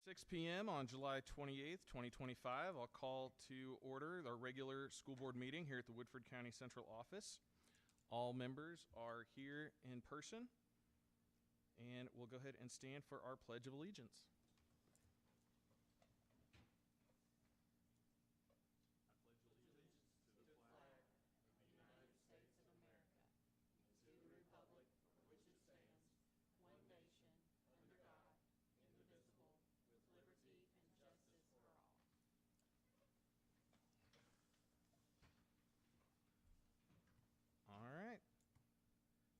6 p.m. on July 28th, 2025. I'll call to order our regular school board meeting here at the Woodford County Central Office. All members are here in person, and we'll go ahead and stand for our Pledge of Allegiance. All right.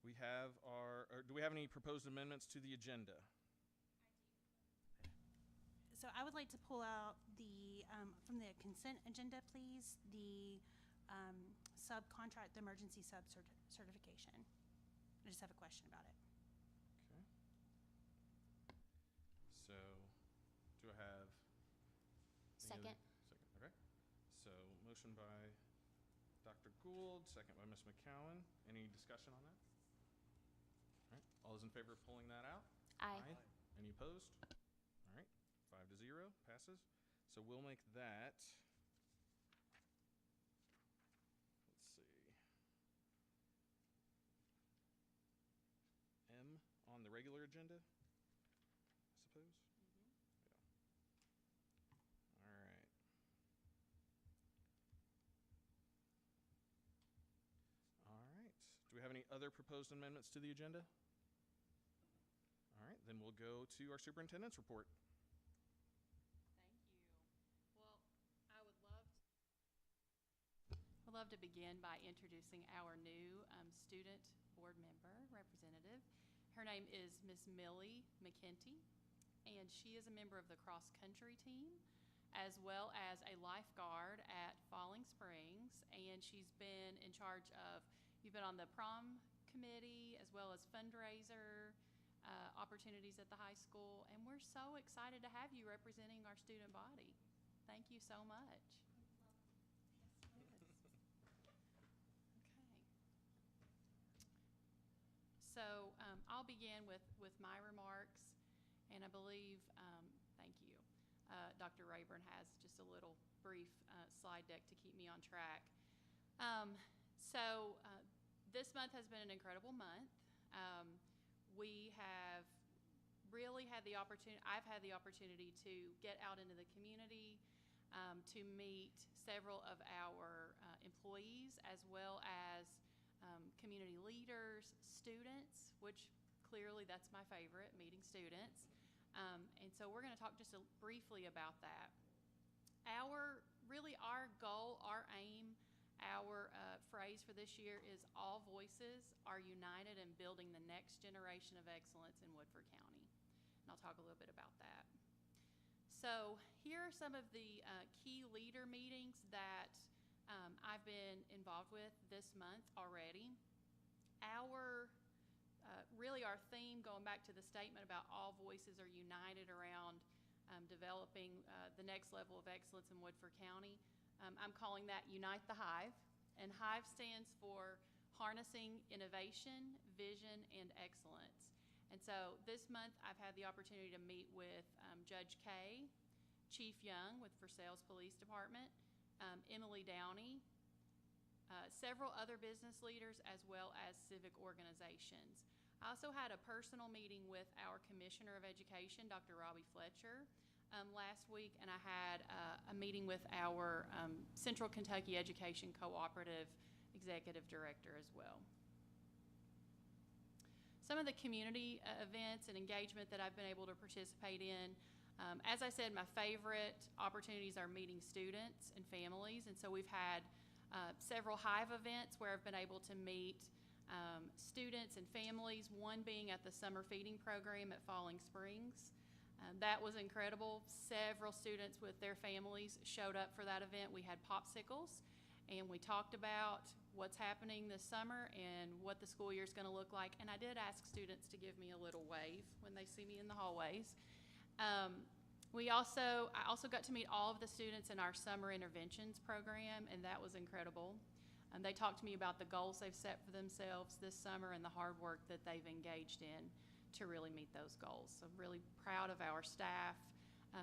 We have do we have any proposed amendments to the agenda? So I would like to pull out the, from the consent agenda, please, the subcontract, the emergency certification. I just have a question about it. Okay. So, do I have? Second. Second, okay. So, motion by Dr. Gould, second by Ms. McCowan. Any discussion on that? All right. All those in favor of pulling that out? Aye. Any opposed? All right. 5-0, passes. So we'll make that, let's see, M on the regular agenda, I suppose? Yeah. All right. All right. Do we have any other proposed amendments to the agenda? All right, then we'll go to our superintendent's report. Thank you. Well, I would love to begin by introducing our new student board member representative. Her name is Miss Millie McKenty, and she is a member of the cross-country team as well as a lifeguard at Falling Springs, and she's been in charge of, you've been on the prom committee as well as fundraiser opportunities at the high school, and we're so excited to have you representing our student body. Thank you so much. Okay. So I'll begin with my remarks, and I believe, thank you, Dr. Rayburn has just a little brief slide deck to keep me on track. This month has been an incredible month. We have really had the opportunity, I've had the opportunity to get out into the community, to meet several of our employees as well as community leaders, students, which clearly that's my favorite, meeting students. And so we're going to talk just briefly about that. Our goal, our aim, our phrase for this year is all voices are united in building the next generation of excellence in Woodford County. And I'll talk a little bit about that. So here are some of the key leader meetings that I've been involved with this month already. Our theme, going back to the statement about all voices are united around developing the next level of excellence in Woodford County. I'm calling that Unite the Hive, and HIVE stands for Harnessing Innovation, Vision, and Excellence. And so this month I've had the opportunity to meet with Judge Kay, Chief Young with Versailles Police Department, Emily Downey, several other business leaders, as well as civic organizations. I also had a personal meeting with our Commissioner of Education, Dr. Robbie Fletcher, last week, and I had a meeting with our Central Kentucky Education Cooperative Executive Director as well. Some of the community events and engagement that I've been able to participate in, as I said, my favorite opportunities are meeting students and families, and so we've had several HIVE events where I've been able to meet students and families, one being at the summer feeding program at Falling Springs. That was incredible. Several students with their families showed up for that event. We had popsicles, and we talked about what's happening this summer and what the school year is going to look like. And I did ask students to give me a little wave when they see me in the hallways. I also got to meet all of the students in our summer interventions program, and that was incredible. They talked to me about the goals they've set for themselves this summer and the hard work that they've engaged in to really meet those goals. So I'm really proud of our staff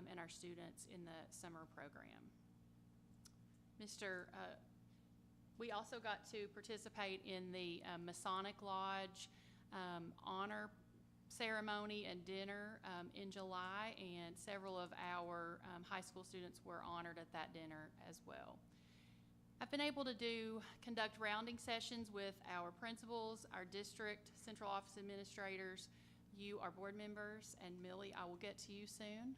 and our students in the summer program. We also got to participate in the Masonic Lodge honor ceremony and dinner in July, and several of our high school students were honored at that dinner as well. I've been able to conduct rounding sessions with our principals, our district central office administrators, you, our board members, and Millie, I will get to you soon.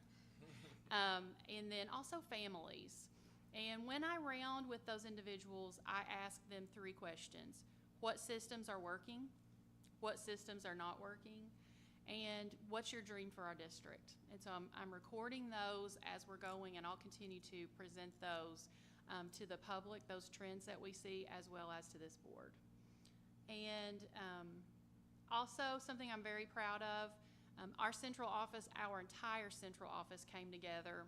And then also families. And when I round with those individuals, I ask them 3 questions. What systems are working? What systems are not working? And what's your dream for our district? And so I'm recording those as we're going, and I'll continue to present those to the public, those trends that we see, as well as to this board. And also something I'm very proud of, our central office, our entire central office came together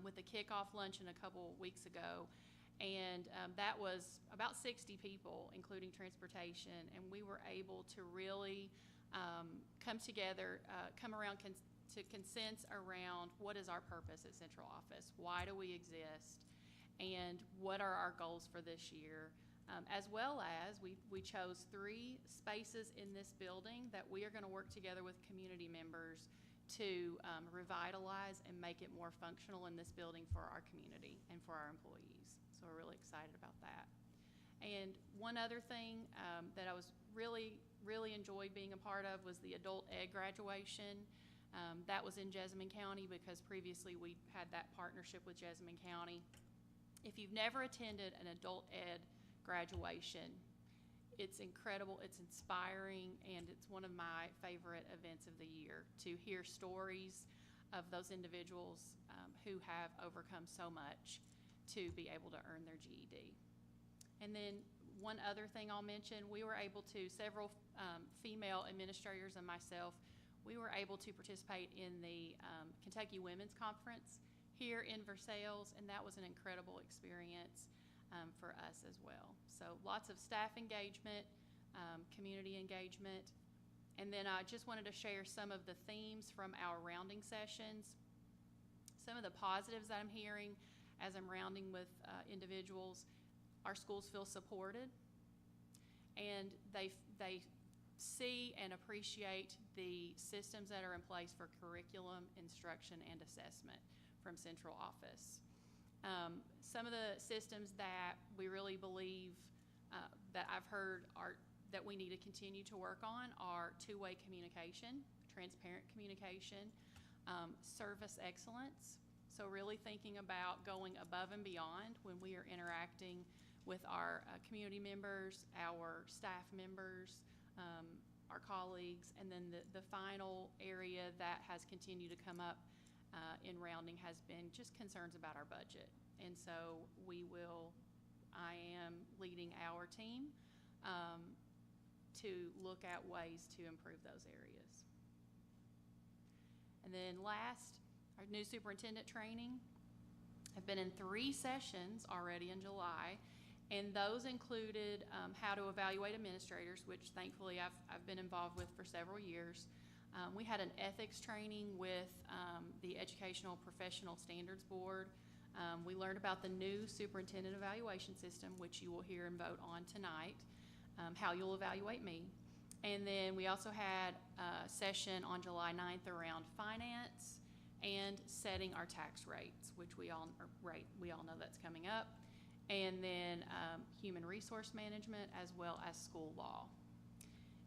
with a kickoff luncheon a couple weeks ago, and that was about 60 people, including transportation, and we were able to really come together, come around to consensus around what is our purpose at central office, why do we exist, and what are our goals for this year, as well as we chose 3 spaces in this building that we are going to work together with community members to revitalize and make it more functional in this building for our community and for our employees. So we're really excited about that. And one other thing that I was really enjoyed being a part of was the adult ed graduation. That was in Jessamine County because previously we had that partnership with Jessamine County. If you've never attended an adult ed graduation, it's incredible, it's inspiring, and it's one of my favorite events of the year to hear stories of those individuals who have overcome so much to be able to earn their GED. And then one other thing I'll mention, we were able to, several female administrators and myself, we were able to participate in the Kentucky Women's Conference here in Versailles, and that was an incredible experience for us as well. So lots of staff engagement, community engagement, and then I just wanted to share some of the themes from our rounding sessions. Some of the positives that I'm hearing as I'm rounding with individuals, our schools feel supported, and they see and appreciate the systems that are in place for curriculum, instruction, and assessment from central office. Some of the systems that we really believe that I've heard that we need to continue to work on are two-way communication, transparent communication, service excellence. So really thinking about going above and beyond when we are interacting with our community members, our staff members, our colleagues, and then the final area that has continued to come up in rounding has been just concerns about our budget. And so I am leading our team to look at ways to improve those areas. And then last, our new superintendent training. I've been in 3 sessions already in July, and those included how to evaluate administrators, which thankfully I've been involved with for several years. We had an ethics training with the Educational Professional Standards Board. We learned about the new superintendent evaluation system, which you will hear and vote on tonight, how you'll evaluate me. And then we also had a session on July 9th around finance and setting our tax rates, which we all know that's coming up. And then human resource management as well as school law.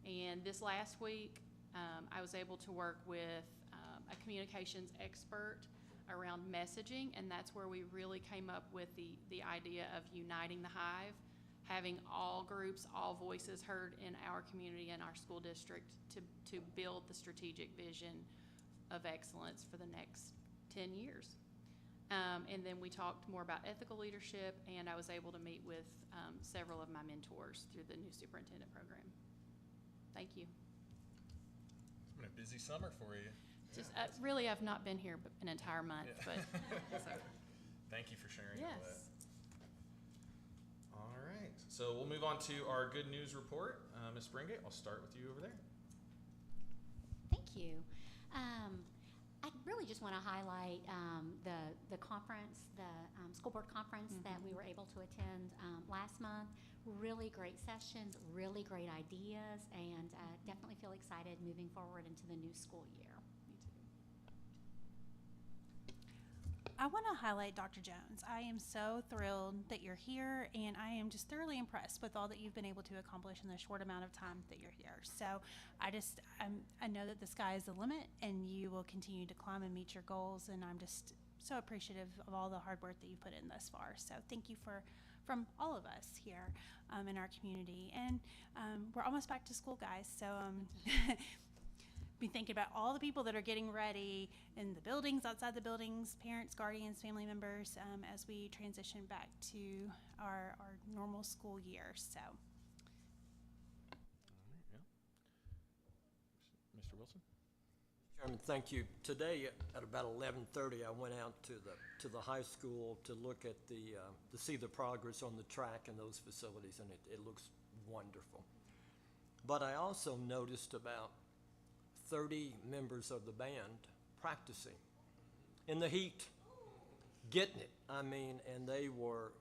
And this last week, I was able to work with a communications expert around messaging, and that's where we really came up with the idea of uniting the hive, having all groups, all voices heard in our community and our school district to build the strategic vision of excellence for the next 10 years. And then we talked more about ethical leadership, and I was able to meet with several of my mentors through the new superintendent program. Thank you. It's been a busy summer for you. Just really, I've not been here an entire month, but so. Thank you for sharing all that. Yes. All right, so we'll move on to our good news report. Ms. Springate, I'll start with you over there. Thank you. I really really just want to highlight the conference, the school board conference that we were able to attend last month. Really great sessions, really great ideas, and definitely feel excited moving forward into the new school year. I want to highlight Dr. Jones. I am so thrilled that you're here, and I am just thoroughly impressed with all that you've been able to accomplish in the short amount of time that you're here. So I know that the sky is the limit, and you will continue to climb and meet your goals, and I'm just so appreciative of all the hard work that you've put in thus far. So thank you from all of us here in our community. And we're almost back to school, guys, so be thinking about all the people that are getting ready in the buildings, outside the buildings, parents, guardians, family members, as we transition back to our normal school year. So, Mr. Wilson? Chairman, thank you. Today at about 11:30, I went out to the high school to look at to see the progress on the track and those facilities, and it looks wonderful. But I also noticed about 30 members of the band practicing in the heat, getting it. I mean, and they were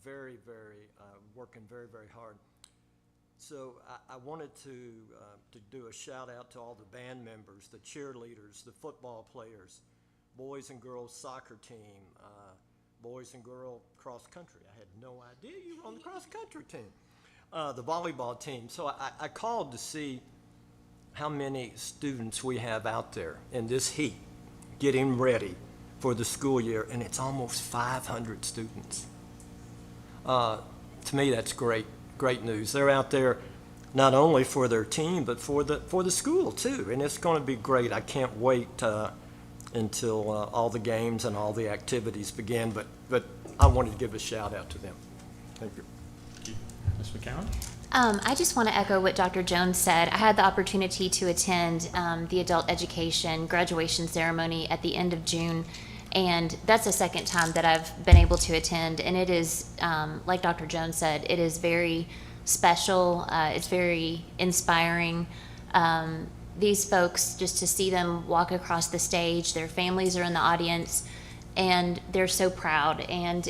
very, very, working very, very hard. So I wanted to do a shout out to all the band members, the cheerleaders, the football players, boys and girls soccer team, boys and girl cross country. I had no idea you were on the cross country team, the volleyball team. So I called to see how many students we have out there in this heat getting ready for the school year, and it's almost 500 students. To me, that's great news. They're out there not only for their team, but for the school too, and it's going to be great. I can't wait until all the games and all the activities begin, but I wanted to give a shout out to them. Thank you. Ms. McCown? I just want to echo what Dr. Jones said. I had the opportunity to attend the adult education graduation ceremony at the end of June, and that's the second time that I've been able to attend, and it is, like Dr. Jones said, it is very special. It's very inspiring. These folks, just to see them walk across the stage, their families are in the audience, and they're so proud, and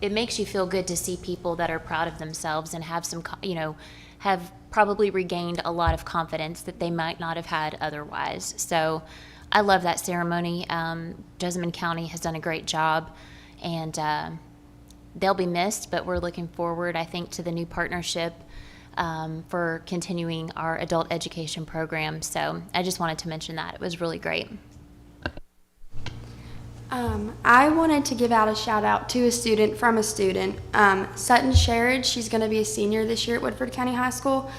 it makes you feel good to see people that are proud of themselves and have have probably regained a lot of confidence that they might not have had otherwise. So I love that ceremony. Jessamine County has done a great job, and they'll be missed, but we're looking forward, I think, to the new partnership for continuing our adult education program. So I just wanted to mention that. It was really great. I wanted to give out a shout out to a student from a student, Sutton Sherrod. She's going to be a senior this year at Woodford County High School.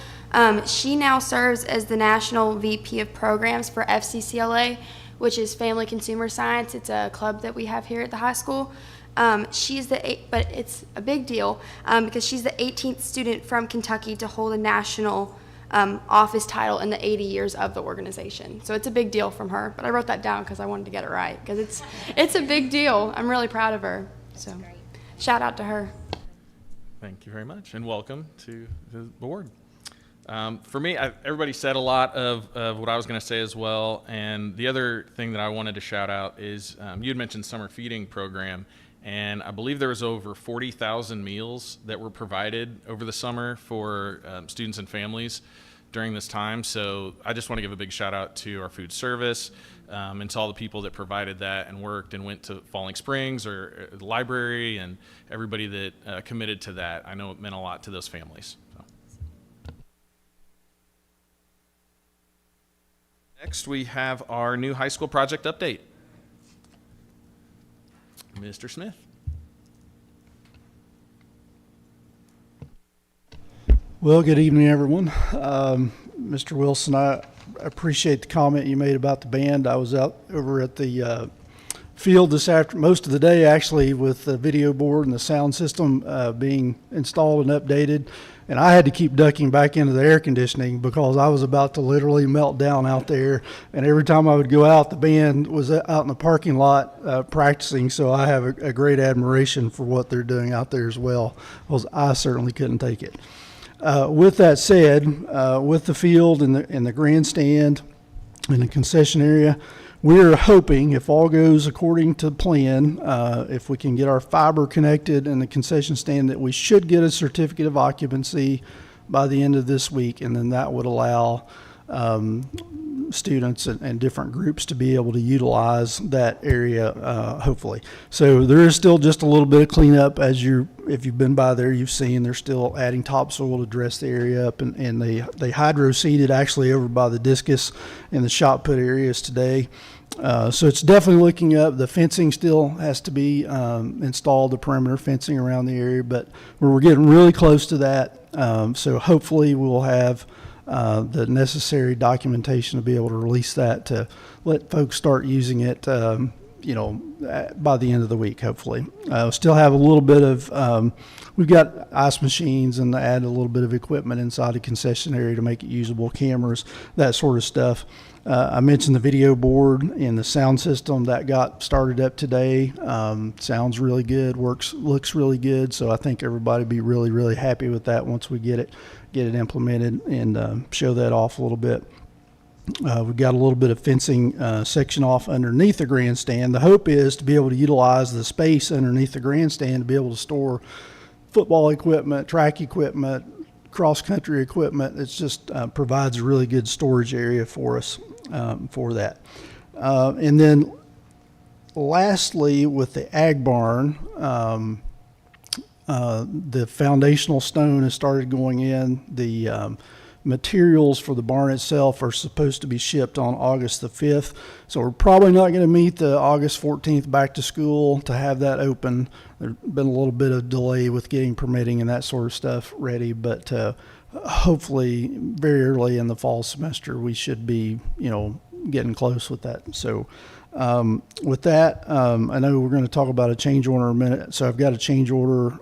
She now serves as the National VP of Programs for FCCLA, which is Family Consumer Science. It's a club that we have here at the high school. But it's a big deal because she's the 18th student from Kentucky to hold a national office title in the 80 years of the organization. So it's a big deal from her. But I wrote that down because I wanted to get it right, because it's a big deal. I'm really proud of her. So shout out to her. Thank you very much, and welcome to the board. For me, everybody said a lot of what I was going to say as well, and the other thing that I wanted to shout out is you had mentioned summer feeding program, and I believe there was over 40,000 meals that were provided over the summer for students and families during this time. So I just want to give a big shout out to our food service and to all the people that provided that and worked and went to Falling Springs or the library, and everybody that committed to that. I know it meant a lot to those families. So. Next, we have our new high school project update. Mr. Smith. Well, good evening, everyone. Mr. Wilson, I appreciate the comment you made about the band. I was out over at the field most of the day, actually, with the video board and the sound system being installed and updated. And I had to keep ducking back into the air conditioning because I was about to literally melt down out there. And every time I would go out, the band was out in the parking lot practicing. So I have a great admiration for what they're doing out there as well, because I certainly couldn't take it. With that said, with the field and the grandstand and the concession area, we're hoping, if all goes according to plan, if we can get our fiber connected in the concession stand, that we should get a certificate of occupancy by the end of this week, and then that would allow students and different groups to be able to utilize that area, hopefully. So there is still just a little bit of cleanup. If you've been by there, you've seen they're still adding topsoil to dress the area up, and they hydro seeded actually over by the discus and the shot put areas today. So it's definitely looking up. The fencing still has to be installed, the perimeter fencing around the area, but we're getting really close to that. So hopefully we'll have the necessary documentation to be able to release that, to let folks start using it, by the end of the week, hopefully. Still have a little bit of, we've got ice machines and add a little bit of equipment inside the concession area to make it usable, cameras, that sort of stuff. I mentioned the video board and the sound system that got started up today. Sounds really good, looks really good. So I think everybody will be really, really happy with that once we get it implemented and show that off a little bit. We've got a little bit of fencing section off underneath the grandstand. The hope is to be able to utilize the space underneath the grandstand to be able to store football equipment, track equipment, cross-country equipment. It's just provides a really good storage area for us for that. And then lastly, with the ag barn, the foundational stone has started going in. The materials for the barn itself are supposed to be shipped on August the 5th. So we're probably not going to meet the August 14th back to school to have that open. There's been a little bit of delay with getting permitting and that sort of stuff ready, but hopefully very early in the fall semester we should be, getting close with that. So with that, I know we're going to talk about a change order in a minute. So I've got a change order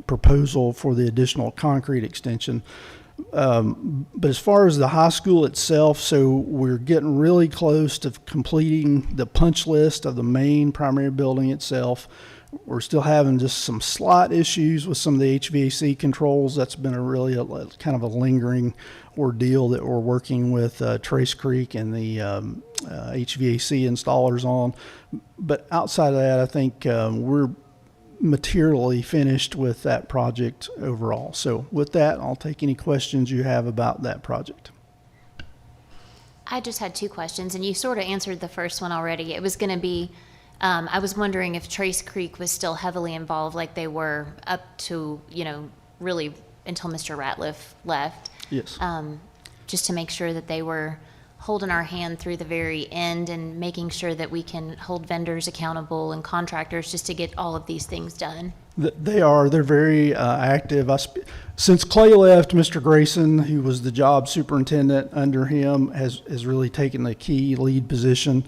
proposal for the additional concrete extension. But as far as the high school itself, so we're getting really close to completing the punch list of the main primary building itself. We're still having just some slight issues with some of the HVAC controls. That's been a kind of a lingering ordeal that we're working with Trace Creek and the HVAC installers on. But outside of that, I think we're materially finished with that project overall. So with that, I'll take any questions you have about that project. I just had two questions, and you sort of answered the first one already. It was going to be, I was wondering if Trace Creek was still heavily involved like they were up to, really until Mr. Ratliff left. Yes. Just to make sure that they were holding our hand through the very end and making sure that we can hold vendors accountable and contractors just to get all of these things done. They're very active. Since Clay left, Mr. Grayson, who was the job superintendent under him, has really taken the key lead position.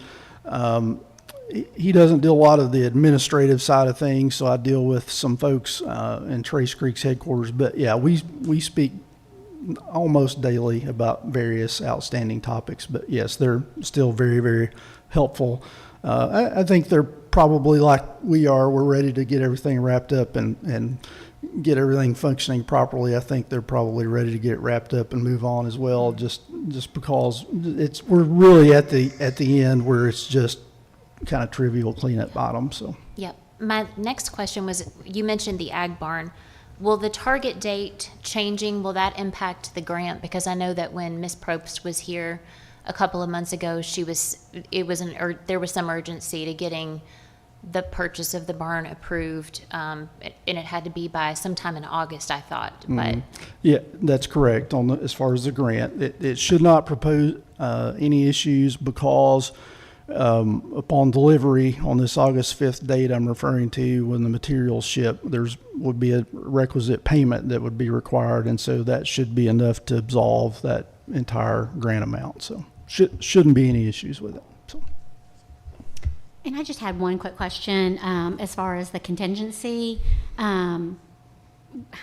He doesn't do a lot of the administrative side of things, so I deal with some folks in Trace Creek's headquarters. But yeah, we speak almost daily about various outstanding topics. But yes, they're still very, very helpful. I think they're probably like we are. We're ready to get everything wrapped up and get everything functioning properly. I think they're probably ready to get it wrapped up and move on as well. Just because we're really at the end where it's just kind of trivial cleanup items. So. Yep. My next question was, you mentioned the ag barn. Will the target date changing, will that impact the grant? Because I know that when Ms. Probst was here a couple of months ago, there was some urgency to getting the purchase of the barn approved, and it had to be by sometime in August, I thought. But yeah, that's correct. As far as the grant, it should not propose any issues because upon delivery on this August 5th date I'm referring to, when the materials ship, would be a requisite payment that would be required, and so that should be enough to absolve that entire grant amount. So shouldn't be any issues with it. So. And I just had one quick question as far as the contingency. How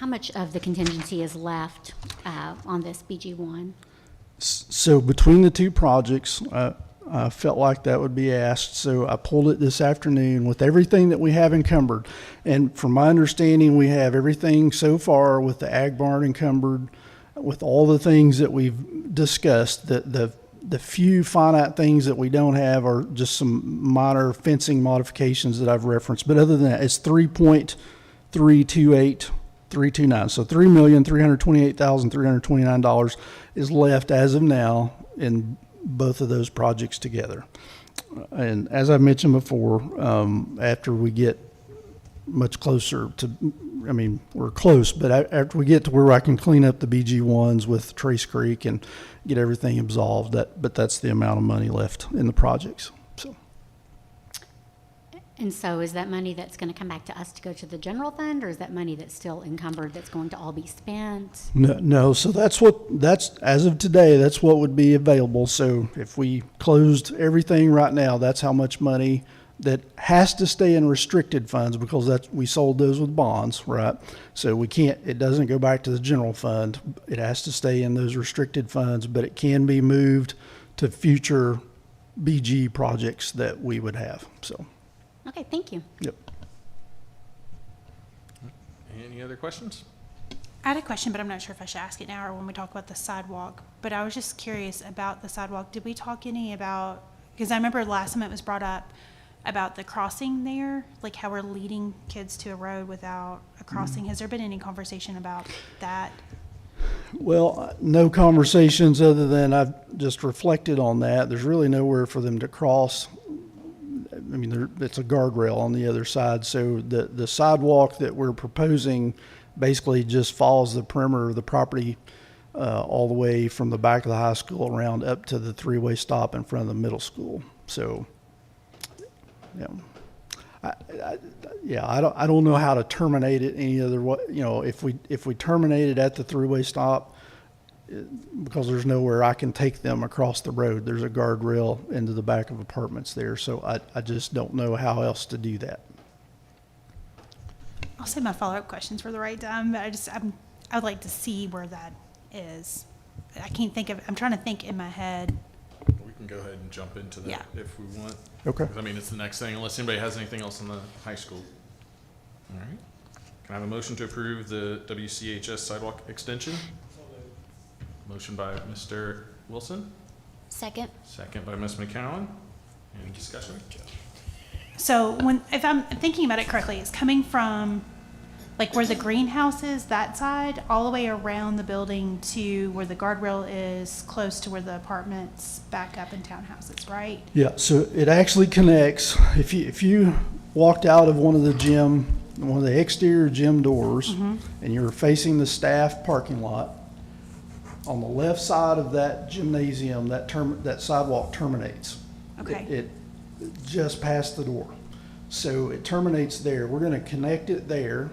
much of the contingency is left on this BG1? So between the two projects, I felt like that would be asked, so I pulled it this afternoon with everything that we have encumbered. And from my understanding, we have everything so far with the ag barn encumbered, with all the things that we've discussed. The The few finite things that we don't have are just some minor fencing modifications that I've referenced. But other than that, it's 3.328329. So $3,328,329 is left as of now in both of those projects together. And as I mentioned before, after we get much closer to, I mean, we're close, but after we get to where I can clean up the BG ones with Trace Creek and get everything absolved, but that's the amount of money left in the projects. So And so is that money that's going to come back to us to go to the general fund, or is that money that's still encumbered that's going to all be spent? no, so that's as of today, that's what would be available. So if we closed everything right now, that's how much money that has to stay in restricted funds, because we sold those with bonds, right? So we can't, it doesn't go back to the general fund. It has to stay in those restricted funds, but it can be moved to future BG projects that we would have. So, Okay, thank you. yep. Any other questions? I had a question, but I'm not sure if I should ask it now or when we talk about the sidewalk. But I was just curious about the sidewalk. Did we talk any about, because I remember last time it was brought up about the crossing there, like how we're leading kids to a road without a crossing. Has there been any conversation about that? Well, no conversations other than I've just reflected on that. There's really nowhere for them to cross. I mean, it's a guardrail on the other side. So the sidewalk that we're proposing basically just follows the perimeter of the property all the way from the back of the high school around up to the three-way stop in front of the middle school. So, yeah. I don't know how to terminate it any other way. You know, if we terminate it at the three-way stop, because there's nowhere I can take them across the road. There's a guardrail into the back of apartments there. So I just don't know how else to do that. I'll save my follow-up questions for the right time, but I would like to see where that is. I can't think of, I'm trying to think in my head. We can go ahead and jump into that Yeah. if we want. Okay. 'Cause I mean, it's the next thing, unless anybody has anything else on the high school. All right. Can I have a motion to approve the WCHS sidewalk extension? Motion by Mr. Wilson, Second. second by Ms. McCowan. Any discussion? So if I'm thinking about it correctly, it's coming from like where the greenhouse is, that side, all the way around the building to where the guardrail is, close to where the apartments back up in townhouses, right? Yeah, so it actually connects. If you walked out of one of the exterior gym doors, and you're facing the staff parking lot, on the left side of that gymnasium, that sidewalk terminates. Okay. It just past the door. So it terminates there. We're going to connect it there.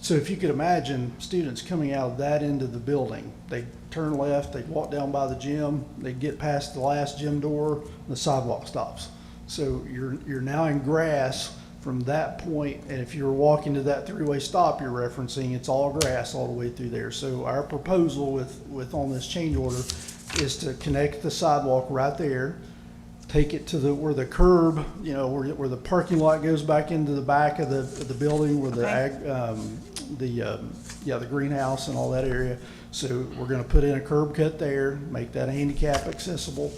So if you could imagine students coming out of that end of the building, they turn left, they walk down by the gym, they get past the last gym door, the sidewalk stops. So you're now in grass from that point, and if you're walking to that three-way stop you're referencing, it's all grass all the way through there. So our proposal with on this change order is to connect the sidewalk right there, take it to where the curb, you know, where the parking lot goes back into the back of the building, where the greenhouse and all that area. So we're gonna put in a curb cut there, make that handicap accessible.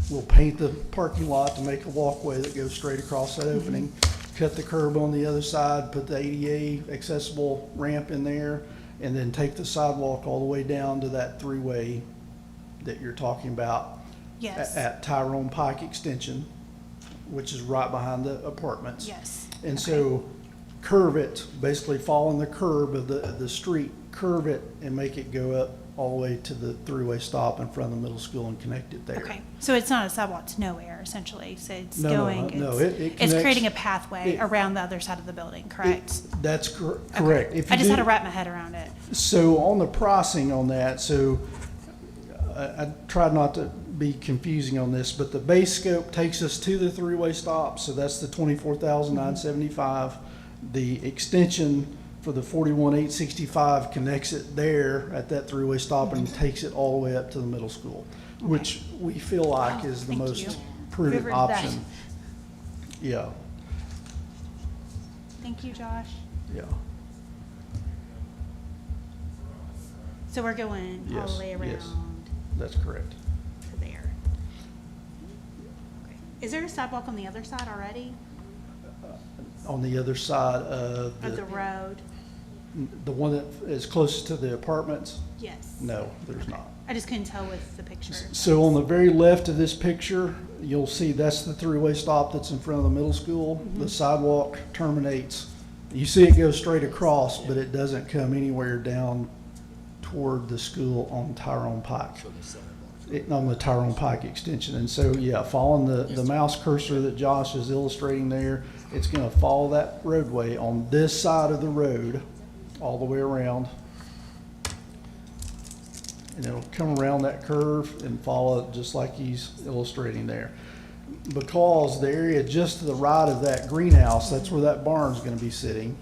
We'll paint the parking lot to make a walkway that goes straight across that opening. Cut the curb on the other side, put the ADA accessible ramp in there, and then take the sidewalk all the way down to that three-way that you're talking about. Yes. At Tyrone Pike Extension, which is right behind the apartments. Yes. And so curve it, basically following the curb of the street, curve it and make it go up all the way to the three-way stop in front of the middle school and connect it there. Okay, so it's not a sidewalk to nowhere, essentially, so it's No, going, no, it's it connects- creating a pathway it- around the other side of the building, correct? That's Okay. correct. If I you just had do- to wrap my head around it. So on the pricing on that, so I tried not to be confusing on this, but the base scope takes us to the three-way stop, so that's the $24,975. The extension for the 41,865 connects it there at that three-way stop and takes it all the way up to the middle school, which we feel like is the Thank most you. prudent Whoever did that. option. Yeah, Thank you, Josh. yeah. So we're going all Yes, the way around yes. That's correct. to Is there a sidewalk on the other side already On the other side of of the road? the one that is closest to the apartments, Yes. no, there's not. I just couldn't tell with the picture. So on the very left of this picture, you'll see that's the three-way stop that's in front of the middle school. The sidewalk terminates. You see it go straight across, but it doesn't come anywhere down toward the school on Tyrone Pike. On the Tyrone Pike extension. And so, yeah, following the mouse cursor that Josh is illustrating there, it's gonna follow that roadway on this side of the road, all the way around. And it'll come around that curve and follow it just like he's illustrating there. Because the area just to the right of that greenhouse, that's where that barn's gonna be sitting.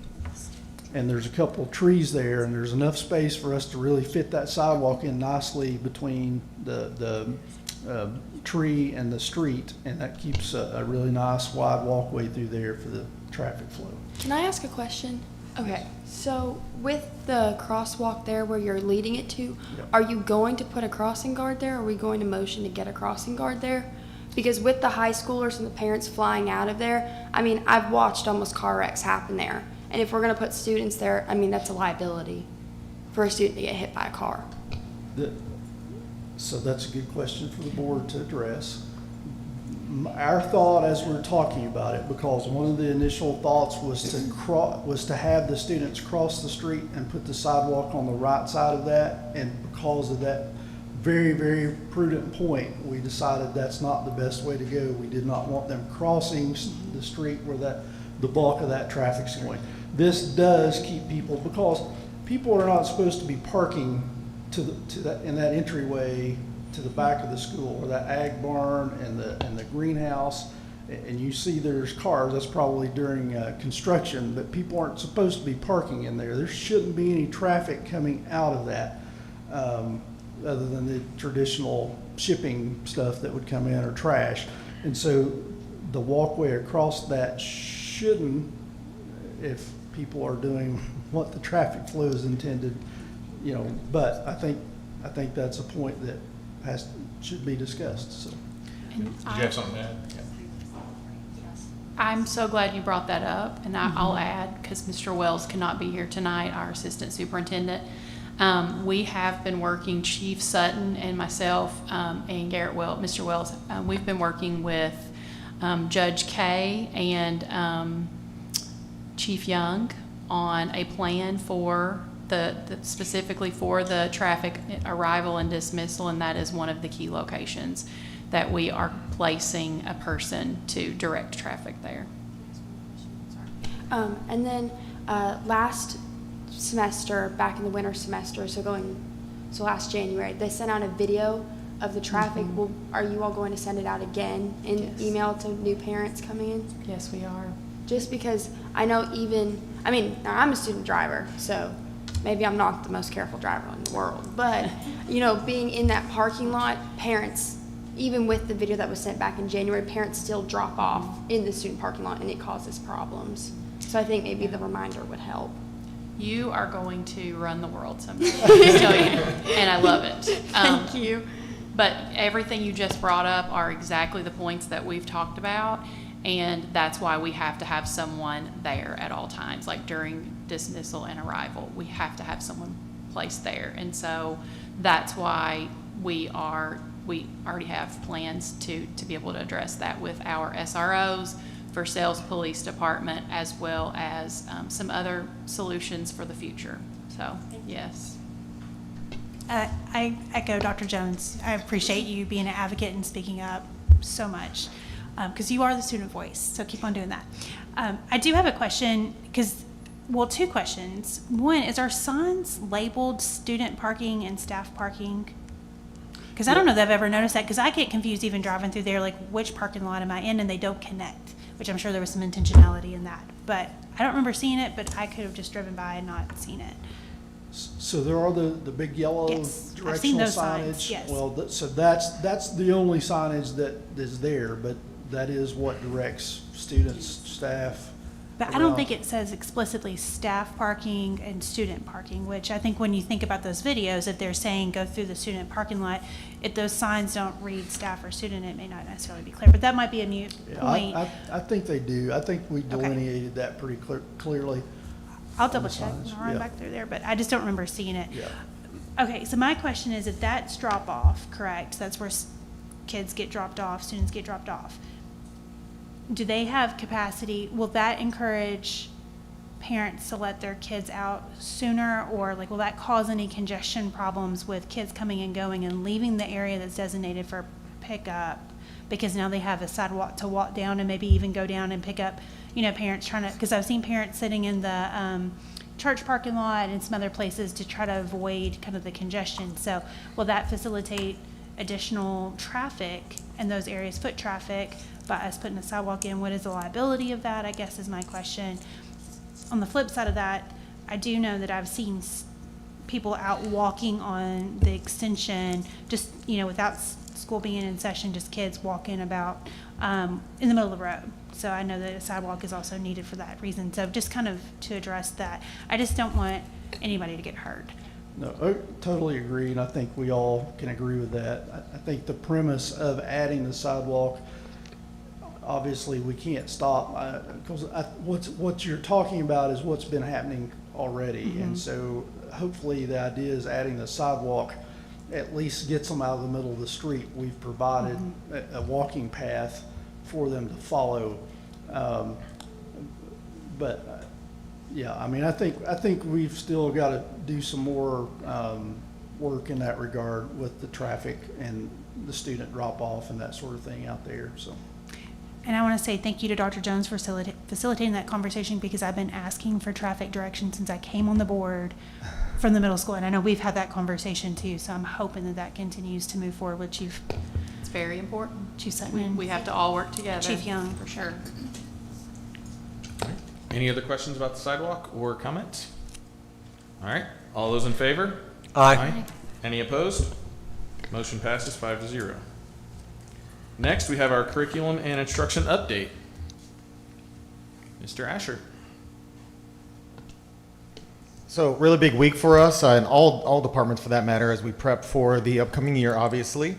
And there's a couple of trees there, and there's enough space for us to really fit that sidewalk in nicely between the tree and the street. And that keeps a really nice wide walkway through there for the traffic flow. Can I ask a question? Okay, so with the crosswalk there where you're leading it to, are you going to put a crossing guard there? Or are we going to motion to get a crossing guard there? Because with the high schoolers and the parents flying out of there, I mean, I've watched almost car wrecks happen there. And if we're gonna put students there, I mean, that's a liability for a student to get hit by a car. So that's a good question for the board to address. Our thought as we were talking about it, because one of the initial thoughts was to have the students cross the street and put the sidewalk on the right side of that. And because of that very, very prudent point, we decided that's not the best way to go. We did not want them crossing the street where the bulk of that traffic's going. This does keep people, because people are not supposed to be parking in that entryway to the back of the school, or that ag barn and the greenhouse. And you see there's cars, that's probably during construction, but people aren't supposed to be parking in there. There shouldn't be any traffic coming out of that, other than the traditional shipping stuff that would come in, or trash. And so the walkway across that shouldn't, if people are doing what the traffic flow is intended, but I think that's a point that should be discussed, so. Did you have something to add? I'm so glad you brought that up, and I'll add, because Mr. Wells cannot be here tonight, our assistant superintendent. We have been working, Chief Sutton and myself, and Mr. Wells, we've been working with Judge Kay and Chief Young on a plan for specifically for the traffic arrival and dismissal, and that is one of the key locations that we are placing a person to direct traffic there. And then last semester, back in the winter semester, so last January, they sent out a video of the traffic. Well, are you all going to send it out again in email to new parents coming in? Yes, we are. Just because I know now I'm a student driver, so maybe I'm not the most careful driver in the world, but being in that parking lot, parents, even with the video that was sent back in January, parents still drop off in the student parking lot, and it causes problems. So I think maybe the reminder would help. You are going to run the world someday, I'll just tell you, and I love it. Thank you. But everything you just brought up are exactly the points that we've talked about, and that's why we have to have someone there at all times, like during dismissal and arrival. We have to have someone placed there, and so that's why we already have plans to be able to address that with our SROs, Versailles Police Department, as well as some other solutions for the future. So, yes. I echo Dr. Jones. I appreciate you being an advocate and speaking up so much, because you are the student voice, so keep on doing that. I do have a question, two questions. One, is our signs labeled student parking and staff parking? Because I don't know that I've ever noticed that, because I get confused even driving through there, like which parking lot am I in, and they don't connect, which I'm sure there was some intentionality in that. But I don't remember seeing it, but I could have just driven by and not seen it. So there are the big yellow Yes, directional I've seen those signage. signs, yes. Well, so that's the only signage that is there, but that is what directs students, staff, But I don't Well- think it says explicitly staff parking and student parking, which I think when you think about those videos, if they're saying go through the student parking lot, if those signs don't read staff or student, it may not necessarily be clear, but that might be a new Yeah, point. I think they do. I think we delineated that pretty clearly. I'll double check signs, and I'll run yeah. back through there, but I just don't remember seeing it. Yeah. Okay, so my question is, if that's drop off, correct, that's where kids get dropped off, students get dropped off. Do they have capacity, will that encourage parents to let their kids out sooner? Or like, will that cause any congestion problems with kids coming and going and leaving the area that's designated for pickup? Because now they have a sidewalk to walk down and maybe even go down and pick up, you know, parents trying to, because I've seen parents sitting in the church parking lot and some other places to try to avoid kind of the congestion. So will that facilitate additional traffic in those areas, foot traffic, by us putting a sidewalk in? What is the liability of that, I guess, is my question. On the flip side of that, I do know that I've seen people out walking on the extension, just, you know, without school being in session, just kids walking about in the middle of the road. So I know that a sidewalk is also needed for that reason. So just kind of to address that, I just don't want anybody to get hurt. No, I totally agree, and I think we all can agree with that. I think the premise of adding the sidewalk, obviously, we can't stop, because what you're talking about is what's been happening already. And so hopefully the idea is adding the sidewalk at least gets them out of the middle of the street. We've provided a walking path for them to follow. Yeah, I mean, I think we've still got to do some more work in that regard with the traffic and the student drop-off and that sort of thing out there, so. And I want to say thank you to Dr. Jones for facilitating that conversation, because I've been asking for traffic direction since I came on the board from the middle school. And I know we've had that conversation too, so I'm hoping that that continues to move forward with Chief It's very important. Sutton. We have to all work together. Chief Young. For sure. Any other questions about the sidewalk or comments? All right, all those in favor? Aye. Any opposed? Motion passes 5-0. Next, we have our curriculum and instruction update. Mr. Asher. So really big week for us, and all departments for that matter, as we prep for the upcoming year, obviously.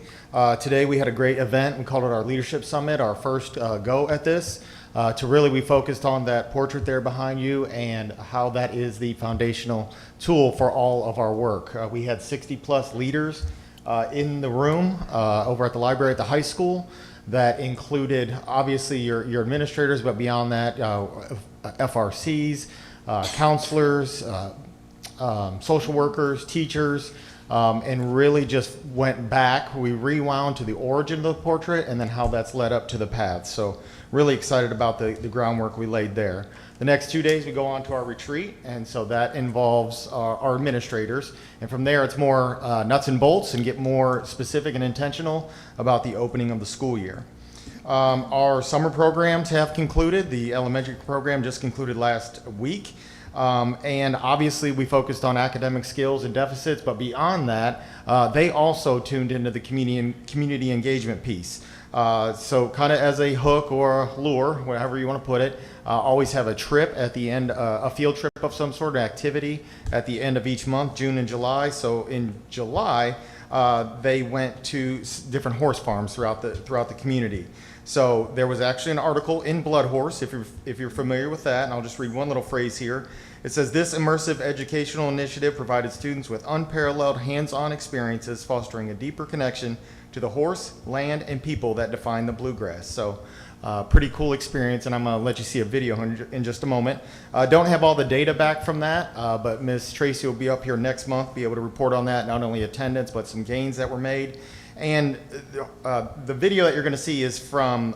Today we had a great event. We called it our Leadership Summit, our first go at this. We focused on that portrait there behind you and how that is the foundational tool for all of our work. We had 60 plus leaders in the room over at the library at the high school. That included obviously your administrators, but beyond that, FRCs, counselors, social workers, teachers, and really just went back. We rewound to the origin of the portrait and then how that's led up to the path. So really excited about the groundwork we laid there. The next 2 days we go on to our retreat, and so that involves our administrators. And from there it's more nuts and bolts and get more specific and intentional about the opening of the school year. Our summer programs have concluded. The elementary program just concluded last week. And obviously we focused on academic skills and deficits, but beyond that, they also tuned into the community engagement piece. So kind of as a hook or a lure, whatever you want to put it, always have a trip at the end, a field trip of some sort of activity at the end of each month, June and July. So in July, they went to different horse farms throughout the community. So there was actually an article in Blood Horse, if you're familiar with that, and I'll just read one little phrase here. It says, "This immersive educational initiative provided students with unparalleled hands-on experiences, fostering a deeper connection to the horse, land, and people that define the bluegrass." So pretty cool experience, and I'm going to let you see a video in just a moment. Don't have all the data back from that, but Ms. Tracy will be up here next month, be able to report on that, not only attendance, but some gains that were made. And the video that you're going to see is from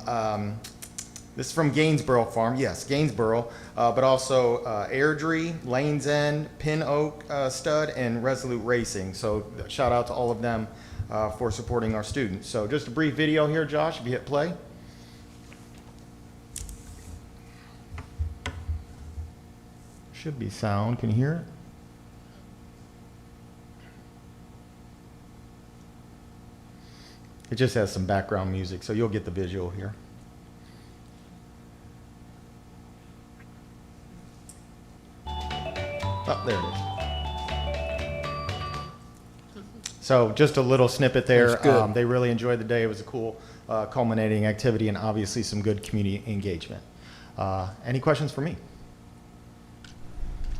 this is from Gainsborough Farm, yes, Gainsborough, but also Airdrie, Lanes End, Pin Oak Stud, and Resolute Racing. So shout out to all of them for supporting our students. So just a brief video here, Josh, if you hit play. Should be sound, can you hear it? It just has some background music, so you'll get the visual here. Oh, there it is. So just a little snippet there. That's good. They really enjoyed the day. It was a cool culminating activity and obviously some good community engagement. Any questions for me?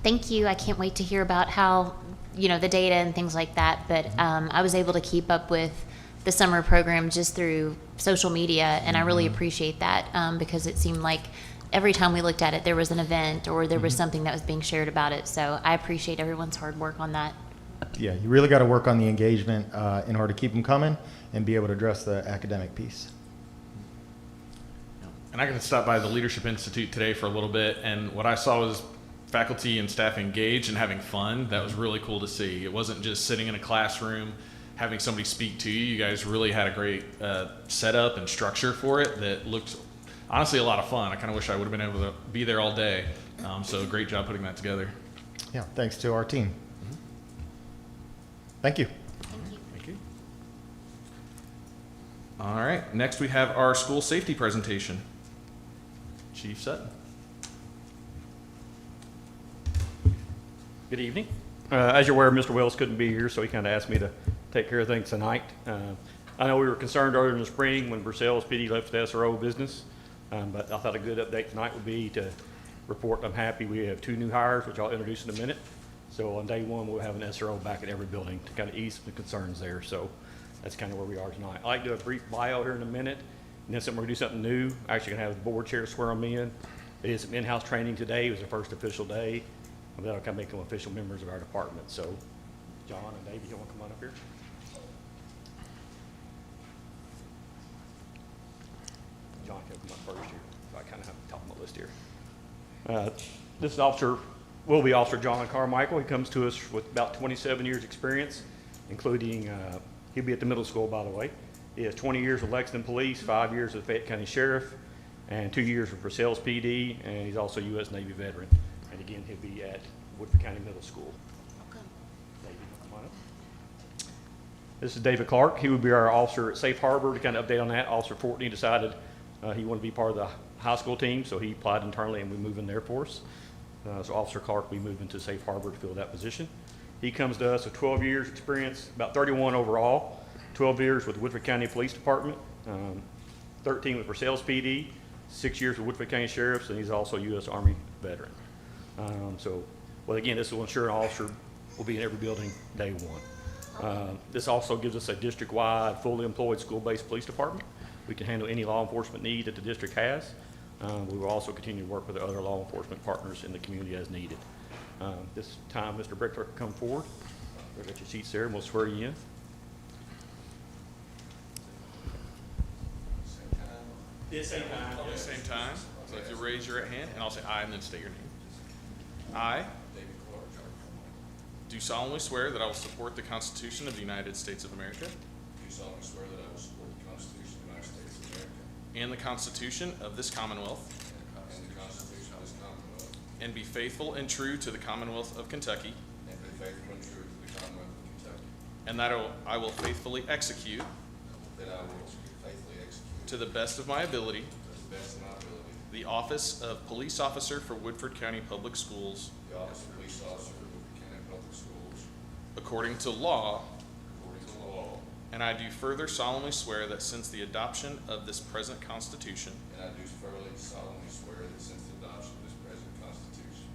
Thank you. I can't wait to hear about how, the data and things like that. But I was able to keep up with the summer program just through social media, and I really appreciate that because it seemed like every time we looked at it, there was an event or there was something that was being shared about it. So I appreciate everyone's hard work on that. Yeah, you really got to work on the engagement in order to keep them coming and be able to address the academic piece. And I got to stop by the Leadership Institute today for a little bit, and what I saw was faculty and staff engaged and having fun. That was really cool to see. It wasn't just sitting in a classroom having somebody speak to you. You guys really had a great setup and structure for it that looked honestly a lot of fun. I kind of wish I would have been able to be there all day. So great job putting that together. Yeah, thanks to our team. Thank you. Thank you. All right, next we have our school safety presentation. Chief Sutton. Good evening. As you're aware, Mr. Wells couldn't be here, so he kind of asked me to take care of things tonight. I know we were concerned earlier in the spring when Versailles PD left the SRO business, but I thought a good update tonight would be to report I'm happy we have 2 new hires, which I'll introduce in a minute. So on day 1, we'll have an SRO back at every building to kind of ease the concerns there. So that's kind of where we are tonight. I'd like to do a brief bio here in a minute, and then we're going to do something new. Actually going to have the board chair swear them in. It is some in-house training today. It was the first official day. And that'll kind of make them official members of our department. So John and Dave, you want to come on up here? John can come up first here. So I kind of have the top of my list here. This officer will be Officer John Carmichael. He comes to us with about 27 years experience, including, he'll be at the middle school, by the way. He has 20 years with Lexington Police, 5 years with Fayette County Sheriff, and 2 years with Versailles PD, and he's also a U.S. Navy veteran. And again, he'll be at Woodford County Middle School. David, come on up. This is David Clark. He would be our officer at Safe Harbor. To kind of update on that, Officer Fortney decided he wanted to be part of the high school team, so he applied internally and we moved in there for us. So Officer Clark will be moving to Safe Harbor to fill that position. He comes to us with 12 years experience, about 31 overall, 12 years with Woodford County Police Department, 13 with Versailles PD, 6 years with Woodford County Sheriffs, and he's also a U.S. Army veteran. Well, again, this will ensure an officer will be in every building day 1. This also gives us a district-wide, fully employed, school-based police department. We can handle any law enforcement need that the district has. We will also continue to work with other law enforcement partners in the community as needed. This time, Mr. Brickler can come forward. We'll get your seats there, and we'll swear you in. Same time. So if you raise your right hand, and I'll say I, and then state your name. I do solemnly swear that I will support the Constitution of the United States of America. Do solemnly swear that I will support the Constitution of the United States of America and the Constitution of this Commonwealth. and the Constitution of this Commonwealth, And be faithful and true to the Commonwealth of Kentucky. and be faithful and true to the Commonwealth of Kentucky, And that I will faithfully execute, that I will faithfully execute, to the best of my ability, to the best of my ability, the office of Police Officer for Woodford County Public Schools, the office of police officer for Woodford County Public Schools, according to law. according to law, And I do further solemnly swear that since the adoption of this present Constitution, and I do further solemnly swear that since the adoption of this present Constitution,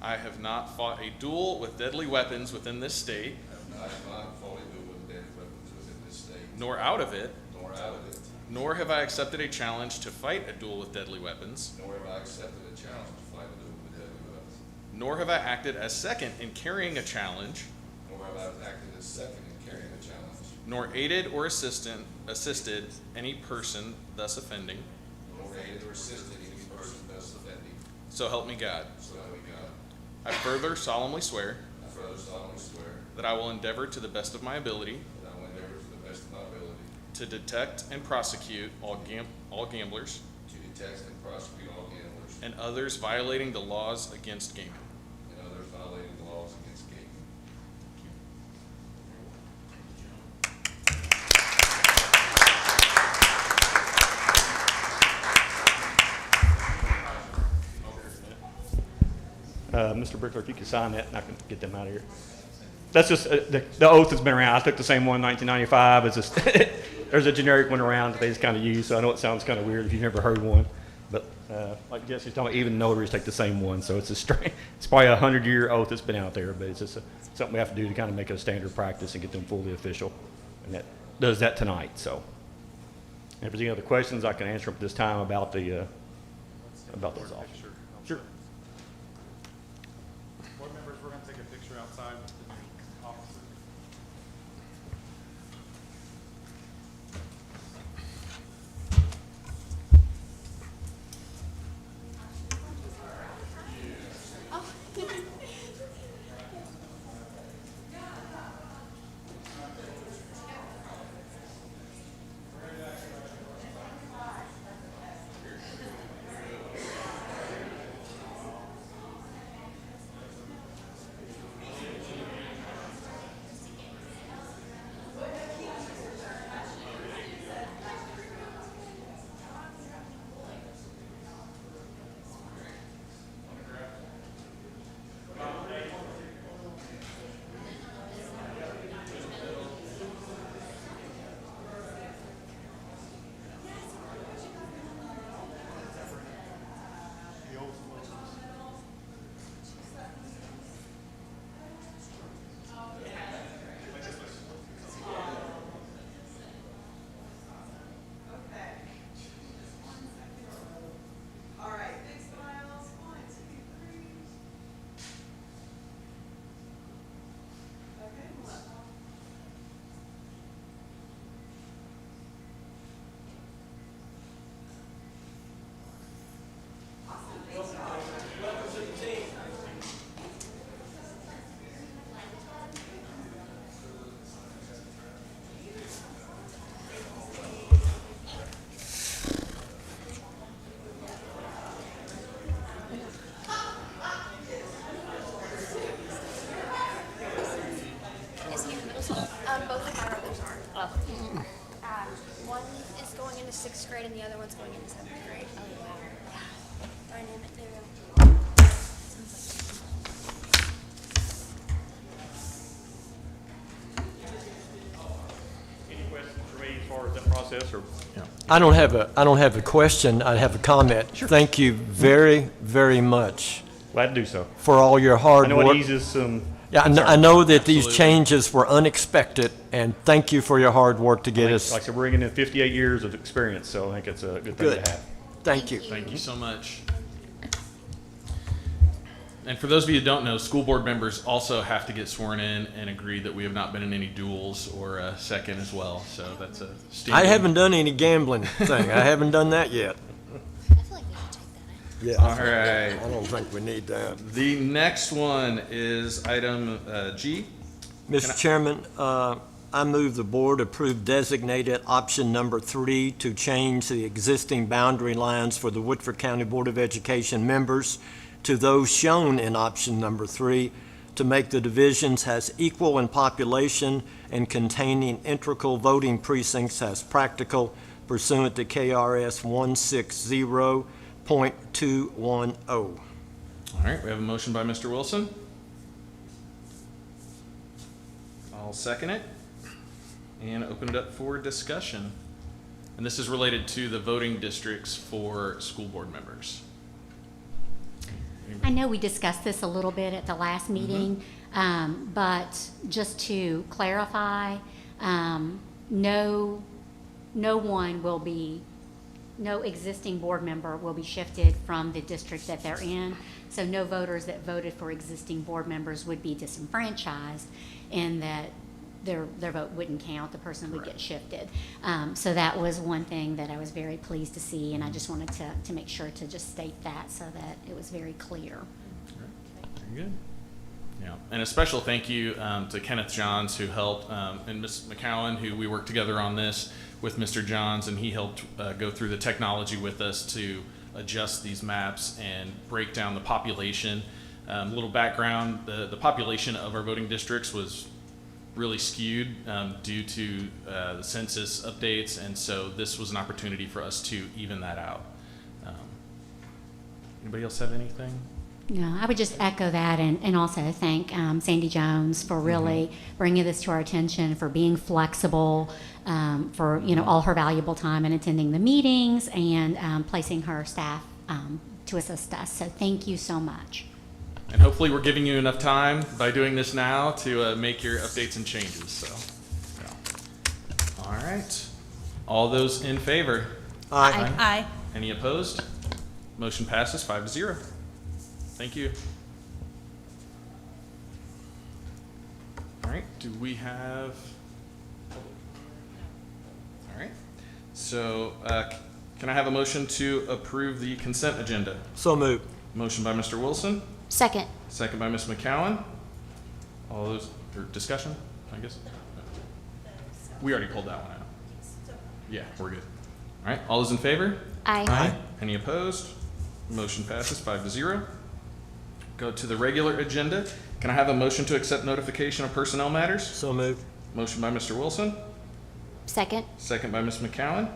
I have not fought a duel with deadly weapons within this state, I have not fought a duel with deadly weapons within this state, nor out of it, nor out of it, nor have I accepted a challenge to fight a duel with deadly weapons, nor have I accepted a challenge to fight a duel with deadly weapons, nor have I acted as second in carrying a challenge, nor have I acted as second in carrying a challenge, nor aided or assisted any person thus offending. nor aided or assisted any person thus offending, So help me God. so help me God. I further solemnly swear I further solemnly swear that I will endeavor to the best of my ability that I will endeavor to the best of my ability to detect and prosecute all gamblers to detect and prosecute all gamblers and others violating the laws against gaming. and others violating the laws against gaming. Mr. Brickler, if you could sign that, and I can get them out of here. That's just, the oath has been around. I took the same one in 1995. It's just, there's a generic one around that they just kind of use, so I know it sounds kind of weird if you've never heard one. But like Jesse's talking about, even notaries take the same one, so it's it's probably a 100-year oath that's been out there, but it's just something we have to do to kind of make it a standard practice and get them fully official. And that does that tonight, so. And if there's any other questions, I can answer them at this time about those officers. Sure. Board members, we're going to take a picture outside with the new officer. Both of my brothers are. One is going into 6th grade and the other one's going into 7th grade. Oh, wow. Dynamic duo. Any questions for me as far as that process, or? I don't have a question. I have a comment. Sure. Thank you very, very much Glad to do so. for all your hard I know work. it eases some. Yeah, I know that these changes were unexpected, and thank you for your hard work to get Like us. I said, we're bringing in 58 years of experience, so I think it's a good thing Good. to have. Thank you. Thank you so much. And for those of you who don't know, school board members also have to get sworn in and agree that we have not been in any duels or a second as well. So that's a I standard. haven't done any gambling thing. I haven't done that yet. I feel like we should take that. Yeah. All right. I don't think we need that. The next one is item G. Mr. Chairman, I move the board approve designated option number 3 to change the existing boundary lines for the Woodford County Board of Education members to those shown in option number 3 to make the divisions as equal in population and containing integral voting precincts as practical pursuant to KRS 160.210. All right, we have a motion by Mr. Wilson. I'll second it and open it up for discussion. And this is related to the voting districts for school board members. I know we discussed this a little bit at the last meeting, but just to clarify, no existing board member will be shifted from the district that they're in. So no voters that voted for existing board members would be disenfranchised in that their vote wouldn't count, the person would get shifted. So that was one thing that I was very pleased to see, and I just wanted to make sure to just state that so that it was very clear. Very good. Yeah, and a special thank you to Kenneth Johns, who helped, and Ms. McCowan, who we worked together on this with Mr. Johns, and he helped go through the technology with us to adjust these maps and break down the population. Little background, the population of our voting districts was really skewed due to the census updates, and so this was an opportunity for us to even that out. Anybody else have anything? No, I would just echo that and also thank Sandy Jones for really bringing this to our attention, for being flexible, for, all her valuable time in attending the meetings and placing her staff to assist us. So thank you so much. And hopefully we're giving you enough time by doing this now to make your updates and changes, so. Yeah. All right. All those in favor? Aye. Aye. Any opposed? Motion passes 5-0. Thank you. All right, do we have? All right, so can I have a motion to approve the consent agenda? So moved. Motion by Mr. Wilson, Second. second by Ms. McCowan. All those, or discussion, I guess? We already pulled that one out. Yeah, we're good. All right, all those in favor? Aye. Any opposed? Motion passes 5-0. Go to the regular agenda. Can I have a motion to accept notification of personnel matters? So moved. Motion by Mr. Wilson, Second. second by Ms. McCowan.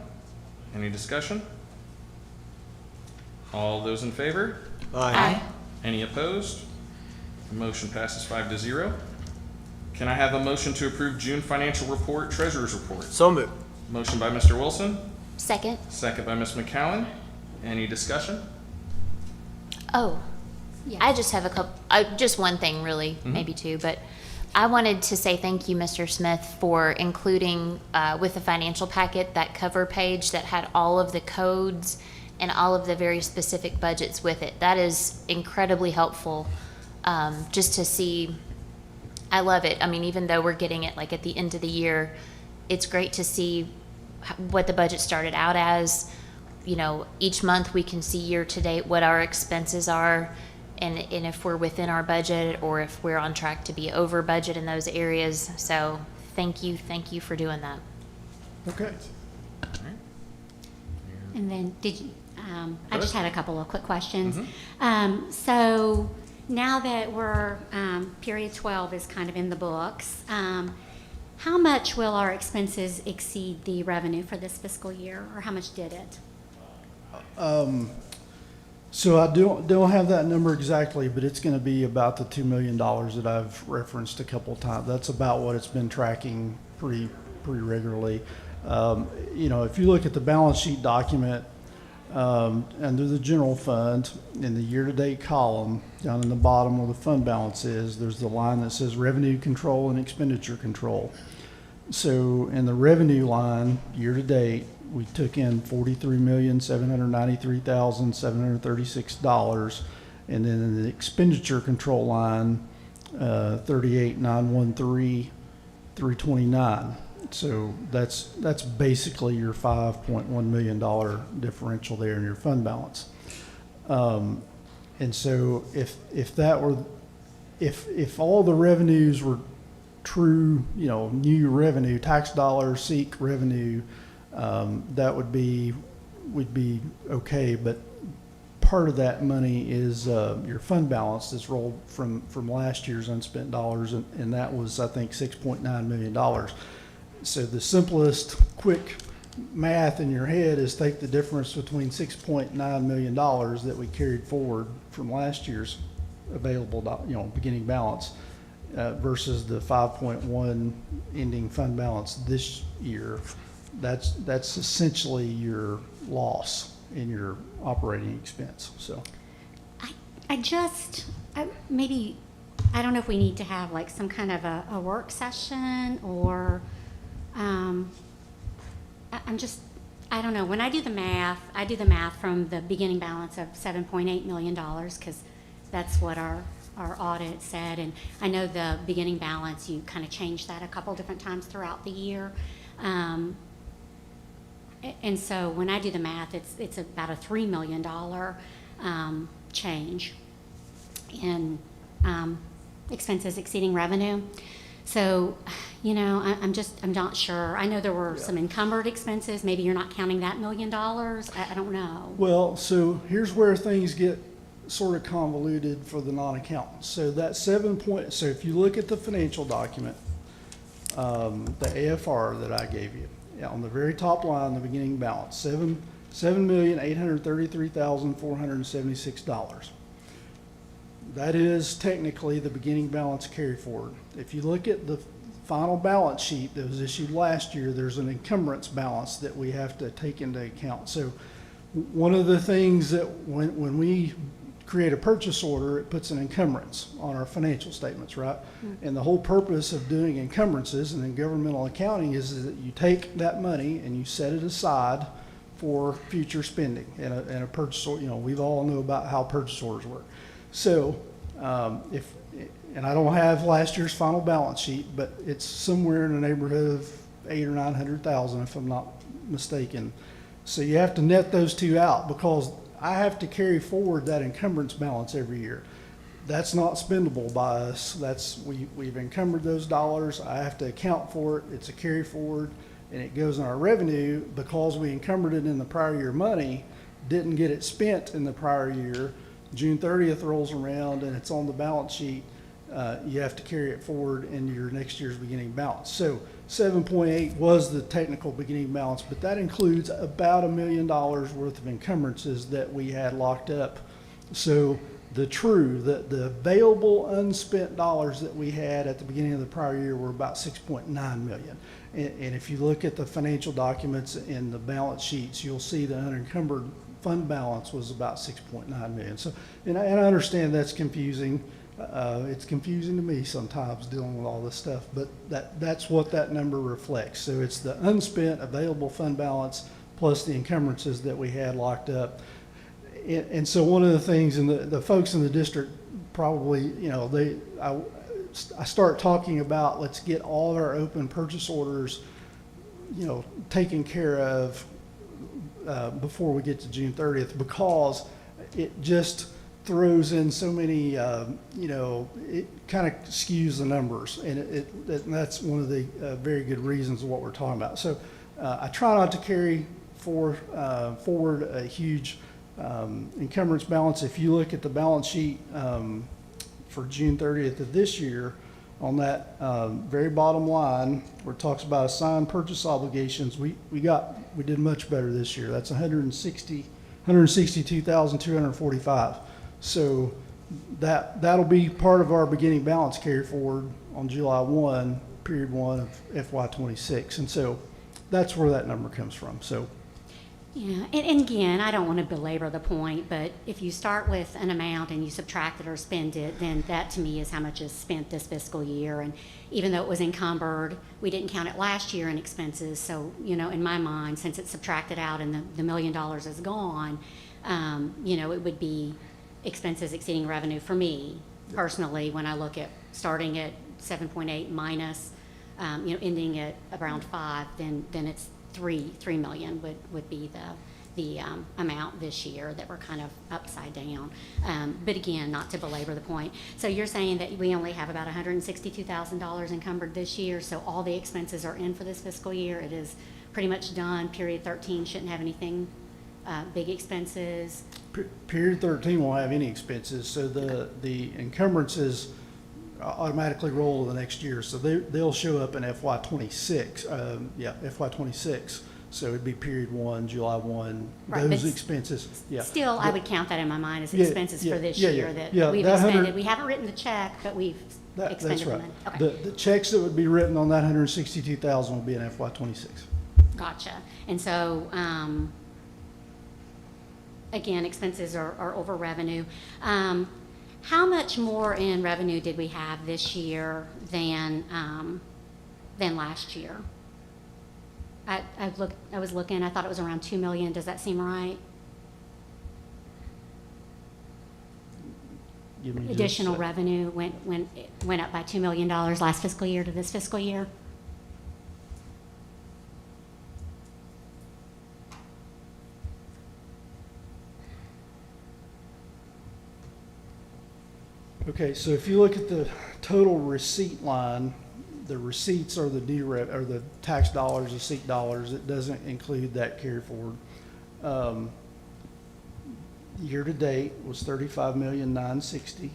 Any discussion? All those in favor? Aye. Any opposed? Motion passes 5-0. Can I have a motion to approve June financial report, treasurer's report? So moved. Motion by Mr. Wilson, Second. second by Ms. McCowan. Any discussion? Oh, I just have a couple, just one thing really, maybe two, but I wanted to say thank you, Mr. Smith, for including with the financial packet that cover page that had all of the codes and all of the very specific budgets with it. That is incredibly helpful, just to see. I love it. I mean, even though we're getting it like at the end of the year, it's great to see what the budget started out as. Each month we can see year to date what our expenses are, and if we're within our budget or if we're on track to be over budget in those areas. So thank you for doing that. Okay. And then I just had a couple of quick questions. So now that we're, period 12 is kind of in the books, how much will our expenses exceed the revenue for this fiscal year, or how much did it? So I don't have that number exactly, but it's going to be about the $2 million that I've referenced a couple of times. That's about what it's been tracking pretty regularly. If you look at the balance sheet document, under the general fund, in the year-to-date column, down in the bottom where the fund balance is, there's the line that says revenue control and expenditure control. So in the revenue line, year-to-date, we took in $43,793,736, and then in the expenditure control line, $38,913,329. So that's basically your $5.1 million differential there in your fund balance. And so if all the revenues were true, new revenue, tax dollars, SEEK revenue, that we'd be okay. But part of that money is your fund balance that's rolled from last year's unspent dollars, and that was, I think, $6.9 million. So the simplest, quick math in your head is take the difference between $6.9 million that we carried forward from last year's available, beginning balance, versus the 5.1 ending fund balance this year. That's essentially your loss in your operating expense. So I don't know if we need to have like some kind of a work session, or I don't know. When I do the math from the beginning balance of $7.8 million, because that's what our audit said. And I know the beginning balance, you kind of changed that a couple different times throughout the year. And so when I do the math, it's about a $3 million change in expenses exceeding revenue. So, I'm not sure. I know there were some encumbered expenses. Maybe you're not counting that $1 million. I don't know. Well, so here's where things get sort of convoluted for the non-accountants. So that so if you look at the financial document, the AFR that I gave you, on the very top line, the beginning balance, $7,833,476. That is technically the beginning balance carry forward. If you look at the final balance sheet that was issued last year, there's an encumbrance balance that we have to take into account. So one of the things that when we create a purchase order, it puts an encumbrance on our financial statements, right? And the whole purpose of doing encumbrances and in governmental accounting is that you take that money and you set it aside for future spending and a purchase order. You know, we all know about how purchase orders work. So and I don't have last year's final balance sheet, but it's somewhere in the neighborhood of $800,000 or $900,000 if I'm not mistaken. So you have to net those two out because I have to carry forward that encumbrance balance every year. That's not spendable by us. We've encumbered those dollars. I have to account for it. It's a carry forward, and it goes in our revenue because we encumbered it in the prior year money, didn't get it spent in the prior year. June 30th rolls around and it's on the balance sheet. You have to carry it forward into your next year's beginning balance. So 7.8 was the technical beginning balance, but that includes about $1 million worth of encumbrances that we had locked up. So the available unspent dollars that we had at the beginning of the prior year were about 6.9 million. And if you look at the financial documents in the balance sheets, you'll see the unencumbered fund balance was about 6.9 million. So, and I understand that's confusing. It's confusing to me sometimes dealing with all this stuff, but that's what that number reflects. So it's the unspent available fund balance plus the encumbrances that we had locked up. And so one of the things, and the folks in the district probably, you know, I start talking about let's get all of our open purchase orders, you know, taken care of before we get to June 30th, because it just throws in so many, you know, it kind of skews the numbers, and that's one of the very good reasons of what we're talking about. So I try not to carry forward a huge encumbrance balance. If you look at the balance sheet for June 30th of this year, on that very bottom line where it talks about assigned purchase obligations, we did much better this year. That's 162,245. So that'll be part of our beginning balance carry forward on July 1, period 1 of FY26. And so that's where that number comes from. So. Yeah, and again, I don't want to belabor the point, but if you start with an amount and you subtract it or spend it, then that to me is how much is spent this fiscal year. And even though it was encumbered, we didn't count it last year in expenses. So, you know, in my mind, since it's subtracted out and the $1 million is gone, you know, it would be expenses exceeding revenue for me personally when I look at starting at 7.8 minus, you know, ending at around 5, then it's 3 million would be the amount this year that we're kind of upside down. But again, not to belabor the point. So you're saying that we only have about $162,000 encumbered this year, so all the expenses are in for this fiscal year. It is pretty much done. Period 13 shouldn't have anything, big expenses. Period 13 won't have any expenses, so the encumbrances automatically roll to the next year, so they'll show up in FY26. FY26. So it'd be period 1, July 1. Right, those expenses. Yeah. Still, I would count that in my mind as expenses for this year that we've that expended. We haven't written the check, but we've expended that's the right. money. Okay. The checks that would be written on that 162,000 will be in FY26. Gotcha. And so, again, expenses are over revenue. How much more in revenue did we have this year than last year? I was looking, I thought it was around 2 million. Does that seem right? Additional revenue went up by $2 million last fiscal year to this fiscal year? Okay, so if you look at the total receipt line, the receipts are the tax dollars, the SEEK dollars. It doesn't include that carry forward. Year to date was $35,960,000.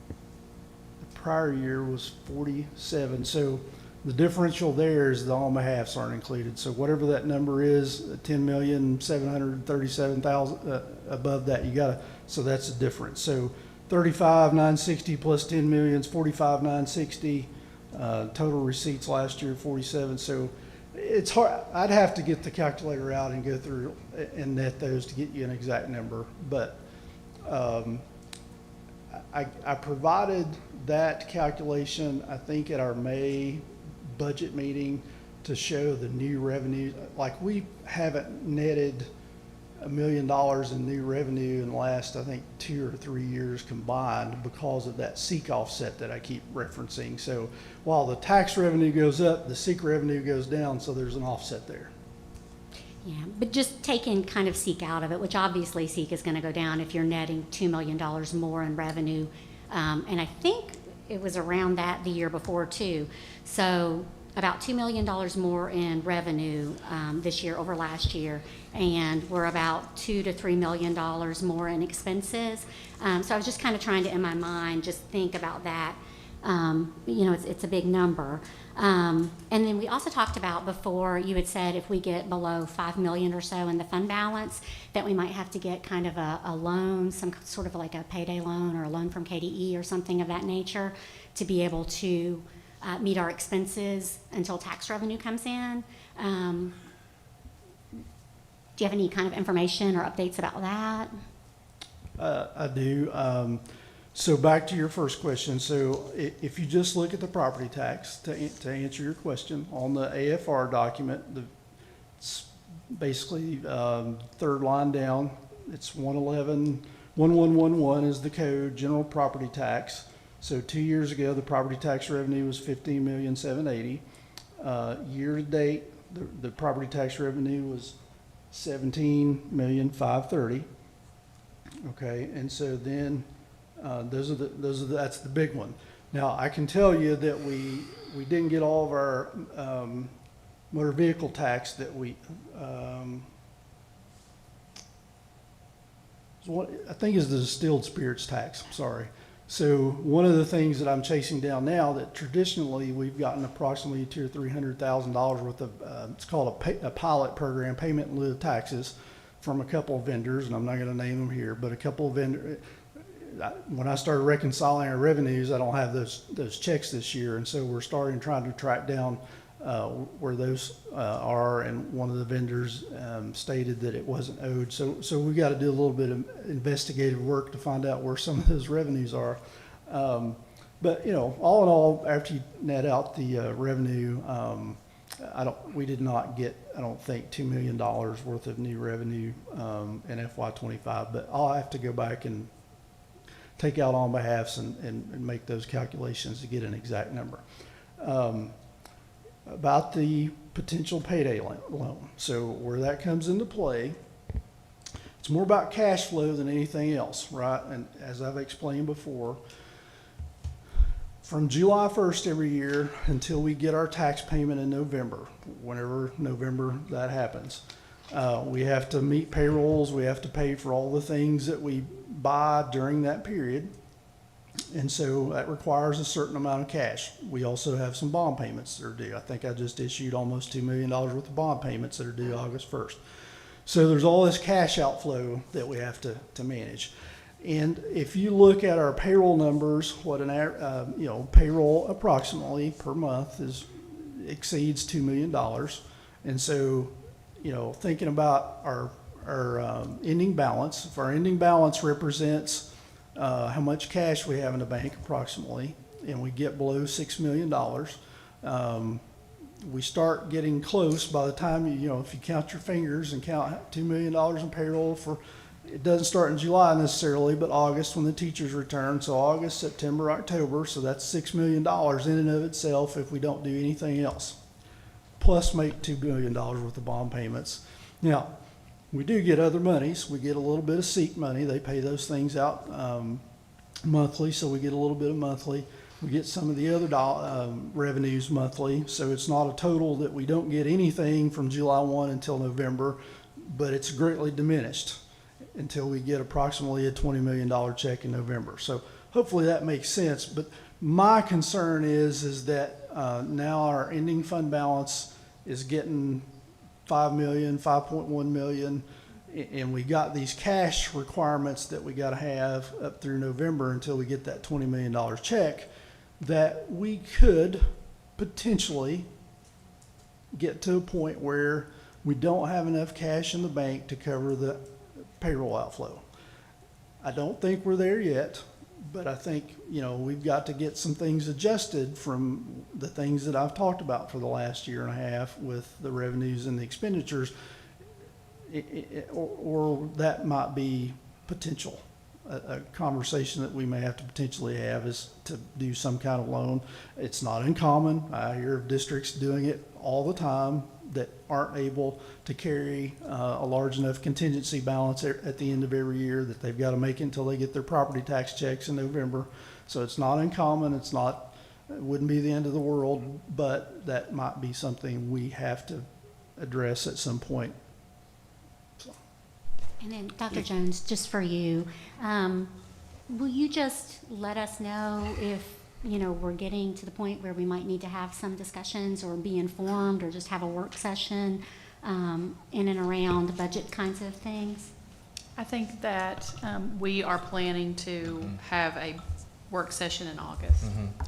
The prior year was 47. So The differential there is the Alma halves aren't included. So whatever that number is, 10,737,000 above that, you gotta, so that's the difference. So 35,960 plus 10 million is 45,960. Total receipts last year 47. So it's hard. I'd have to get the calculator out and go through and net those to get you an exact number. But I provided that calculation, I think, at our May budget meeting to show the new revenue. Like, we haven't netted $1 million in new revenue in the last, I think, 2 or 3 years combined because of that SEEK offset that I keep referencing. So while the tax revenue goes up, the SEEK revenue goes down, so there's an offset there. Yeah, but just taking kind of SEEK out of it, which obviously SEEK is going to go down if you're netting $2 million more in revenue. And I think it was around that the year before too. So about $2 million more in revenue this year over last year, and we're about $2 to $3 million more in expenses. So I was just kind of trying to, in my mind, just think about that. It's a big number. And then we also talked about before, you had said if we get below 5 million or so in the fund balance, that we might have to get kind of a loan, some sort of like a payday loan or a loan from KDE or something of that nature to be able to meet our expenses until tax revenue comes in. Do you have any kind of information or updates about that? I do. So back to your first question. So if you just look at the property tax, to answer your question, on the AFR document, it's basically third line down. It's 111111 is the code, general property tax. So 2 years ago, the property tax revenue was $15,780,000. Year to date, the property tax revenue was $17,530,000. Okay, and so then that's the big one. Now I can tell you that we didn't get all of our motor vehicle tax that I think is the distilled spirits tax. I'm sorry. So one of the things that I'm chasing down now that traditionally we've gotten approximately $200,000 or $300,000 worth of it's called a pilot program, payment in lieu of taxes, from a couple of vendors, and I'm not going to name them here, but a couple of vendors. When I started reconciling our revenues, I don't have those checks this year, and so we're trying to track down where those are, and one of the vendors stated that it wasn't owed. So we got to do a little bit of investigative work to find out where some of those revenues are. But all in all, after you net out the revenue, we did not get, I don't think, $2 million worth of new revenue in FY25. But I'll have to go back and take out on behalfs and make those calculations to get an exact number. About the potential payday loan. So where that comes into play, it's more about cash flow than anything else, right? And as I've explained before, from July 1st every year until we get our tax payment in November, whenever November that happens, we have to meet payrolls, we have to pay for all the things that we buy during that period. And so that requires a certain amount of cash. We also have some bond payments that are due. I think I just issued almost $2 million worth of bond payments that are due August 1st. So there's all this cash outflow that we have to manage. And if you look at our payroll numbers, what payroll approximately per month exceeds $2 million. And so, thinking about our ending balance, if our ending balance represents how much cash we have in the bank approximately, and we get below $6 million, we start getting close by the time, if you count your fingers and count $2 million in payroll it doesn't start in July necessarily, but August when the teachers return. So August, September, October, so that's $6 million in and of itself if we don't do anything else. Plus make $2 million worth of bond payments. Now, we do get other monies. We get a little bit of SEEK money. They pay those things out monthly, so we get a little bit of monthly. We get some of the other revenues monthly, so it's not a total that we don't get anything from July 1 until November, but it's greatly diminished until we get approximately a $20 million check in November. So hopefully that makes sense, but my concern is that now our ending fund balance is getting 5 million, 5.1 million, and we got these cash requirements that we got to have up through November until we get that $20 million check, that we could potentially get to a point where we don't have enough cash in the bank to cover the payroll outflow. I don't think we're there yet, but I think, we've got to get some things adjusted from the things that I've talked about for the last year and a half with the revenues and the expenditures, or that might be potential. A conversation that we may have to potentially have is to do some kind of loan. It's not uncommon. I hear of districts doing it all the time that aren't able to carry a large enough contingency balance at the end of every year that they've got to make it until they get their property tax checks in November. So it's not uncommon. It wouldn't be the end of the world, but that might be something we have to address at some point. And then, Dr. Jones, just for you, will you just let us know if, we're getting to the point where we might need to have some discussions or be informed or just have a work session in and around budget kinds of things? I think that we are planning to have a work session in August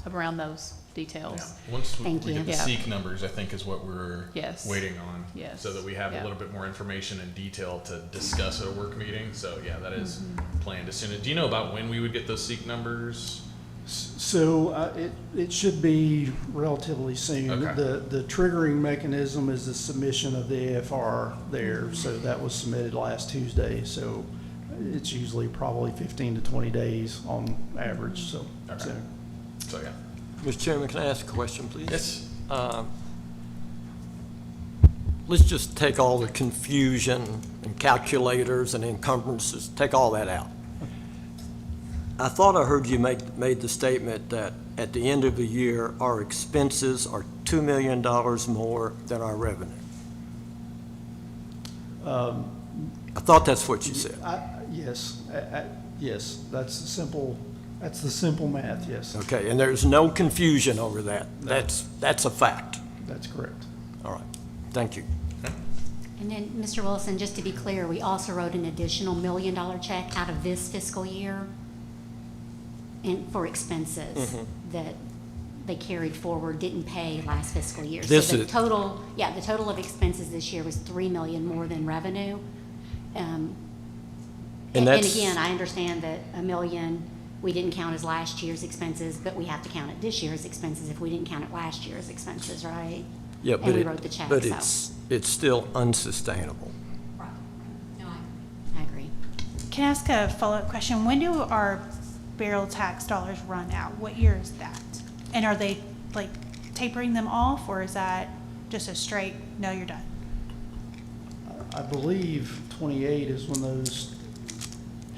around those details. Yeah. Once we Thank you. get the Yeah. SEEK numbers, I think is what we're Yes. waiting on. Yes. So that we have a Yeah. little bit more information and detail to discuss at a work meeting. So yeah, that is planned as soon as. Do you know about when we would get those SEEK numbers? So it should be relatively soon. Okay. The triggering mechanism is the submission of the AFR there. So that was submitted last Tuesday. So it's usually probably 15 to 20 days on average. So, Okay. So yeah. Mr. Chairman, can I ask a question, please? Yes. Let's just take all the confusion and calculators and encumbrances, take all that out. I thought I heard you made the statement that at the end of the year, our expenses are $2 million more than our revenue. I thought that's what you said. Yes, yes, that's the simple math, yes. Okay, and there's no confusion over that. That's a fact. That's correct. All right, thank you. And then, Mr. Wilson, just to be clear, we also wrote an additional $1 million check out of this fiscal year and for expenses that they carried forward, didn't pay last fiscal year. So the total of expenses this year was $3 million more than revenue. And again, I understand that $1 million we didn't count as last year's expenses, but we have to count it this year's expenses if we didn't count it last year's expenses, right? Yeah, And we wrote the check, but so. it's still unsustainable. Right. No, I agree. Can I ask a follow-up question? When do our barrel tax dollars run out? What year is that? And are they like tapering them off, or is that just a straight, no, you're done? I believe 28 is when those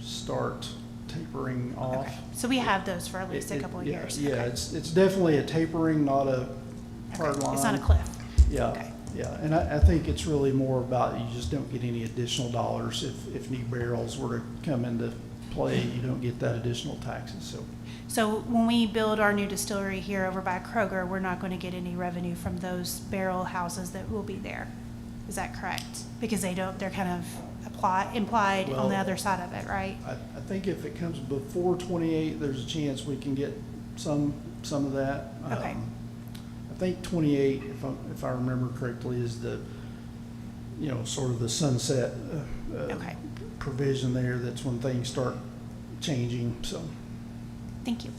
start tapering off. Okay. So we have those for at least a couple of Yeah, years. Yeah, Okay. it's definitely a tapering, not a hard Okay. line. It's not a cliff. Yeah, Okay. yeah, and I think it's really more about you just don't get any additional dollars. If new barrels were to come into play, you don't get that additional taxes, so. So when we build our new distillery here over by Kroger, we're not going to get any revenue from those barrel houses that will be there. Is that correct? Because they're kind of implied on the Well, other side of it, right? I think if it comes before 28, there's a chance we can get some of that. Okay. I think 28, if I remember correctly, is the, sort of the sunset Okay. provision there. That's when things start changing, so. Thank you.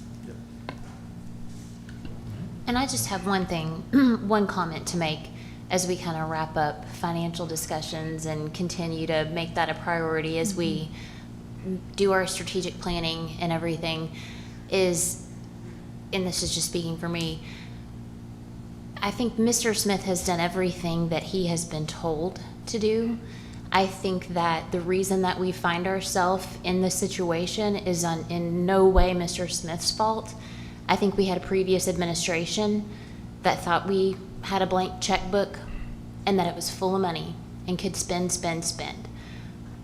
And I just have one thing, one comment to make as we kind of wrap up financial discussions and continue to make that a priority as we do our strategic planning and everything is, and this is just speaking for me, I think Mr. Smith has done everything that he has been told to do. I think that the reason that we find ourselves in this situation is in no way Mr. Smith's fault. I think we had a previous administration that thought we had a blank checkbook and that it was full of money and could spend.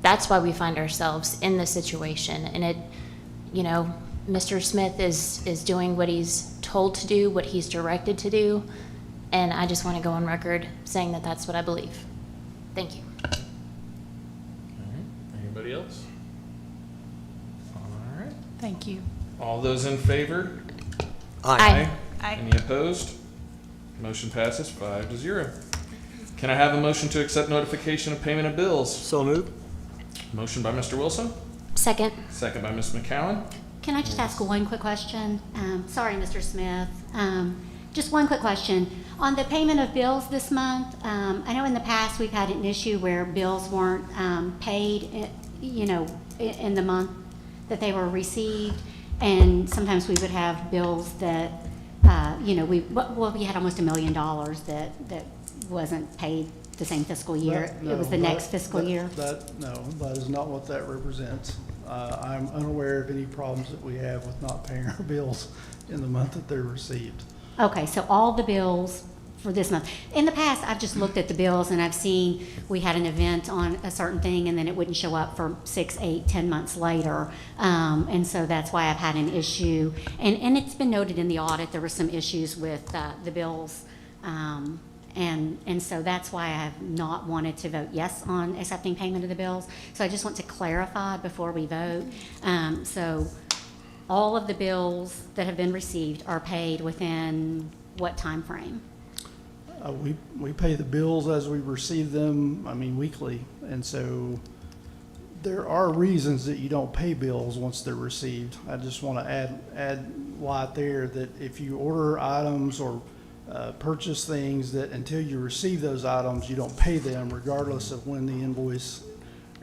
That's why we find ourselves in this situation. And Mr. Smith is doing what he's told to do, what he's directed to do, and I just want to go on record saying that that's what I believe. Thank you. All right. Anybody else? All right. Thank you. All those in favor? Aye. Aye. Any opposed? Motion passes 5-0. Can I have a motion to accept notification of payment of bills? So moved. Motion by Mr. Wilson, Second. second by Ms. McCowan. Can I just ask one quick question? Sorry, Mr. Smith. Just one quick question. On the payment of bills this month, I know in the past we've had an issue where bills weren't paid, in the month that they were received. And sometimes we would have bills that, we had almost $1 million that wasn't paid the same fiscal year. No, It was the next fiscal year. No, that is not what that represents. I'm unaware of any problems that we have with not paying our bills in the month that they're received. Okay, so all the bills for this month. In the past, I've just looked at the bills and I've seen we had an event on a certain thing and then it wouldn't show up for 6, 8, 10 months later. And so that's why I've had an issue. And it's been noted in the audit, there were some issues with the bills. And so that's why I have not wanted to vote yes on accepting payment of the bills. So I just want to clarify before we vote. So all of the bills that have been received are paid within what time frame? We pay the bills as we receive them, weekly. And so there are reasons that you don't pay bills once they're received. I just want to add light there that if you order items or purchase things that until you receive those items, you don't pay them regardless of when the invoice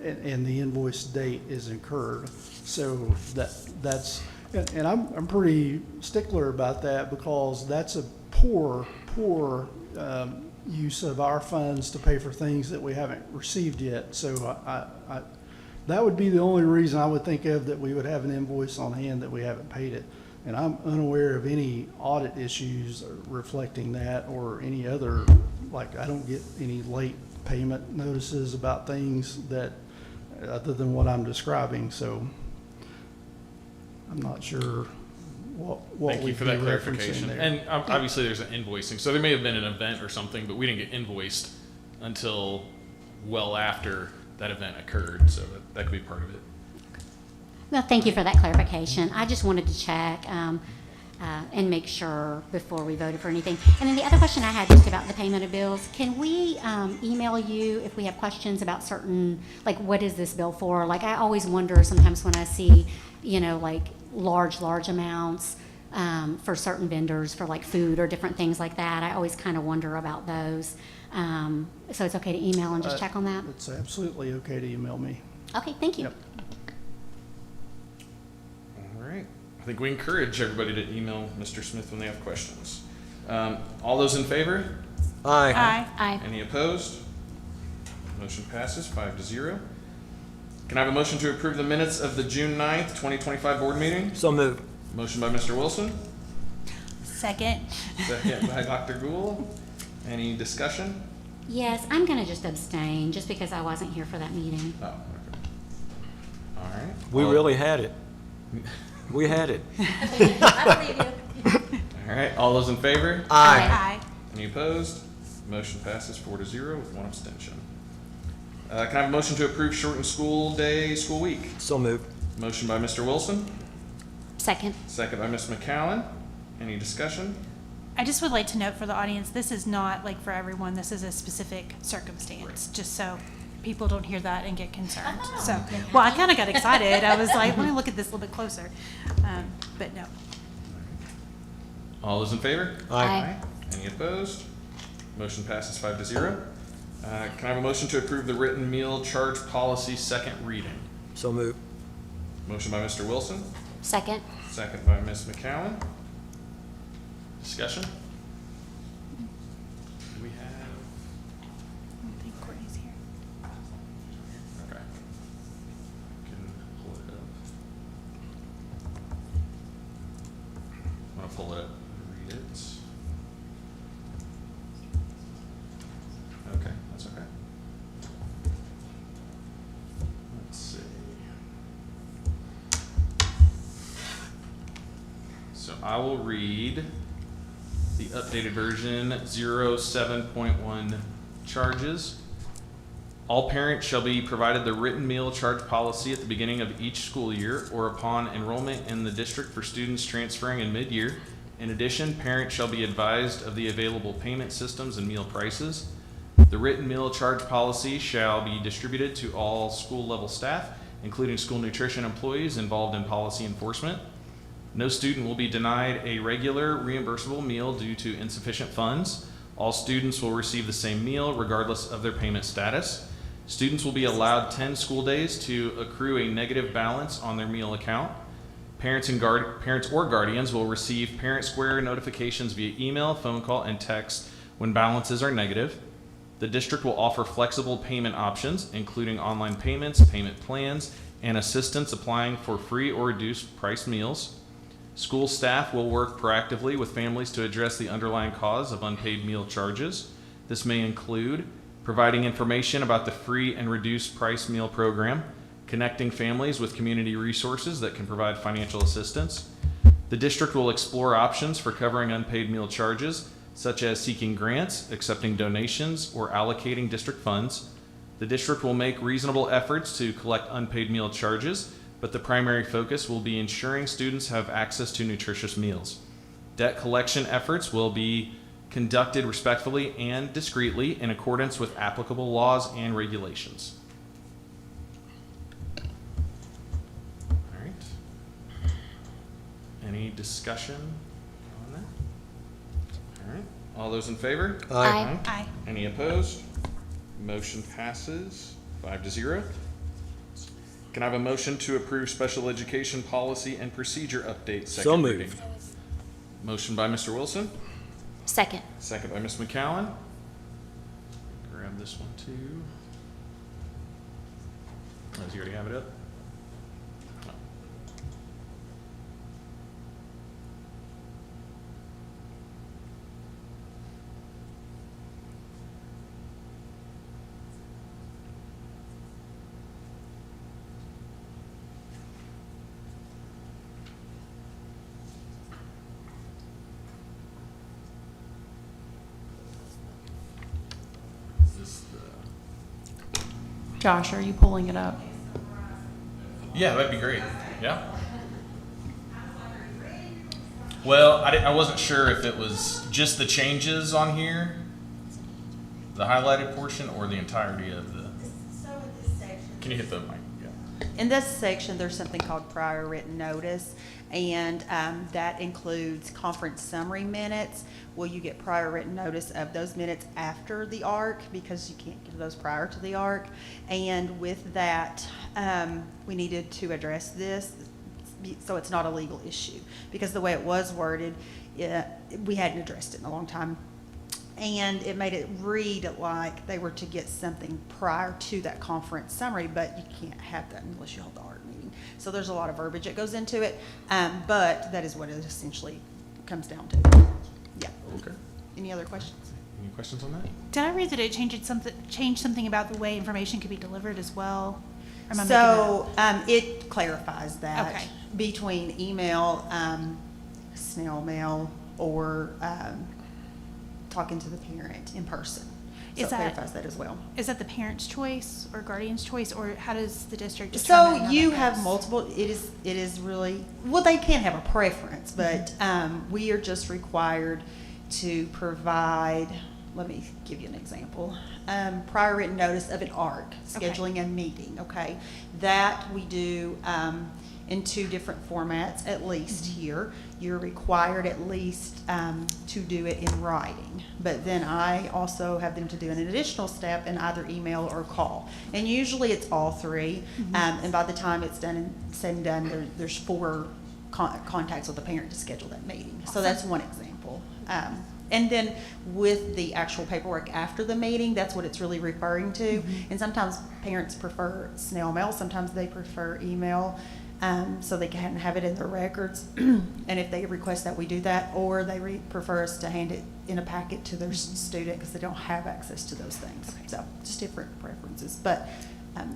and the invoice date is incurred. So that's, and I'm pretty stickler about that because that's a poor use of our funds to pay for things that we haven't received yet. So I that would be the only reason I would think of that we would have an invoice on hand that we haven't paid it. And I'm unaware of any audit issues reflecting that or any other, like I don't get any late payment notices about things that, other than what I'm describing. So I'm not sure what Thank you we'd for be that referencing clarification. there. And obviously there's an invoicing, so there may have been an event or something, but we didn't get invoiced until well after that event occurred, so that could be part of it. Well, thank you for that clarification. I just wanted to check and make sure before we voted for anything. And then the other question I had just about the payment of bills, can we email you if we have questions about certain, like what is this bill for? Like I always wonder sometimes when I see, like large amounts for certain vendors for like food or different things like that. I always kind of wonder about those. So it's okay to email and just check on that? It's absolutely okay to email me. Okay, thank you. Yep. All right. I think we encourage everybody to email Mr. Smith when they have questions. All those in favor? Aye. Aye. Aye. Any opposed? Motion passes 5-0. Can I have a motion to approve the minutes of the June 9th, 2025 board meeting? So moved. Motion by Mr. Wilson, Second. second by Dr. Gould. Any discussion? Yes, I'm going to just abstain just because I wasn't here for that meeting. Oh, okay. All right. We really had it. We had it. All right. All those in favor? Aye. Aye. Any opposed? Motion passes 4-0 with one abstention. Can I have a motion to approve shortened school day, school week? So moved. Motion by Mr. Wilson, Second. second by Ms. McCowan. Any discussion? I just would like to note for the audience, this is not like for everyone, this is a specific circumstance, just so people don't hear that and get concerned. So, well, I kind of got excited. I was like, let me look at this a little bit closer. But no. All those in favor? Aye. Any opposed? Motion passes 5-0. Can I have a motion to approve the written meal charge policy second reading? So moved. Motion by Mr. Wilson, Second. second by Ms. McCowan. Discussion? Do we have? I don't think Courtney's here. Okay. Can pull it up. I'm gonna pull it up and read it. Okay, that's okay. Let's see. I will read the updated version 07.1 charges. All parents shall be provided the written meal charge policy at the beginning of each school year or upon enrollment in the district for students transferring in mid-year. In addition, parents shall be advised of the available payment systems and meal prices. The written meal charge policy shall be distributed to all school-level staff, including school nutrition employees involved in policy enforcement. No student will be denied a regular reimbursable meal due to insufficient funds. All students will receive the same meal regardless of their payment status. Students will be allowed 10 school days to accrue a negative balance on their meal account. Parents or guardians will receive Parent Square notifications via email, phone call, and text when balances are negative. The district will offer flexible payment options, including online payments, payment plans, and assistance applying for free or reduced price meals. School staff will work proactively with families to address the underlying cause of unpaid meal charges. This may include providing information about the free and reduced price meal program, connecting families with community resources that can provide financial assistance. The district will explore options for covering unpaid meal charges, such as seeking grants, accepting donations, or allocating district funds. The district will make reasonable efforts to collect unpaid meal charges, but the primary focus will be ensuring students have access to nutritious meals. Debt collection efforts will be conducted respectfully and discreetly in accordance with applicable laws and regulations. All right. Any discussion on that? All right. All those in favor? Aye. Aye. Any opposed? Motion passes 5-0. Can I have a motion to approve special education policy and procedure update? So Second moved. reading. Motion by Mr. Wilson, Second. second by Ms. McCowan. Grab this one too. Oh, does he already have it up? No. Is this the... Josh, are you pulling it up? Yeah, that'd be great. Yeah. Well, I wasn't sure if it was just the changes on here, the highlighted portion, or the entirety of the. So in this section. Can you hit the mic? Yeah. In this section, there's something called prior written notice, and that includes conference summary minutes. Will you get prior written notice of those minutes after the ARC, because you can't get those prior to the ARC? And with that, we needed to address this so it's not a legal issue, because the way it was worded, we hadn't addressed it in a long time. And it made it read like they were to get something prior to that conference summary, but you can't have that unless you hold the ARC meeting. So there's a lot of verbiage that goes into it, but that is what it essentially comes down to. Yeah. Okay. Any other questions? Any questions on that? Did I read that it changed something about the way information could be delivered as well? Or am I making that up? So, it clarifies that. Okay. Between email, snail mail, or, talking to the parent in person. So Is it that- clarifies that as well. Is that the parent's choice or guardian's choice, or how does the district So determine how you that have goes? multiple, it is really, well, they can have a preference, but, we are just required to provide, let me give you an example. Prior written notice of an ARC, Okay. scheduling a meeting, okay? That we do, in 2 different formats, at least here. You're required at least, to do it in writing. But then I also have them to do an additional step in either email or call. And usually it's all 3. And by the time it's done and said and done, there's 4 contacts with the parent to schedule that meeting. So that's one example. And then with the actual paperwork after the meeting, that's what it's really referring to. And sometimes parents prefer snail mail, sometimes they prefer email, so they can have it in their records. And if they request that, we do that, or they prefer us to hand it in a packet to their student because they don't have access to those things. So just different preferences, but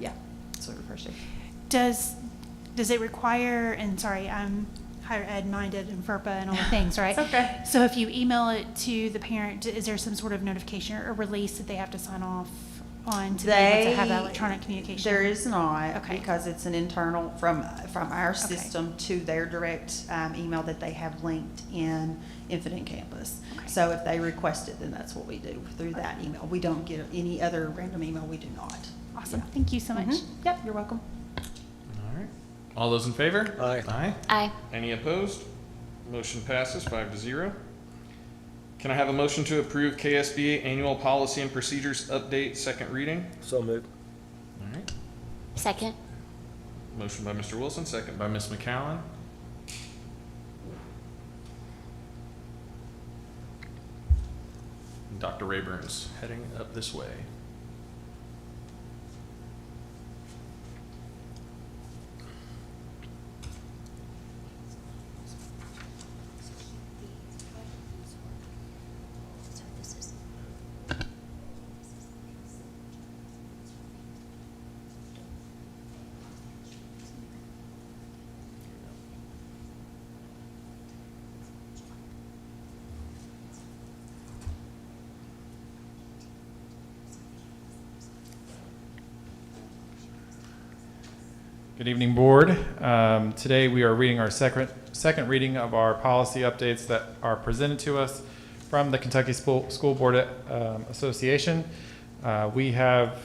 yeah, that's what it refers to. Does it require, and sorry, higher ed minded and FERPA and all the things, right? It's okay. So if you email it to the parent, is there some sort of notification or release that they have to sign off on to be able to have that electronic communication? There is not, Okay. because it's an internal, from our Okay. system to their direct email that they have linked in Infinite Campus. Okay. So if they request it, then that's what we do through that email. We don't get any other random email, we do not. Awesome. Thank you so much. Yep, you're welcome. All right. All those in favor? Aye. Aye. Aye. Any opposed? Motion passes 5-0. Can I have a motion to approve KSBA Annual Policy and Procedures Update, second reading? So moved. All right. Second. Motion by Mr. Wilson, second by Ms. McCowan. Dr. Rayburn's heading up this way. Good evening, Board. Today we are reading our second reading of our policy updates that are presented to us from the Kentucky School Board Association. We have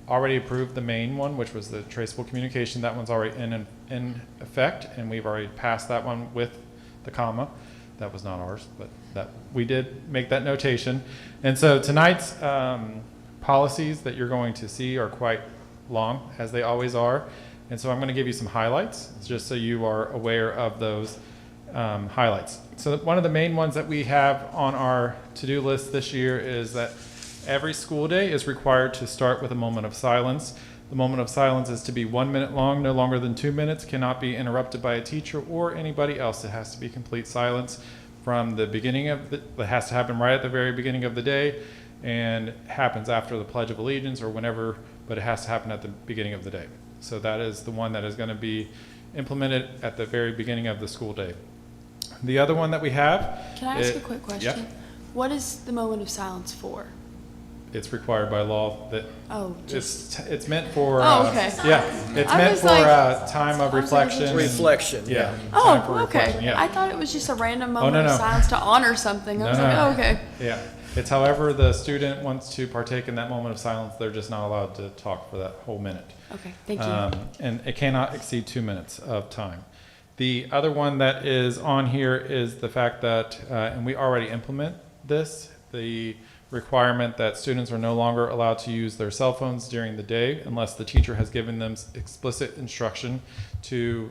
already approved the main one, which was the traceable communication. That one's already in effect, and we've already passed that one with the comma. That was not ours, but that we did make that notation. And so tonight's policies that you're going to see are quite long, as they always are. And so I'm going to give you some highlights, just so you are aware of those highlights. So one of the main ones that we have on our to-do list this year is that every school day is required to start with a moment of silence. The moment of silence is to be 1 minute long, no longer than 2 minutes, cannot be interrupted by a teacher or anybody else. It has to be complete silence from the beginning of it has to happen right at the very beginning of the day, and happens after the Pledge of Allegiance or whenever, but it has to happen at the beginning of the day. So that is the one that is going to be implemented at the very beginning of the school day. The other one that we have. Can I ask a quick question? Yep. What is the moment of silence for? It's required by law that Oh, it's meant for. Oh, okay. Yeah, it's I meant was for like- time of I was like, reflection. and- Reflection, Yeah. yeah. time for Oh, okay. reflection, yeah. I thought it was just a random Oh, moment no, of no. silence to honor something. I No, was no, like, no. oh, okay. Yeah, it's however the student wants to partake in that moment of silence, they're just not allowed to talk for that whole minute. Okay, thank you. And it cannot exceed 2 minutes of time. The other one that is on here is the fact that, and we already implement this, the requirement that students are no longer allowed to use their cell phones during the day unless the teacher has given them explicit instruction to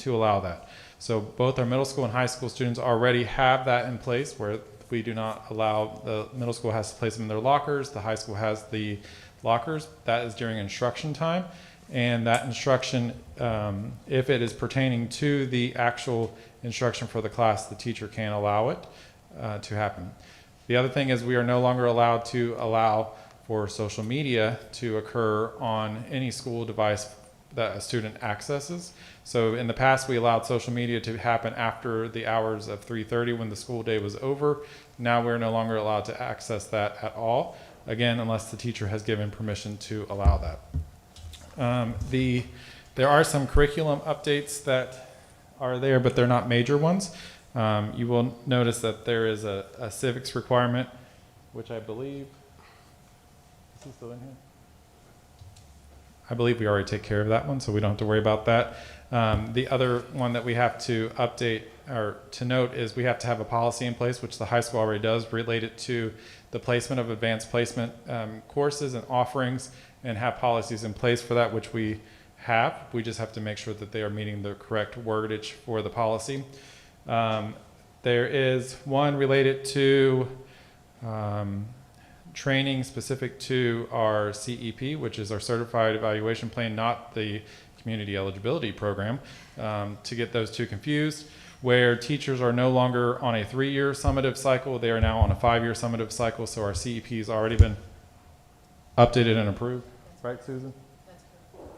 allow that. So both our middle school and high school students already have that in place, where we do not allow, the middle school has to place them in their lockers, the high school has the lockers. That is during instruction time, and that instruction, if it is pertaining to the actual instruction for the class, the teacher can allow it to happen. The other thing is we are no longer allowed to allow for social media to occur on any school device that a student accesses. So in the past, we allowed social media to happen after the hours of 3:30 when the school day was over. Now we're no longer allowed to access that at all, again, unless the teacher has given permission to allow that. There are some curriculum updates that are there, but they're not major ones. You will notice that there is a civics requirement, which I believe, is he still in here? I believe we already take care of that one, so we don't have to worry about that. The other one that we have to update or to note is we have to have a policy in place, which the high school already does, related to the placement of advanced placement courses and offerings, and have policies in place for that, which we have. We just have to make sure that they are meeting the correct wordage for the policy. There is one related to training specific to our CEP, which is our Certified Evaluation Plan, not the Community Eligibility Program, to get those two confused, where teachers are no longer on a 3-year summative cycle, they are now on a 5-year summative cycle, so our CEP has already been updated and approved. Right, Susan?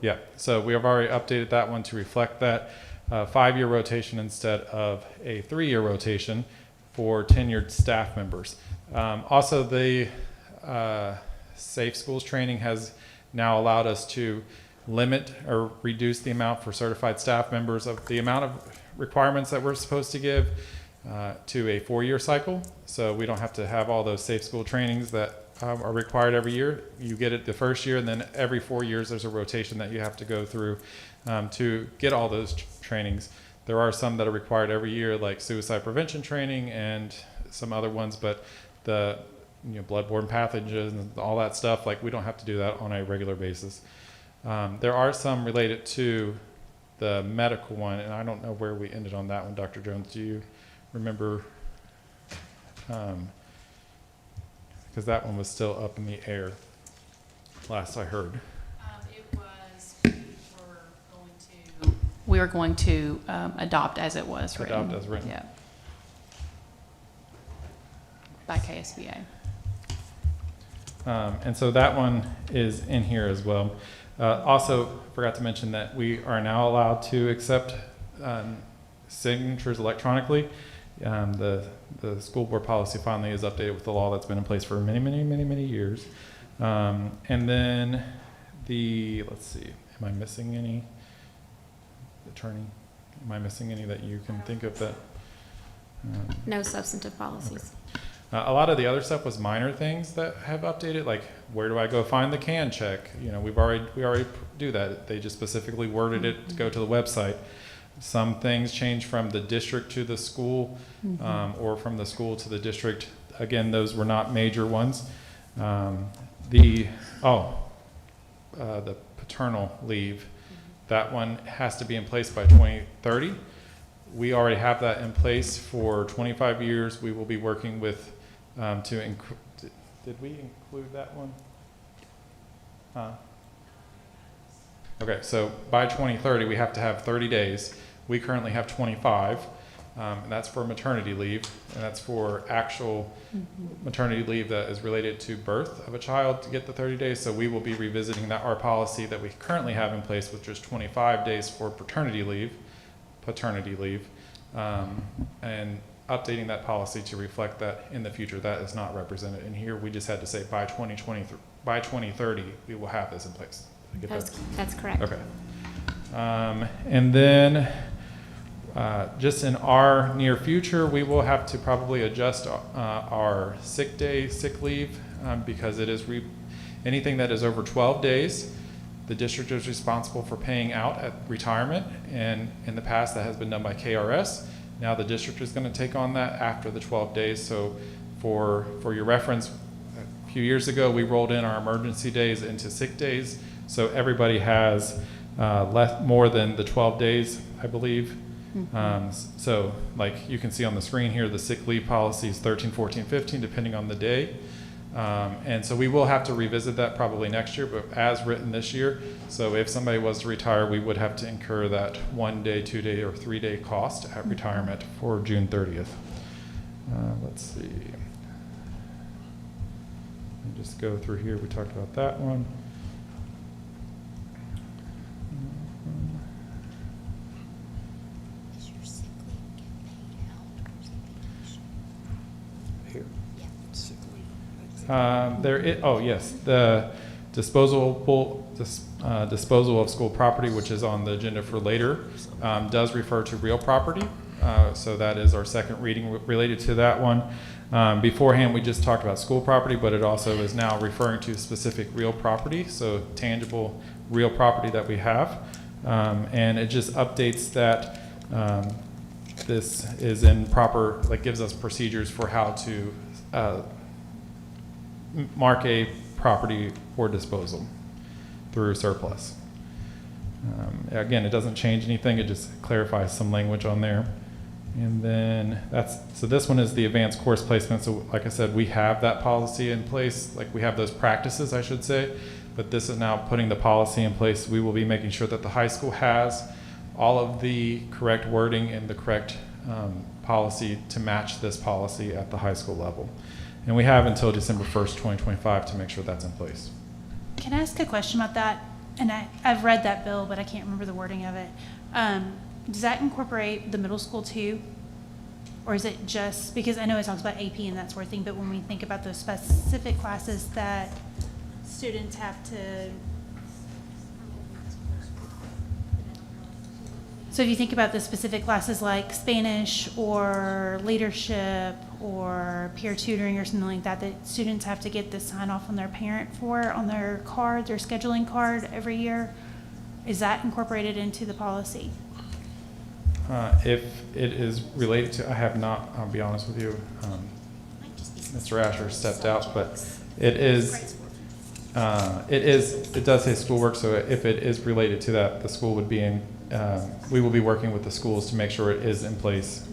Yeah, so we have already updated that one to reflect that. a 5-year rotation instead of a 3-year rotation for tenured staff members. Also, the Safe Schools training has now allowed us to limit or reduce the amount for certified staff members of the amount of requirements that we're supposed to give to a 4-year cycle. So we don't have to have all those safe school trainings that are required every year. You get it the first year, and then every 4 years there's a rotation that you have to go through to get all those trainings. There are some that are required every year, like suicide prevention training and some other ones, but the bloodborne pathogens and all that stuff, like we don't have to do that on a regular basis. There are some related to the medical one, and I don't know where we ended on that one. Dr. Jones, do you remember? Because that one was still up in the air last I heard. It was, we were going to adopt as it was written. Adopt as written. Yeah. By KSBA. And so that one is in here as well. Also, forgot to mention that we are now allowed to accept signatures electronically. The school board policy finally is updated with the law that's been in place for many years. And then let's see, am I missing any? Attorney, am I missing any that you can think of that? No substantive policies. Okay. A lot of the other stuff was minor things that have updated, like where do I go find the can check? We already do that. They just specifically worded it to go to the website. Some things change from the district to the school, or from the school to the district. Again, those were not major ones. The paternal leave, that one has to be in place by 2030. We already have that in place for 25 years. We will be working with did we include that one? Okay, so by 2030, we have to have 30 days. We currently have 25, and that's for maternity leave, and that's for actual maternity leave that is related to birth of a child to get the 30 days. So we will be revisiting our policy that we currently have in place, which is 25 days for paternity leave, and updating that policy to reflect that in the future. That is not represented in here. We just had to say by 2030, we will have this in place. That's correct. Okay. And then just in our near future, we will have to probably adjust our sick leave because it is anything that is over 12 days, the district is responsible for paying out at retirement, and in the past that has been done by KRS. Now the district is going to take on that after the 12 days. So for your reference, a few years ago we rolled in our emergency days into sick days, so everybody has more than the 12 days, I believe. So like you can see on the screen here, the sick leave policy is 13, 14, 15, depending on the day. And so we will have to revisit that probably next year, but as written this year. So if somebody was to retire, we would have to incur that 1 day, 2 day, or 3 day cost at retirement for June 30th. Let's see. Let me just go through here. We talked about that one. The disposal of school property, which is on the agenda for later, does refer to real property. So that is our second reading related to that one. Beforehand, we just talked about school property, but it also is now referring to specific real property, so tangible real property that we have. And it just updates that this is in proper, like gives us procedures for how to mark a property for disposal through surplus. Again, it doesn't change anything, it just clarifies some language on there. And then so this one is the advanced course placement. So like I said, we have that policy in place, like we have those practices, I should say, but this is now putting the policy in place. We will be making sure that the high school has all of the correct wording and the correct policy to match this policy at the high school level. And we have until December 1st, 2025 to make sure that's in place. Can I ask a question about that? And I've read that bill, but I can't remember the wording of it. does that incorporate the middle school too? Or is it just, because I know it talks about AP and that sort of thing, but when we think about those specific classes that students have to, so if you think about the specific classes like Spanish or leadership or peer tutoring or something like that, that students have to get the sign off on their parent for, on their card, their scheduling card every year, is that incorporated into the policy? If it is related to, I have not, I'll be honest with you, Mr. Asher stepped out, but it does say schoolwork, so if it is related to that, the school would be in, we will be working with the schools to make sure it is in place.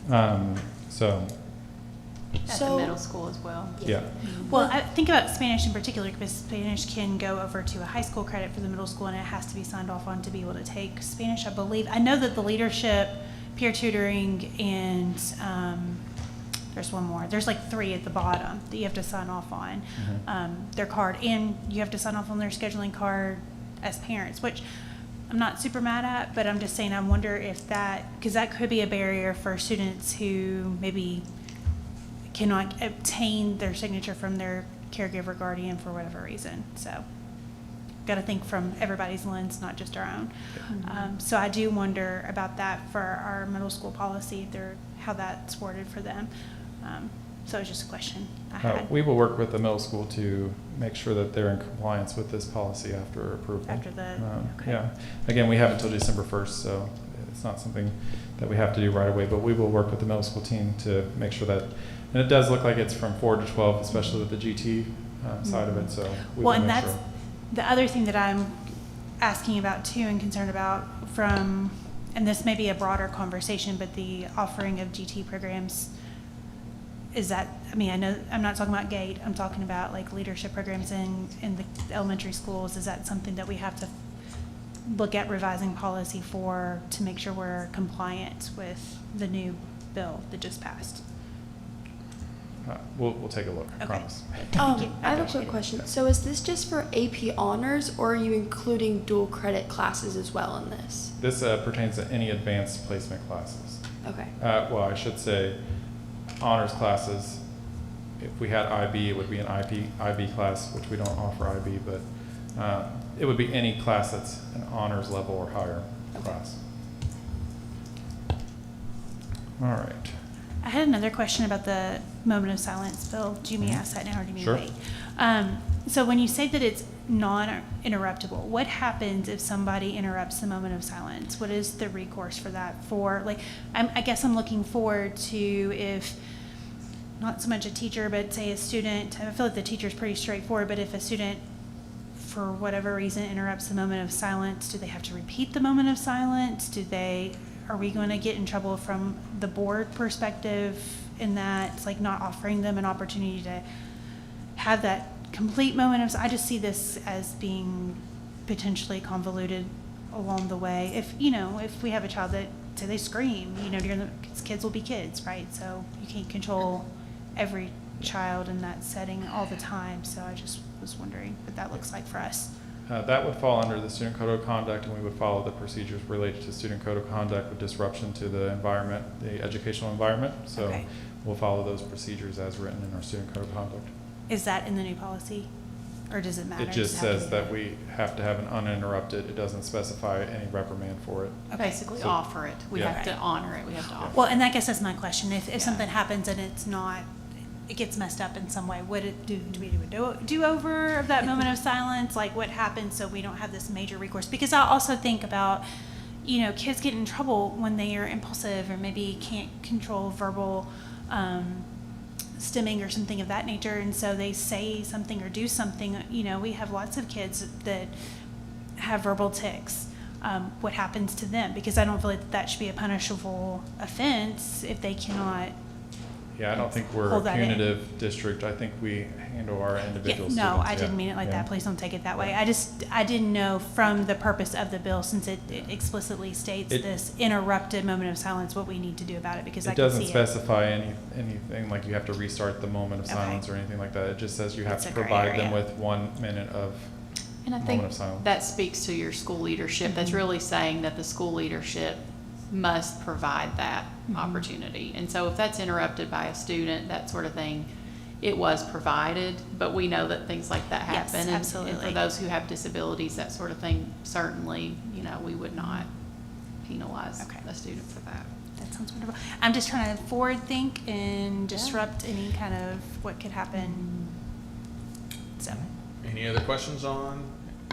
So, At the middle school as well. yeah. Well, I think about Spanish in particular, because Spanish can go over to a high school credit for the middle school, and it has to be signed off on to be able to take Spanish, I believe. I know that the leadership, peer tutoring, and there's one more. There's like 3 at the bottom that you have to sign off on their card, and you have to sign off on their scheduling card as parents, which I'm not super mad at, but I'm just saying I wonder if that, because that could be a barrier for students who maybe cannot obtain their signature from their caregiver guardian for whatever reason. So, got to think from everybody's lens, not just our own. So I do wonder about that for our middle school policy, how that's worded for them. So it's just a question I had. We will work with the middle school to make sure that they're in compliance with this policy after approval. After the, okay. Yeah. Again, we have until December 1st, so it's not something that we have to do right away, but we will work with the middle school team to make sure that, and it does look like it's from 4 to 12, especially with the GT side of it, so we will Well, and make that's sure. the other thing that I'm asking about too and concerned about from, and this may be a broader conversation, but the offering of GT programs, is that, I mean, I know, I'm not talking about GATE, I'm talking about like leadership programs in the elementary schools. Is that something that we have to look at revising policy for to make sure we're compliant with the new bill that just passed? We'll take a look, I Okay. promise. Thank you. I have a quick question. So is this just for AP honors, or are you including dual credit classes as well in this? This pertains to any advanced placement classes. Okay. Well, I should say honors classes. If we had IB, it would be an IB class, which we don't offer IB, but it would be any class that's an honors level or higher class. All right. I had another question about the moment of silence, Bill. Do you mean to ask that now or do you mean Sure. wait? So when you say that it's non-interruptible, what happens if somebody interrupts the moment of silence? What is the recourse for that? For like, I guess I'm looking forward to if, not so much a teacher, but say a student, I feel like the teacher's pretty straightforward, but if a student, for whatever reason, interrupts the moment of silence, do they have to repeat the moment of silence? Are we going to get in trouble from the board perspective in that it's like not offering them an opportunity to have that complete moment of, I just see this as being potentially convoluted along the way. If we have a child that, say they scream, during kids will be kids, right? So you can't control every child in that setting all the time. So I just was wondering what that looks like for us. That would fall under the student code of conduct, and we would follow the procedures related to student code of conduct with disruption to the environment, the educational environment. So Okay. we'll follow those procedures as written in our student code of conduct. Is that in the new policy, or does it matter? It just says that we have to have an uninterrupted, it doesn't specify any reprimand for it. Basically So- offer it. We Yeah. have to honor it. We have to offer it. Well, and I guess that's my question. If something happens and it's not, it gets messed up in some way, would it do we do a do-over of that moment of silence? Like what happens so we don't have this major recourse? Because I also think about, kids get in trouble when they are impulsive or maybe can't control verbal stimming or something of that nature, and so they say something or do something. We have lots of kids that have verbal tics. What happens to them? Because I don't feel like that should be a punishable offense if they cannot. Yeah, I don't think we're a Hold that in. punitive district. I think we handle our individual students. No, I didn't Yeah. mean it like Yeah. that. Please don't take it that way. I didn't know from the purpose of the bill, since it explicitly states It- this interrupted moment of silence, what we need to do about it, because I It can doesn't see it. specify anything like you have to restart the moment of Okay. silence or anything like that. It just says you have It's to a gray provide them area. with 1 minute of And I think moment of silence. that speaks to your school leadership. That's really saying that the school leadership must provide that opportunity. And so if that's interrupted by a student, that sort of thing, it was provided, but we know that things like that Yes, happen. And absolutely. for those who have disabilities, that sort of thing, certainly, we would not penalize Okay. a student for that. That sounds wonderful. I'm just trying to forward think and disrupt any kind of what could happen. So, Any other questions on,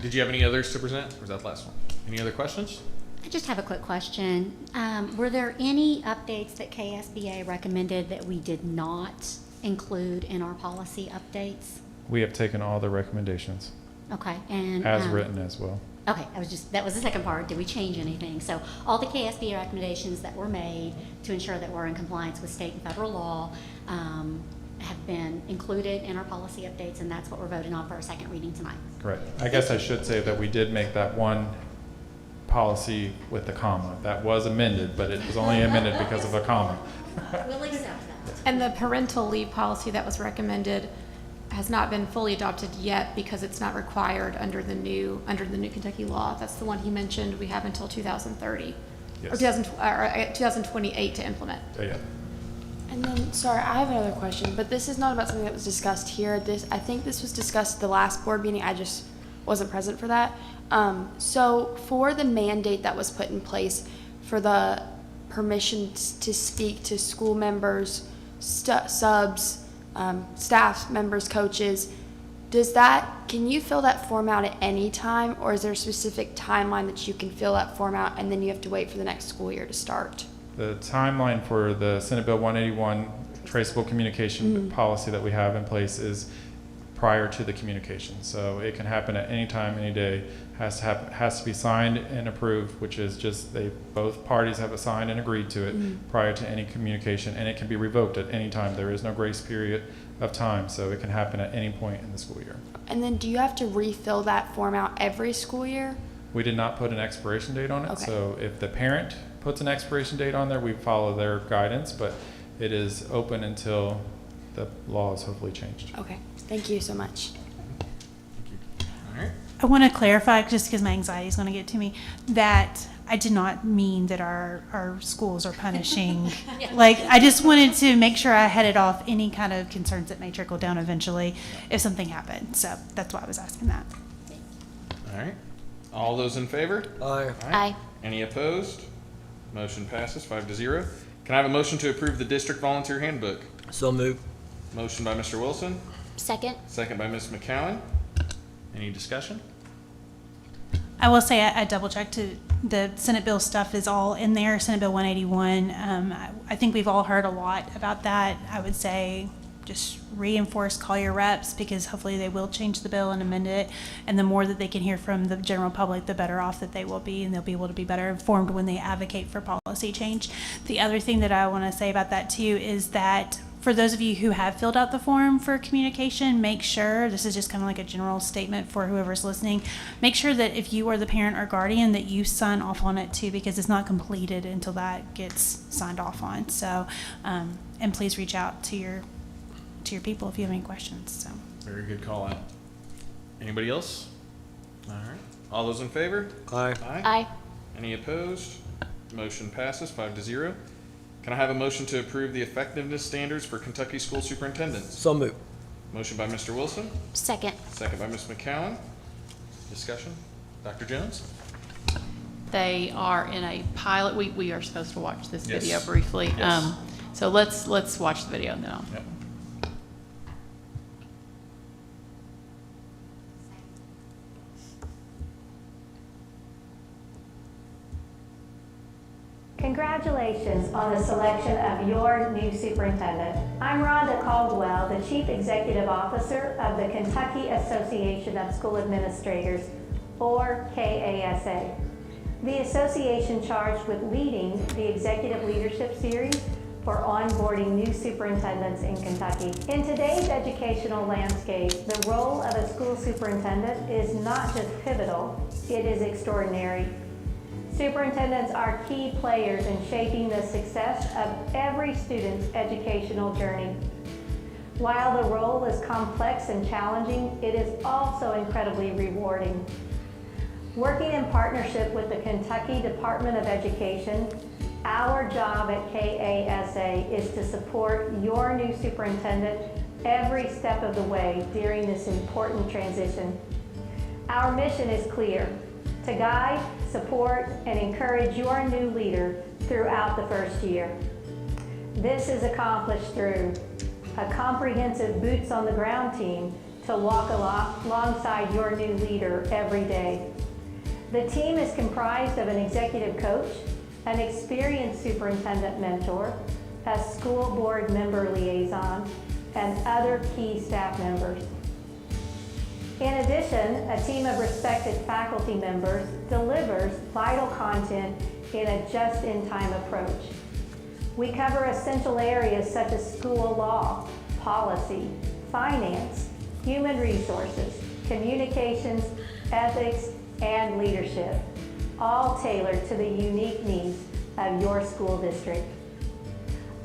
did you have any others to present, or was that the last one? Any other questions? I just have a quick question. Were there any updates that KSBA recommended that we did not include in our policy updates? We have taken all the recommendations, Okay, and. as written as well. Okay, that was the second part. Did we change anything? So all the KSBA recommendations that were made to ensure that we're in compliance with state and federal law have been included in our policy updates, and that's what we're voting on for our second reading tonight. Correct. I guess I should say that we did make that one policy with the comma. That was amended, but it was only amended because of a comma. We'll accept that. And the parental leave policy that was recommended has not been fully adopted yet because it's not required under the new Kentucky law. That's the one he mentioned. We have until 2030 or Yes. 2028 to implement. Yeah. And then, sorry, I have another question, but this is not about something that was discussed here. I think this was discussed at the last board meeting. I just wasn't present for that. So for the mandate that was put in place for the permission to speak to school members, subs, staff members, coaches, can you fill that form out at any time, or is there a specific timeline that you can fill that form out and then you have to wait for the next school year to start? The timeline for the Senate Bill 181 traceable communication policy that we have in place is prior to the communication. So it can happen at any time, any day. Has to be signed and approved, which is just both parties have signed and agreed to it prior to any communication, and it can be revoked at any time. There is no grace period of time, so it can happen at any point in the school year. And then do you have to refill that form out every school year? We did not put an expiration date on it, Okay. so if the parent puts an expiration date on there, we follow their guidance, but it is open until the law is hopefully changed. Okay, thank you so much. All right. I want to clarify, just because my anxiety is going to get to me, that I did not mean that our schools are punishing. Like, I just wanted to make sure I headed off any kind of concerns that may trickle down eventually if something happened. So that's why I was asking that. All right. All those in favor? Aye. Aye. Any opposed? Motion passes 5-0. Can I have a motion to approve the district volunteer handbook? So moved. Motion by Mr. Wilson, Second? second by Ms. McCowan. Any discussion? I will say I double checked the Senate bill stuff is all in there, Senate Bill 181. I think we've all heard a lot about that. I would say just reinforce, call your reps, because hopefully they will change the bill and amend it. And the more that they can hear from the general public, the better off that they will be, and they'll be able to be better informed when they advocate for policy change. The other thing that I want to say about that too is that for those of you who have filled out the form for communication, make sure, this is just kind of like a general statement for whoever's listening, make sure that if you are the parent or guardian that you sign off on it too, because it's not completed until that gets signed off on. So, and please reach out to your people if you have any questions. So. Very good call out. Anybody else? All right. All those in favor? Aye. Aye. Any opposed? Motion passes 5-0. Can I have a motion to approve the effectiveness standards for Kentucky school superintendents? So moved. Motion by Mr. Wilson, Second? second by Ms. McCowan. Discussion? Dr. Jones? They are in a pilot. We are supposed to watch this video Yes. briefly. Yes. So let's watch the video and then I'll. Yep. Congratulations on the selection of your new superintendent. I'm Rhonda Caldwell, the Chief Executive Officer of the Kentucky Association of School Administrators, or KASA. The association charged with leading the Executive Leadership Series for onboarding new superintendents in Kentucky. In today's educational landscape, the role of a school superintendent is not just pivotal, it is extraordinary. Superintendents are key players in shaping the success of every student's educational journey. While the role is complex and challenging, it is also incredibly rewarding. Working in partnership with the Kentucky Department of Education, our job at KASA is to support your new superintendent every step of the way during this important transition. Our mission is clear: to guide, support, and encourage your new leader throughout the first year. This is accomplished through a comprehensive boots-on-the-ground team to walk alongside your new leader every day. The team is comprised of an executive coach, an experienced superintendent mentor, a school board member liaison, and other key staff members. In addition, a team of respected faculty members delivers vital content in a just-in-time approach. We cover essential areas such as school law, policy, finance, human resources, communications, ethics, and leadership, all tailored to the unique needs of your school district.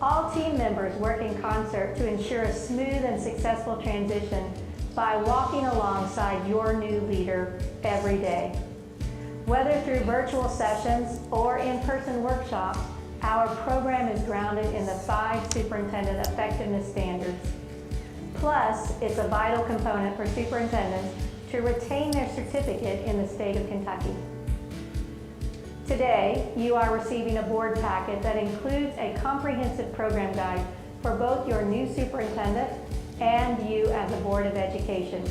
All team members work in concert to ensure a smooth and successful transition by walking alongside your new leader every day. Whether through virtual sessions or in-person workshops, our program is grounded in the 5 superintendent effectiveness standards. Plus, it's a vital component for superintendents to retain their certificate in the state of Kentucky. Today, you are receiving a board packet that includes a comprehensive program guide for both your new superintendent and you as a Board of Education.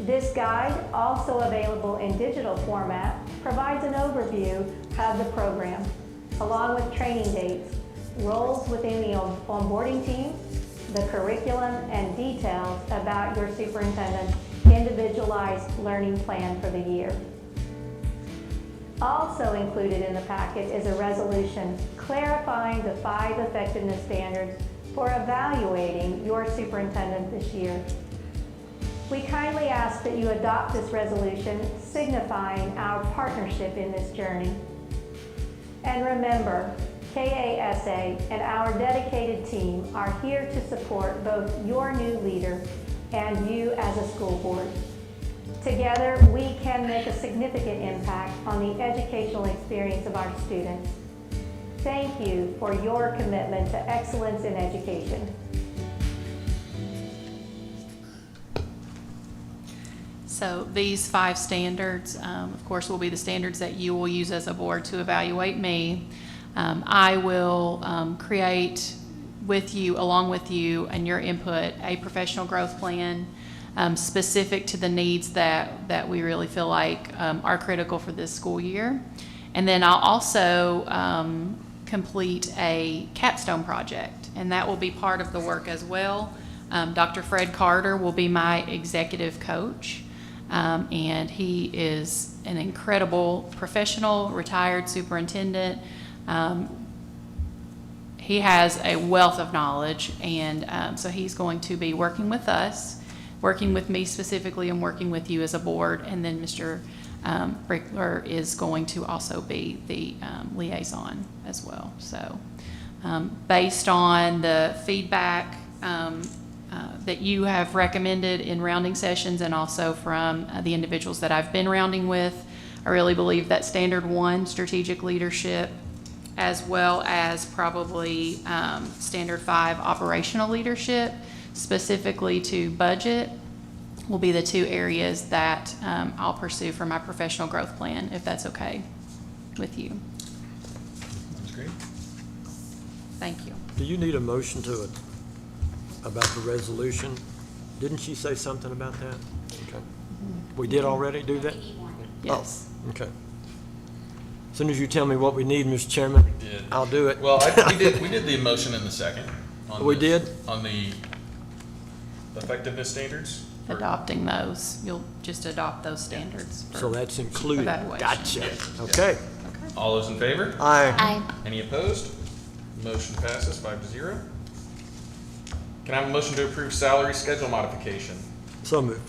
This guide, also available in digital format, provides an overview of the program, along with training dates, roles within the onboarding team, the curriculum, and details about your superintendent's individualized learning plan for the year. Also included in the packet is a resolution clarifying the 5 effectiveness standards for evaluating your superintendent this year. We kindly ask that you adopt this resolution, signifying our partnership in this journey. And remember, KASA and our dedicated team are here to support both your new leader and you as a school board. Together, we can make a significant impact on the educational experience of our students. Thank you for your commitment to excellence in education. So these 5 standards, of course, will be the standards that you will use as a board to evaluate me. I will create with you, along with you and your input, a professional growth plan specific to the needs that we really feel like are critical for this school year. And then I'll also complete a capstone project, and that will be part of the work as well. Dr. Fred Carter will be my executive coach, and he is an incredible professional, retired superintendent. He has a wealth of knowledge, and so he's going to be working with us, working with me specifically, and working with you as a board. And then Mr. Brickler is going to also be the liaison as well. So based on the feedback that you have recommended in rounding sessions, and also from the individuals that I've been rounding with, I really believe that standard 1, strategic leadership, as well as probably standard 5, operational leadership, specifically to budget, will be the 2 areas that I'll pursue for my professional growth plan, if that's okay with you. That's great. Thank you. Do you need a motion about the resolution? Didn't she say something about that? Okay. We did already do that? Yes. Oh, okay. As soon as you tell me what we need, Mr. Chairman, I'll do it. Well, we did the motion in the second. We did? On the effectiveness standards? Adopting those. You'll just adopt those standards. for So that's included. evaluation. Gotcha. Yes. Okay. All those in favor? Aye. Aye. Any opposed? Motion passes 5-0. Can I have a motion to approve salary schedule modification? So moved.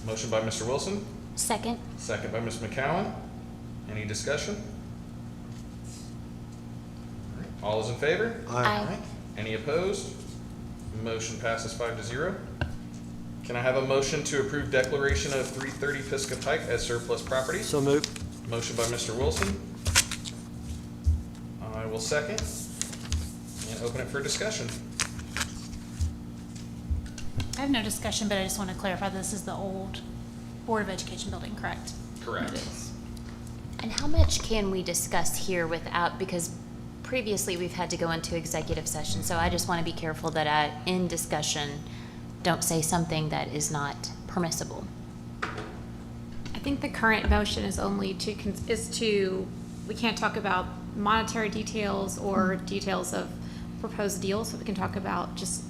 Motion by Mr. Wilson, Second. second by Ms. McCowan. Any discussion? All those in favor? Aye. Any opposed? Motion passes 5-0. Can I have a motion to approve declaration of 330 Pisgah Pike as surplus property? So moved. Motion by Mr. Wilson. I will second and open it for discussion. I have no discussion, but I just want to clarify, this is the old Board of Education building, correct? Correct. It is. And how much can we discuss here without, because previously we've had to go into executive session, so I just want to be careful that I, in discussion, don't say something that is not permissible. I think the current motion is only we can't talk about monetary details or details of proposed deals, so we can talk about just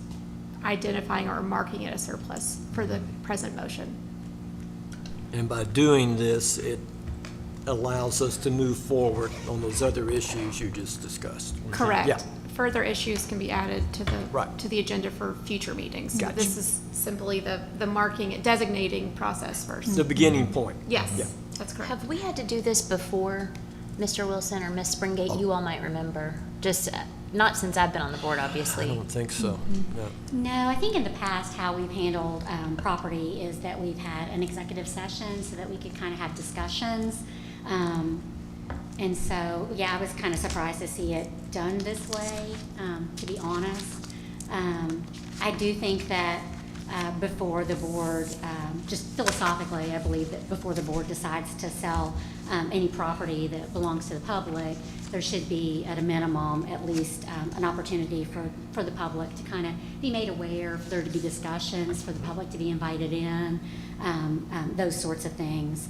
identifying or marking it as surplus for the present motion. And by doing this, it allows us to move forward on those other issues you just discussed. Correct. Yeah. Further issues can be added to the, Right. to the agenda for future meetings. Gotcha. This is simply the marking, designating process first. The beginning point. Yes, Yeah. that's correct. Have we had to do this before, Mr. Wilson or Ms. Springate? You all might remember. Just, not since I've been on the board, obviously. I don't think so, no. No, I think in the past, how we've handled property is that we've had an executive session so that we could kind of have discussions. And so, yeah, I was kind of surprised to see it done this way, to be honest. I do think that before the board, just philosophically, I believe that before the board decides to sell any property that belongs to the public, there should be, at a minimum, at least an opportunity for the public to kind of be made aware, for there to be discussions, for the public to be invited in, those sorts of things.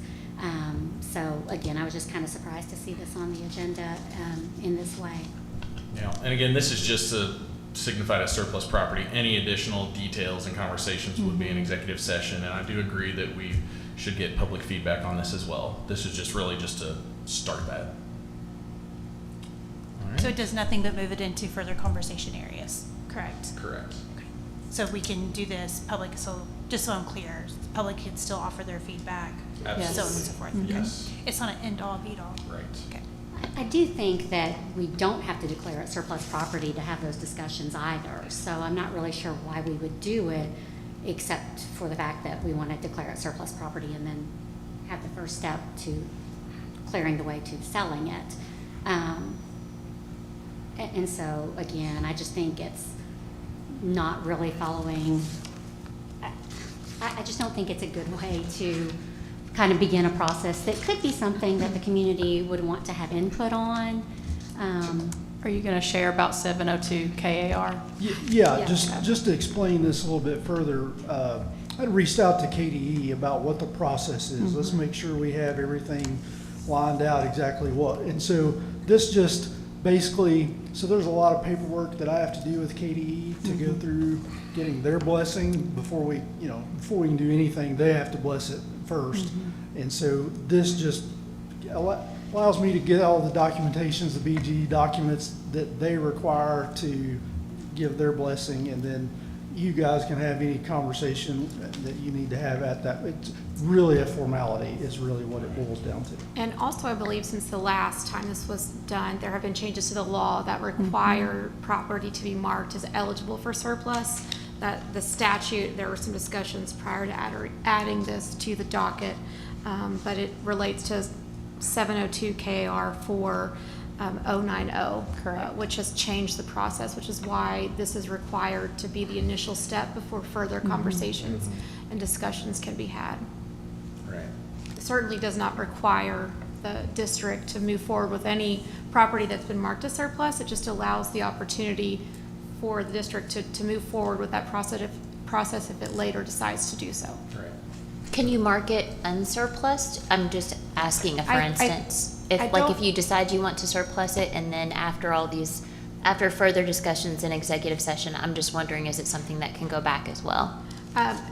So again, I was just kind of surprised to see this on the agenda in this way. Yeah, and again, this is just to signify as surplus property. Any additional details and conversations would be in executive session, and I do agree that we should get public feedback on this as well. This is just really just to start that. All right. So it does nothing but move it into further conversation areas, correct? Correct. So if we can do this, public, so, just so I'm clear, the public can still offer their feedback, so on and Absolutely. so forth. Yes. Okay. It's not an end-all, be-all. Right. Okay. I do think that we don't have to declare it surplus property to have those discussions either. So I'm not really sure why we would do it, except for the fact that we want to declare it surplus property and then have the first step to clearing the way to selling it. And so, again, I just think it's not really following, I just don't think it's a good way to kind of begin a process that could be something that the community would want to have input on. Are you going to share about 702 KAR? Yeah, Yeah. just to explain this a little bit further, I reached out to KDE about what the process is. Let's make sure we have everything lined out exactly what. And so this just basically, so there's a lot of paperwork that I have to do with KDE to go through getting their blessing before we can do anything, they have to bless it first. And so this just allows me to get all the documentations, the BG documents that they require to give their blessing, and then you guys can have any conversation that you need to have at that. It's really a formality is really what it boils down to. And also, I believe since the last time this was done, there have been changes to the law that require property to be marked as eligible for surplus. That the statute, there were some discussions prior to adding this to the docket, but it relates to 702 KAR 4090, which has changed the process, which is why this is required to be the initial step before further conversations and discussions can be had. Right. It certainly does not require the district to move forward with any property that's been marked as surplus. It just allows the opportunity for the district to move forward with that process if it later decides to do so. Right. Can you mark it unsurplused? I'm just asking, for instance, if you decide you want to surplus it, and then after further discussions in executive session, I'm just wondering, is it something that can go back as well?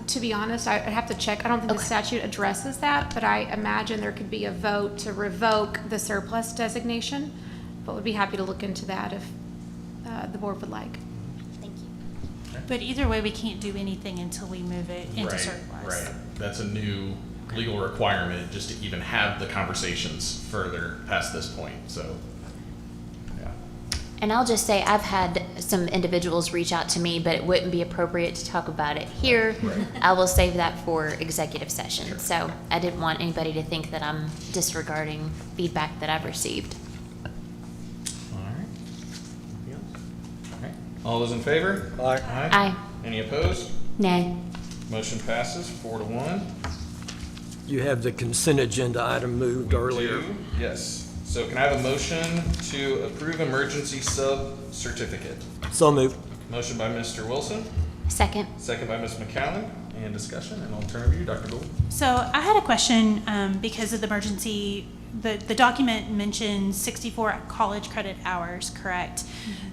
To be honest, I'd have to check. I don't think the statute addresses that, but I imagine there could be a vote to revoke the surplus designation, but would be happy to look into that if the board would like. Thank you. But either way, we can't do anything until we move it into Right, surplus. right. That's a new legal requirement just to even have the conversations further past this point, so, yeah. And I'll just say, I've had some individuals reach out to me, but it wouldn't be appropriate to talk about it here. I will save that for executive session. So I didn't want anybody to think that I'm disregarding feedback that I've received. All right. Anything else? All right. All those in favor? Aye. Aye. Any opposed? Nay. Motion passes 4-1. You have the consent agenda item moved earlier. Do. Yes. So can I have a motion to approve emergency sub certificate? So moved. Motion by Mr. Wilson, Second. second by Ms. McCowan, and discussion, and I'll turn to you, Dr. Gould. So I had a question, because of the emergency, the document mentions 64 college credit hours, correct?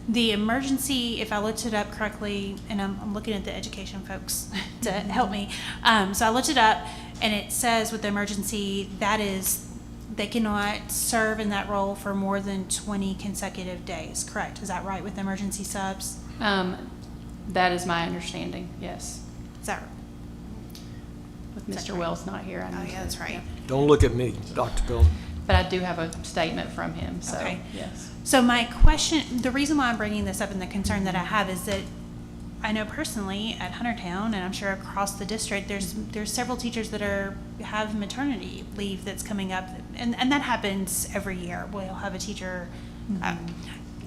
The emergency, if I looked it up correctly, and I'm looking at the education folks to help me, so I looked it up, and it says with the emergency, that is, they cannot serve in that role for more than 20 consecutive days, correct? Is that right with emergency subs? That is my understanding, yes. Is that, With Is that Mr. right? Wells not here, I oh need yeah, to- that's right. yeah. Don't look at me, Dr. Gold. But I do have a statement from him, so, Okay. yes. So my question, the reason why I'm bringing this up and the concern that I have is that I know personally at Huntertown, and I'm sure across the district, there's several teachers that have maternity leave that's coming up, and that happens every year. We'll have a teacher,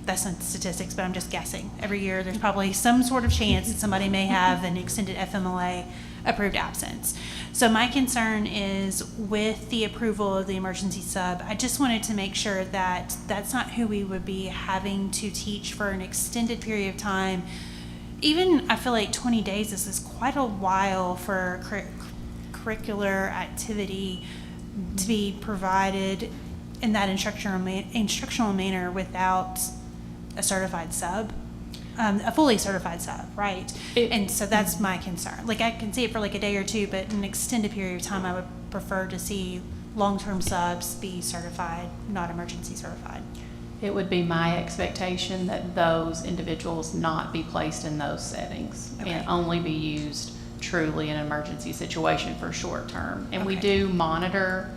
that's not statistics, but I'm just guessing. Every year, there's probably some sort of chance that somebody may have an extended FMLA approved absence. So my concern is with the approval of the emergency sub, I just wanted to make sure that that's not who we would be having to teach for an extended period of time. Even, I feel like 20 days, this is quite a while for curricular activity to be provided in that instructional manner without a certified sub, a fully certified sub, right? And so that's my concern. Like, I can see it for like a day or two, but an extended period of time, I would prefer to see long-term subs be certified, not emergency certified. It would be my expectation that those individuals not be placed in those settings and Okay. only be used truly in an emergency situation for short term. And we Okay. do monitor,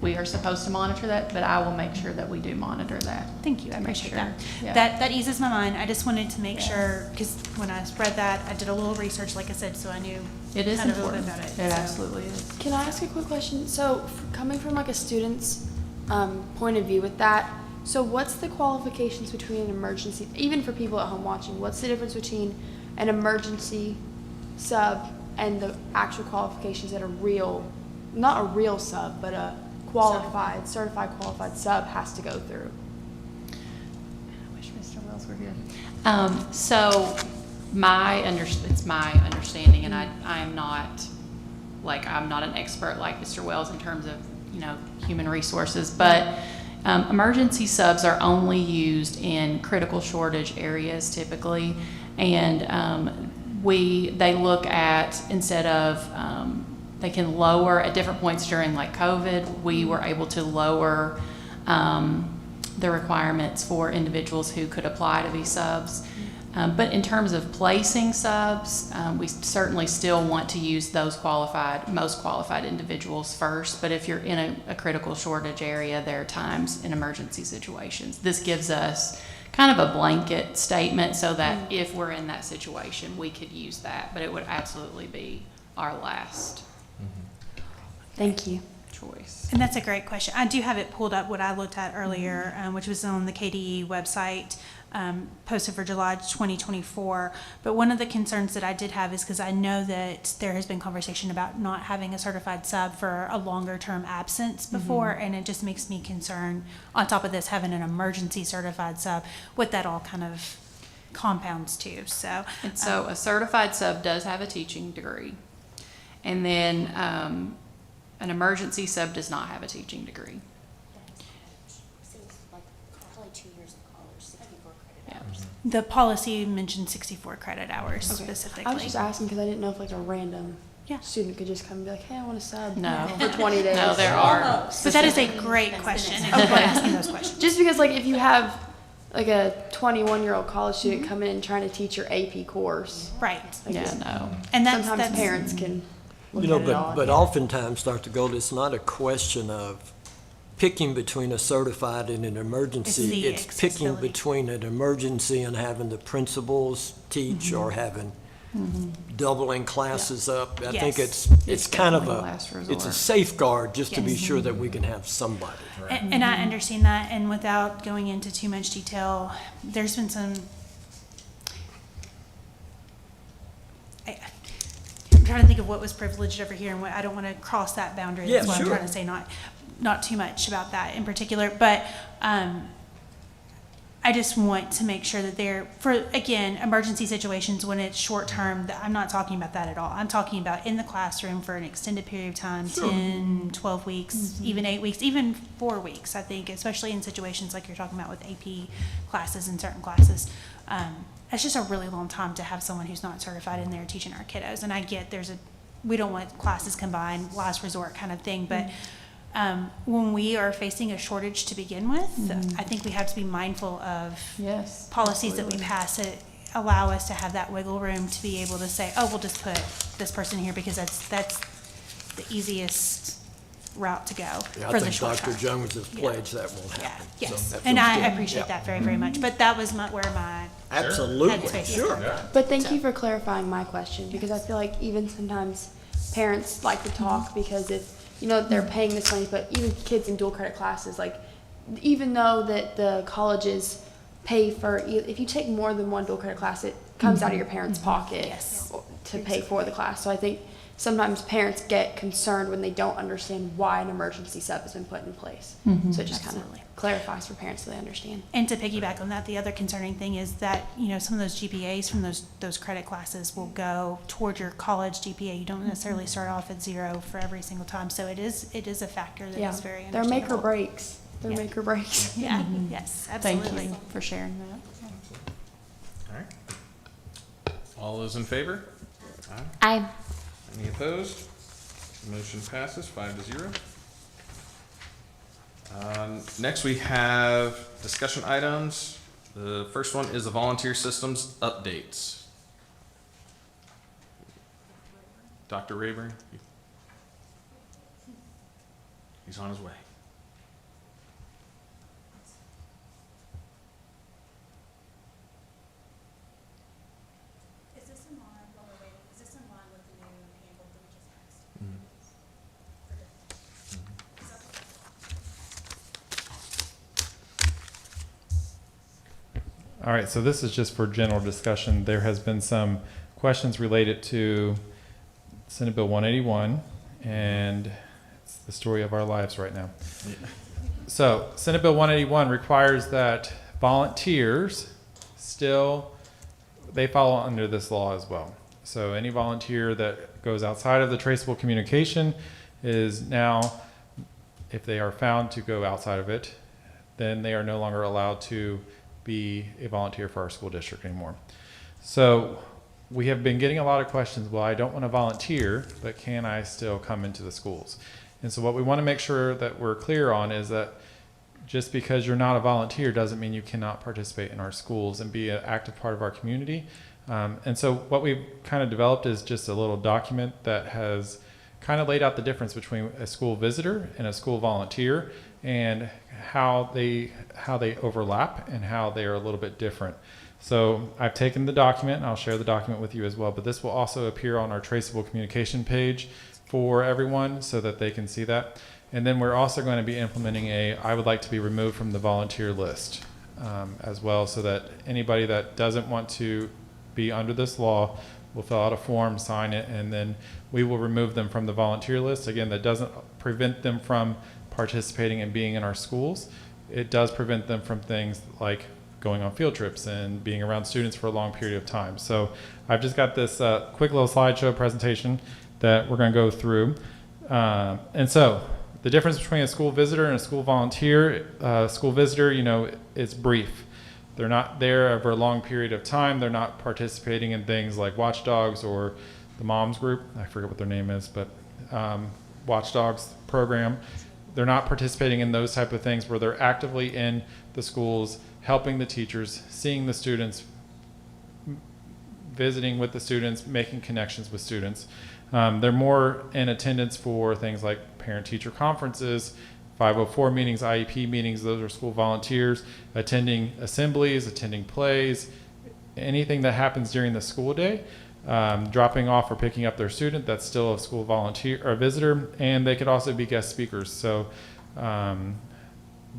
we are supposed to monitor that, but I will make sure that we do monitor that. Thank you, I to make appreciate sure. that. Yeah. That eases my mind. I just wanted to make Yeah. sure, because when I read that, I did a little research, like I said, so I knew It is kind of a little important. bit about It it. so. absolutely is. Can I ask a quick question? So, coming from like a student's point of view with that, so what's the qualifications between an emergency, even for people at home watching, what's the difference between an emergency sub and the actual qualifications that a real, not a real sub, but a qualified, certified qualified sub has to go through? I wish Mr. Wells were here. So it's my understanding, and I am not, I'm not an expert like Mr. Wells in terms of, human resources, but emergency subs are only used in critical shortage areas typically, and they look at, instead of, they can lower at different points during like COVID, we were able to lower the requirements for individuals who could apply to be subs. But in terms of placing subs, we certainly still want to use those most qualified individuals first. But if you're in a critical shortage area, there are times in emergency situations. This gives us kind of a blanket statement so that if we're in that situation, we could use that. But it would absolutely be our last Thank you. choice. And that's a great question. I do have it pulled up, what I looked at earlier, which was on the KDE website, posted for July 2024. But one of the concerns that I did have is because I know that there has been conversation about not having a certified sub for a longer term absence before, and it just makes me concerned, on top of this, having an emergency certified sub, what that all kind of compounds to. So, And so a certified sub does have a teaching degree. And then an emergency sub does not have a teaching degree. the policy mentioned 64 credit hours Okay. specifically. I was just asking because I didn't know if like a random Yeah. student could just come and be like, hey, I want to sub No. for 20 days. No, there are. But that is a great question. If you're asking those questions. Just because like if you have like a 21-year-old college student come in and trying to teach your AP course, Right. like, Yeah, no. And that's sometimes parents can look You know, at it all. but oftentimes, Dr. Gold, it's not a question of picking between a certified and an emergency. It's the It's picking accessibility. between an emergency and having the principals teach or having Mm-hmm. doubling classes up. I think Yes. it's kind of definitely last it's a resort. safeguard just to be Yes. sure that we can have somebody. And I understand that, and without going into too much detail, there's been some. I'm trying to think of what was privileged over here, and what, I don't want to cross that boundary. Yeah, That's what sure. I'm trying to say, not too much about that in particular, but, I just want to make sure that they're, for, again, emergency situations when it's short term, I'm not talking about that at all. I'm talking about in the classroom for an extended period of time, 10, 12 weeks, even 8 weeks, even 4 weeks, I think, especially in situations like you're talking about with AP classes and certain classes. It's just a really long time to have someone who's not certified in there teaching our kiddos. And I get we don't want classes combined, last resort kind of thing, but when we are facing a shortage to begin with, I think we have to be mindful of Yes. policies that we absolutely. pass that allow us to have that wiggle room to be able to say, oh, we'll just put this person here because that's the easiest route to go Yeah, for I the think short Dr. term. Jones has pledged that won't Yeah, happen. yes, So that and feels I good. appreciate Yeah. that very, very much, but that was where my Absolutely, headspace sure. was. But thank you for clarifying my question, because I feel like even sometimes parents like to talk because if, you know, they're paying this money, but even kids in dual credit classes, like, even though that the colleges pay for, if you take more than one dual credit class, it comes out of your parents' pocket Yes. to pay for the class. So I think sometimes parents get concerned when they don't understand why an emergency sub has been put in place. So it just kind of Absolutely. clarifies for parents so they understand. And to piggyback on that, the other concerning thing is that, you know, some of those GPAs from those credit classes will go toward your college GPA. You don't necessarily start off at 0 for every single time. So it is a factor that is Yeah, very they're make or understandable. breaks. They're Yeah. make or breaks. Yeah, yes, absolutely. Thank you for sharing that. All right. All those in favor? Aye. Any opposed? Motion passes 5-0. Next, we have discussion items. The first one is the volunteer systems updates. Dr. Rayburn? He's on his way. Is this in line, while we're waiting, is this in line with the new handbook that we just passed? All right, so this is just for general discussion. There has been some questions related to Senate Bill 181, and it's the story of our lives right now. So Senate Bill 181 requires that volunteers they fall under this law as well. So any volunteer that goes outside of the traceable communication is now, if they are found to go outside of it, then they are no longer allowed to be a volunteer for our school district anymore. So we have been getting a lot of questions, well, I don't want to volunteer, but can I still come into the schools? And so what we want to make sure that we're clear on is that just because you're not a volunteer doesn't mean you cannot participate in our schools and be an active part of our community. And so what we've kind of developed is just a little document that has kind of laid out the difference between a school visitor and a school volunteer, and how they overlap and how they are a little bit different. So I've taken the document, and I'll share the document with you as well, but this will also appear on our traceable communication page for everyone so that they can see that. And then we're also going to be implementing I would like to be removed from the volunteer list as well, so that anybody that doesn't want to be under this law will fill out a form, sign it, and then we will remove them from the volunteer list. Again, that doesn't prevent them from participating and being in our schools. It does prevent them from things like going on field trips and being around students for a long period of time. So I've just got this quick little slideshow presentation that we're going to go through. And so the difference between a school visitor and a school volunteer, school visitor, you know, it's brief. They're not there over a long period of time. They're not participating in things like Watchdogs or the Moms Group. I forget what their name is, but Watchdogs program. They're not participating in those type of things where they're actively in the schools, helping the teachers, seeing the students, visiting with the students, making connections with students. They're more in attendance for things like parent-teacher conferences, 504 meetings, IEP meetings, those are school volunteers. Attending assemblies, attending plays, anything that happens during the school day, dropping off or picking up their student, that's still a school volunteer or visitor, and they could also be guest speakers. So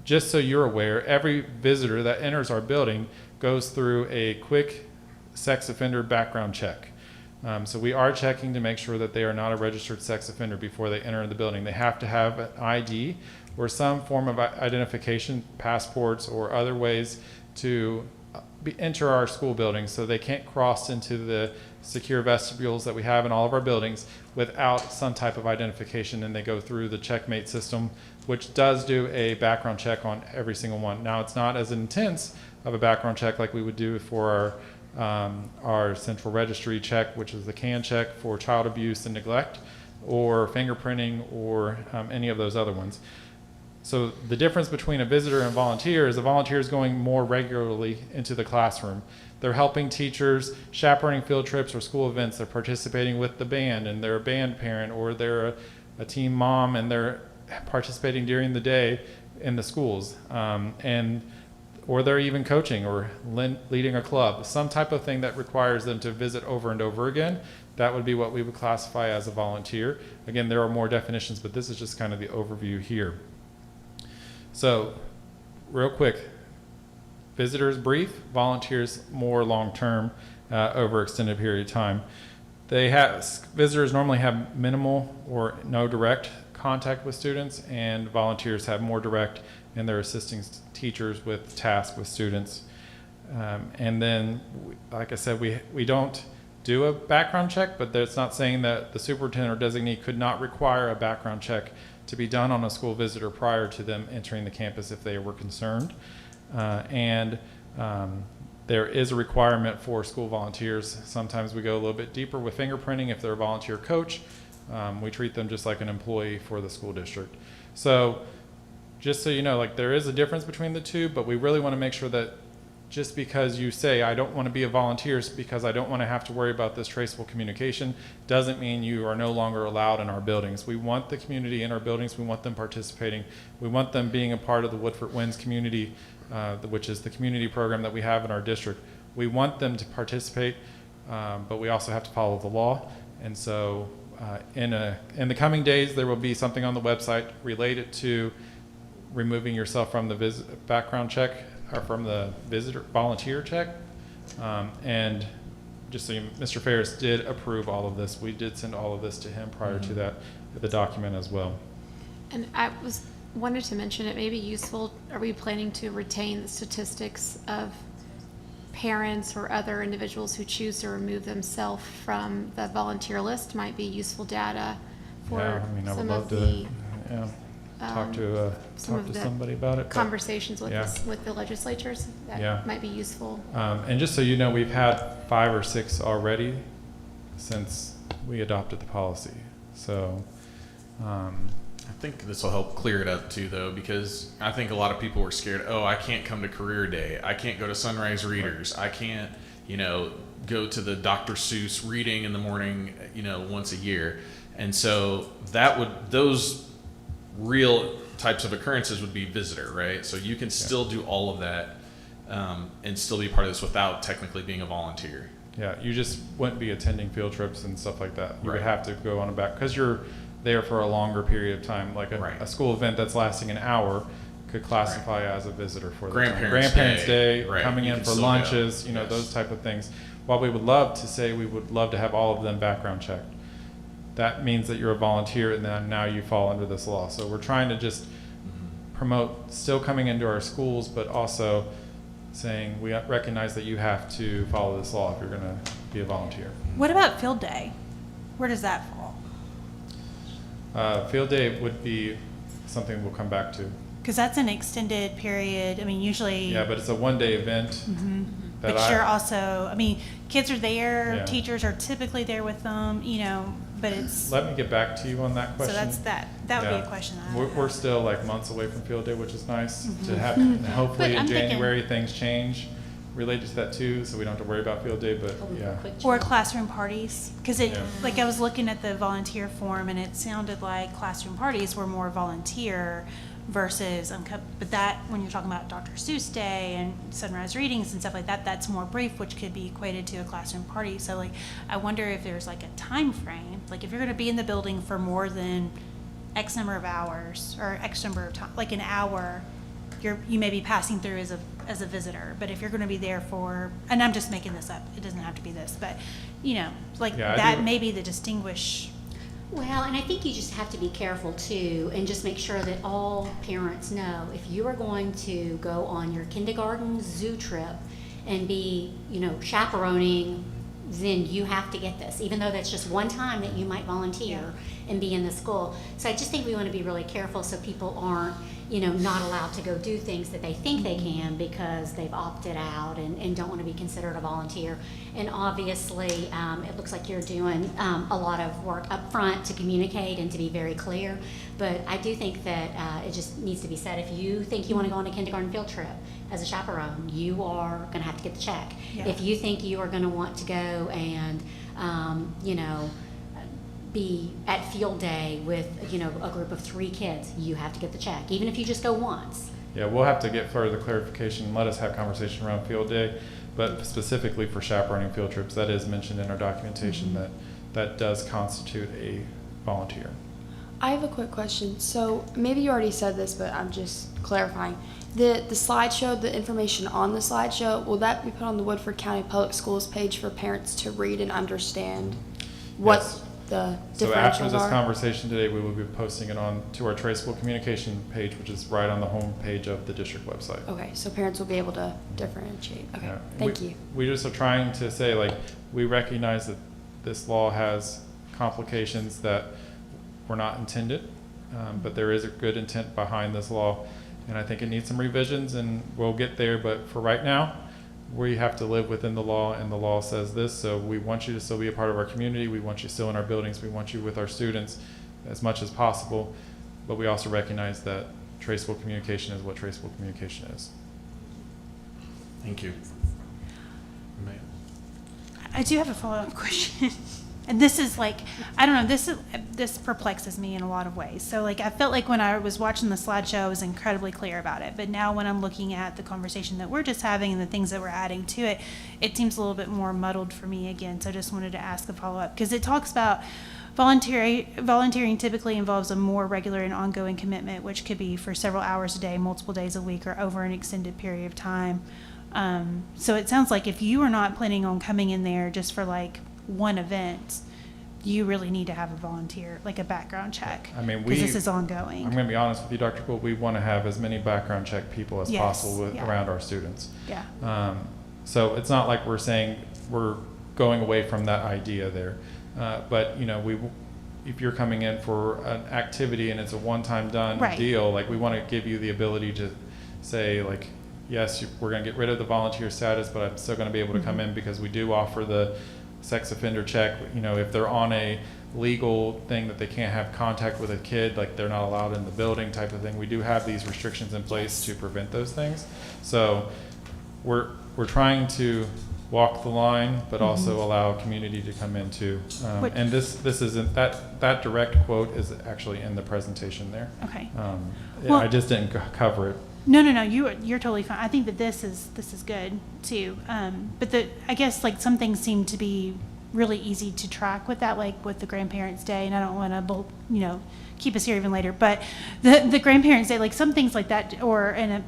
just so you're aware, every visitor that enters our building goes through a quick sex offender background check. So we are checking to make sure that they are not a registered sex offender before they enter the building. They have to have an ID or some form of identification, passports or other ways to enter our school buildings, so they can't cross into the secure vestibules that we have in all of our buildings without some type of identification, and they go through the Checkmate system, which does do a background check on every single one. Now, it's not as intense of a background check like we would do for our central registry check, which is the CAN check for child abuse and neglect, or fingerprinting, or any of those other ones. So the difference between a visitor and a volunteer is a volunteer is going more regularly into the classroom. They're helping teachers, chaperoning field trips or school events. They're participating with the band, and they're a band parent, or they're a team mom, and they're participating during the day in the schools, or they're even coaching or leading a club, some type of thing that requires them to visit over and over again. That would be what we would classify as a volunteer. Again, there are more definitions, but this is just kind of the overview here. So, real quick, visitors brief, volunteers more long-term, over extended period of time. Visitors normally have minimal or no direct contact with students, and volunteers have more direct, and they're assisting teachers with tasks with students. And then, like I said, we don't do a background check, but that's not saying that the superintendent or designee could not require a background check to be done on a school visitor prior to them entering the campus if they were concerned. There is a requirement for school volunteers. Sometimes we go a little bit deeper with fingerprinting. If they're a volunteer coach, we treat them just like an employee for the school district. So just so you know, like, there is a difference between the two, but we really want to make sure that just because you say, I don't want to be a volunteer because I don't want to have to worry about this traceable communication, doesn't mean you are no longer allowed in our buildings. We want the community in our buildings. We want them participating. We want them being a part of the Woodford Wins community, which is the community program that we have in our district. We want them to participate, but we also have to follow the law. And so in the coming days, there will be something on the website related to removing yourself from the background check, or from the volunteer check. And just so Mr. Ferris did approve all of this. We did send all of this to him prior to that, the document as well. And I wanted to mention, it may be useful, are we planning to retain the statistics of parents or other individuals who choose to remove themselves from the volunteer list? Might be useful data for I would love to talk to somebody about it. Conversations with with the legislatures, that might be useful. And just so you know, we've had 5 or 6 already since we adopted the policy. So I think this will help clear it up too, though, because I think a lot of people were scared. Oh, I can't come to career day. I can't go to Sunrise Readers. I can't, go to the Dr. Seuss reading in the morning, once a year. And so those real types of occurrences would be visitor, right? So you can still do all of that and still be part of this without technically being a volunteer. Yeah, you just wouldn't be attending field trips and stuff like that. You would have to go on because you're there for a longer period of time. Like a school event that's lasting an hour could classify as a visitor for the Grandparents' Day, coming in for lunches, those type of things. While we would love to say we would love to have all of them background checked, that means that you're a volunteer, and then now you fall under this law. So we're trying to just promote still coming into our schools, but also saying we recognize that you have to follow this law if you're going to be a volunteer. What about field day? Where does that fall? Field day would be something we'll come back to. Because that's an extended period. I mean, usually. Yeah, but it's a one-day event. Mm-hmm. But you're also, kids are there, teachers are typically there with them, but it's. Let me get back to you on that question. So that's that. That would be a question I have. We're still like months away from field day, which is nice to have. And hopefully in January things change related to that too, so we don't have to worry about field day. But or classroom parties, because like I was looking at the volunteer form, and it sounded like classroom parties were more volunteer versus, but that, when you're talking about Dr. Seuss Day and sunrise readings and stuff like that, that's more brief, which could be equated to a classroom party. So like, I wonder if there's like a time frame, like if you're gonna be in the building for more than X number of hours or X number of time, like an hour, you may be passing through as a visitor. But if you're gonna be there for, and I'm just making this up, it doesn't have to be this, but you know, like Yeah, I that do- may be the distinguish. Well, and I think you just have to be careful too, and just make sure that all parents know, if you are going to go on your kindergarten zoo trip and be, you know, chaperoning, then you have to get this, even though that's just one time that you might volunteer and be in the school. So I just think we want to be really careful so people aren't, you know, not allowed to go do things that they think they can because they've opted out and don't want to be considered a volunteer. And obviously, it looks like you're doing a lot of work up front to communicate and to be very clear. But I do think that it just needs to be said, if you think you want to go on a kindergarten field trip as a chaperone, you are going to have to get the check. Yeah. If you think you are going to want to go and, you know, be at field day with, you know, a group of 3 kids, you have to get the check, even if you just go once. Yeah, we'll have to get further clarification. Let us have conversation around field day, but specifically for chaperoning field trips, that is mentioned in our documentation that does constitute a volunteer. I have a quick question. So maybe you already said this, but I'm just clarifying. The slideshow, the information on the slideshow, will that be put on the Woodford County Public Schools page for parents to read and understand what Yes. the So differentials after this are? conversation today, we will be posting it on to our Trace School Communication page, which is right on the home page of the district website. Okay, so parents will be able to differentiate. Okay, Yeah. thank you. We just are trying to say, like, we recognize that this law has complications that were not intended, but there is a good intent behind this law, and I think it needs some revisions, and we'll get there, but for right now, we have to live within the law, and the law says this, so we want you to still be a part of our community, we want you still in our buildings, we want you with our students as much as possible, but we also recognize that traceable communication is what traceable communication is. Thank you. I do have a follow-up question. And this is like, I don't know, this perplexes me in a lot of ways. So like, I felt like when I was watching the slideshow, I was incredibly clear about it. But now when I'm looking at the conversation that we're just having and the things that we're adding to it, it seems a little bit more muddled for me again. So I just wanted to ask a follow-up. Because it talks about volunteering typically involves a more regular and ongoing commitment, which could be for several hours a day, multiple days a week, or over an extended period of time. So it sounds like if you are not planning on coming in there just for like one event, you really need to have a volunteer, like a background check. I mean, because this is ongoing. I'm going to be honest with you, Dr. Gould, we want to have as many background check people as Yes, possible yeah. around our students. Yeah. So it's not like we're saying we're going away from that idea there. But, you know, if you're coming in for an activity and it's a one-time done Right. deal, like we want to give you the ability to say, like, yes, we're going to get rid of the volunteer status, but I'm still going to be able to come in because we do offer the sex offender check. You know, if they're on a legal thing that they can't have contact with a kid, like they're not allowed in the building type of thing, we do have these restrictions in place to prevent those things. So we're trying to walk the line, but also allow community to come in too. And this isn't, that direct quote is actually in the presentation there. Okay. Yeah, I just didn't cover it. No, you're totally fine. I think that this is good too. But I guess like some things seem to be really easy to track with that, like with the Grandparents' Day, and I don't want to, keep us here even later. But the Grandparents' Day, like some things like that, or an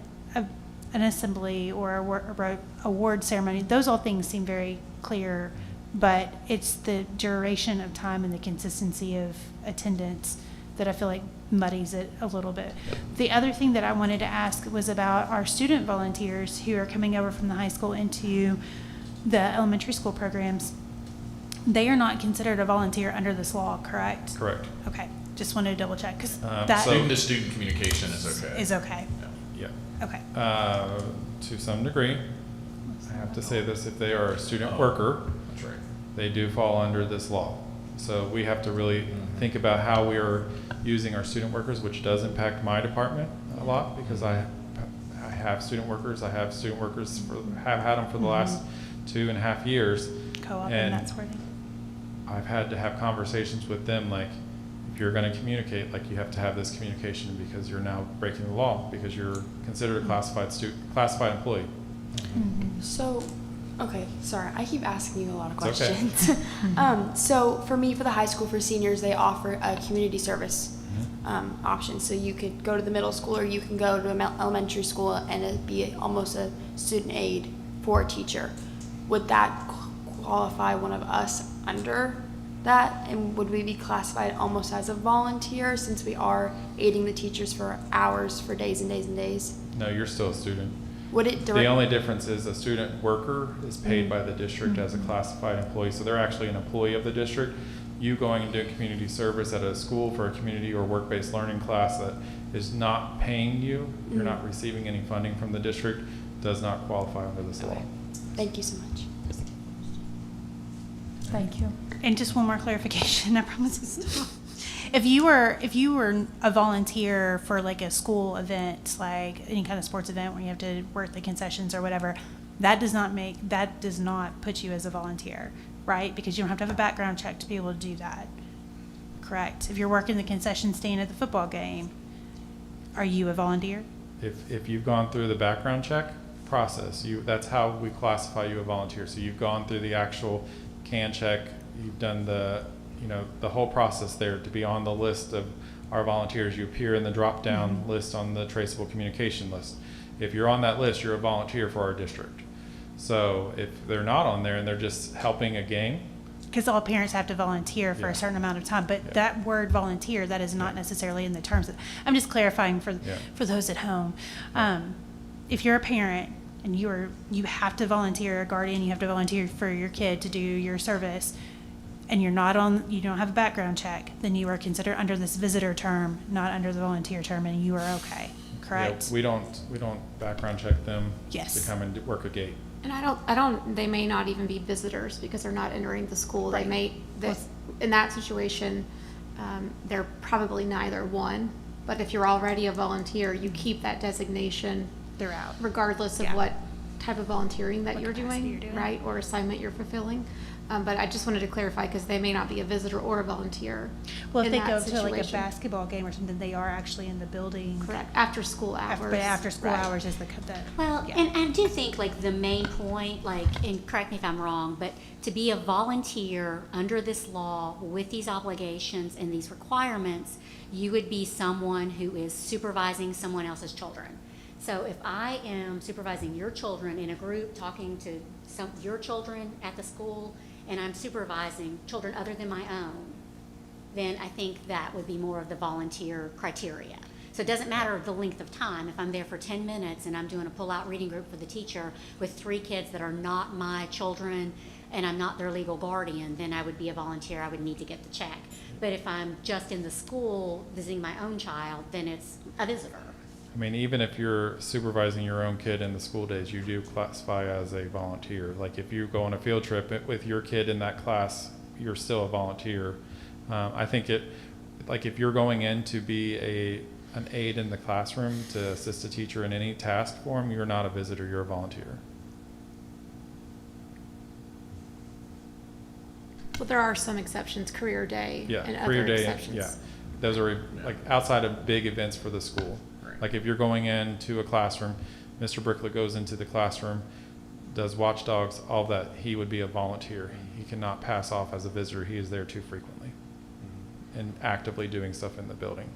assembly or a award ceremony, those all things seem very clear. But it's the duration of time and the consistency of attendance that I feel like muddies it a little bit. The other thing that I wanted to ask was about our student volunteers who are coming over from the high school into the elementary school programs. They are not considered a volunteer under this law, correct? Correct. Okay, just wanted to double check, because Student-to-student communication is okay. is okay. Yeah. Okay. To some degree, I have to say this, if they are a student worker, That's right. they do fall under this law. So we have to really think about how we are using our student workers, which does impact my department a lot, because I have student workers. I have student workers have had them for the last 2.5 years. Co-op and that sort of thing. I've had to have conversations with them, like, if you're going to communicate, like you have to have this communication because you're now breaking the law because you're considered a classified employee. So, okay, sorry, I keep asking you a lot of It's okay. questions. So for me, for the high school, for seniors, they offer a community service option. So you could go to the middle school, or you can go to elementary school and it'd be almost a student aid for a teacher. Would that qualify one of us under that? And would we be classified almost as a volunteer since we are aiding the teachers for hours, for days and days and days? No, you're still a student. Would it The only difference is a student worker is paid by the district as a classified employee, so they're actually an employee of the district. You going and doing community service at a school for a community or work-based learning class that is not paying you, you're not receiving any funding from the district, does not qualify under this law. Thank you so much. Thank you. And just one more clarification, I promise to stop. If you were a volunteer for like a school event, like any kind of sports event where you have to work the concessions or whatever, that does not put you as a volunteer, right? Because you don't have to have a background check to be able to do that. Correct. If you're working the concession stand at the football game, are you a volunteer? If you've gone through the background check process, that's how we classify you a volunteer. So you've gone through the actual can check, you've done the whole process there to be on the list of our volunteers. You appear in the drop-down list on the traceable communication list. If you're on that list, you're a volunteer for our district. So if they're not on there and they're just helping a game, Because all parents have to volunteer for a certain amount of time, but that word volunteer, that is not necessarily in the terms. I'm just clarifying for those at home. If you're a parent and you have to volunteer, a guardian, you have to volunteer for your kid to do your service, and you don't have a background check, then you are considered under this visitor term, not under the volunteer term, and you are okay, correct? we don't background check them Yes. to come and work a gate. And they may not even be visitors because they're not entering the school. Right. In that situation, they're probably neither one. But if you're already a volunteer, you keep that designation Throughout. regardless of what type of volunteering that What you're capacity doing, you're doing. right? Or assignment you're fulfilling. But I just wanted to clarify because they may not be a visitor or a volunteer. Well, if in they that go to like a situation. basketball game or something, they are actually in the building. Correct, after school hours. But after school Right. hours is the. Well, yeah. and I do think like the main point, like, and correct me if I'm wrong, but to be a volunteer under this law with these obligations and these requirements, you would be someone who is supervising someone else's children. So if I am supervising your children in a group, talking to your children at the school, and I'm supervising children other than my own, then I think that would be more of the volunteer criteria. So it doesn't matter the length of time. If I'm there for 10 minutes and I'm doing a pull-out reading group for the teacher with 3 kids that are not my children and I'm not their legal guardian, then I would be a volunteer. I would need to get the check. But if I'm just in the school visiting my own child, then it's a visitor. I mean, even if you're supervising your own kid in the school days, you do classify as a volunteer. Like if you go on a field trip with your kid in that class, you're still a volunteer. I think like if you're going in to be an aide in the classroom to assist a teacher in any task form, you're not a visitor, you're a volunteer. But there are some exceptions, career day Yeah, and career other day, exceptions. yeah. Those are like outside of big events for the school. Like if you're going into a classroom, Mr. Bricklet goes into the classroom, does watchdogs, all of that, he would be a volunteer. He cannot pass off as a visitor. He is there too frequently and actively doing stuff in the building.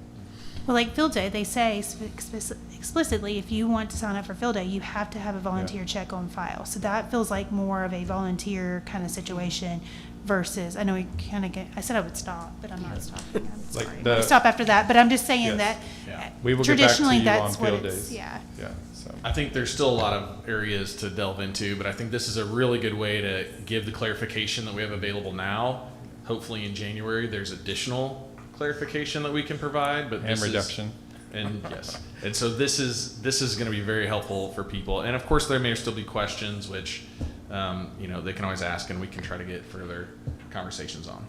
Well, like field day, they say explicitly, if you want to sign up for field day, you have to have a volunteer check on file. So that feels like more of a volunteer kind of situation versus, I know we kind of I said I would stop, but I'm not stopping. I'm Like sorry. the- I'll stop after that, but I'm just saying Yes. that We will get back to traditionally you on that's what field it's, days. yeah. Yeah, so. I think there's still a lot of areas to delve into, but I think this is a really good way to give the clarification that we have available now. Hopefully in January, there's additional clarification that we can provide, but And this is- reduction. And yes, and so this is going to be very helpful for people. And of course, there may still be questions which, they can always ask, and we can try to get further conversations on.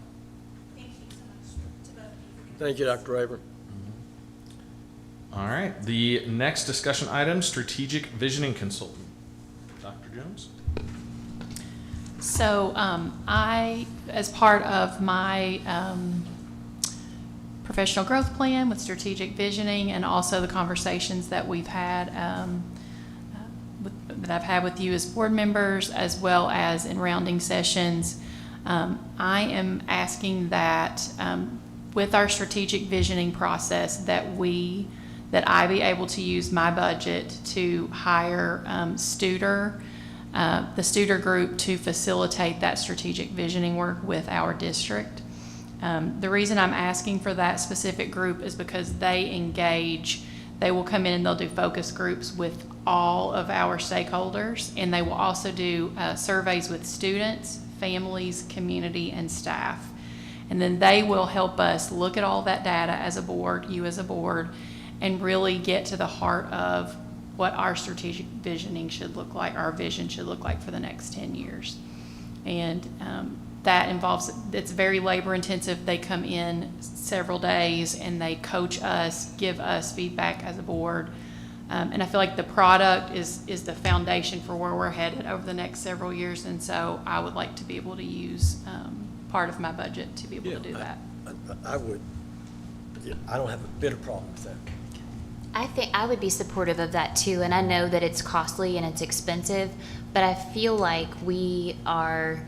Thank you, Dr. Raver. All right, the next discussion item, strategic visioning consultant. Dr. Jones? So I, as part of my professional growth plan with strategic visioning, and also the conversations that we've had, that I've had with you as board members, as well as in rounding sessions. I am asking that with our strategic visioning process that I be able to use my budget to hire the Studer Group to facilitate that strategic visioning work with our district. The reason I'm asking for that specific group is because they will come in and they'll do focus groups with all of our stakeholders, and they will also do surveys with students, families, community, and staff. And then they will help us look at all that data as a board, you as a board, and really get to the heart of what our strategic visioning should look like, our vision should look like for the next 10 years. And that involves, it's very labor intensive. They come in several days and they coach us, give us feedback as a board. And I feel like the product is the foundation for where we're headed over the next several years. And so I would like to be able to use part of my budget to be able to do that. I would. I don't have a bit of problem with that. I think I would be supportive of that too, and I know that it's costly and it's expensive, but I feel like we are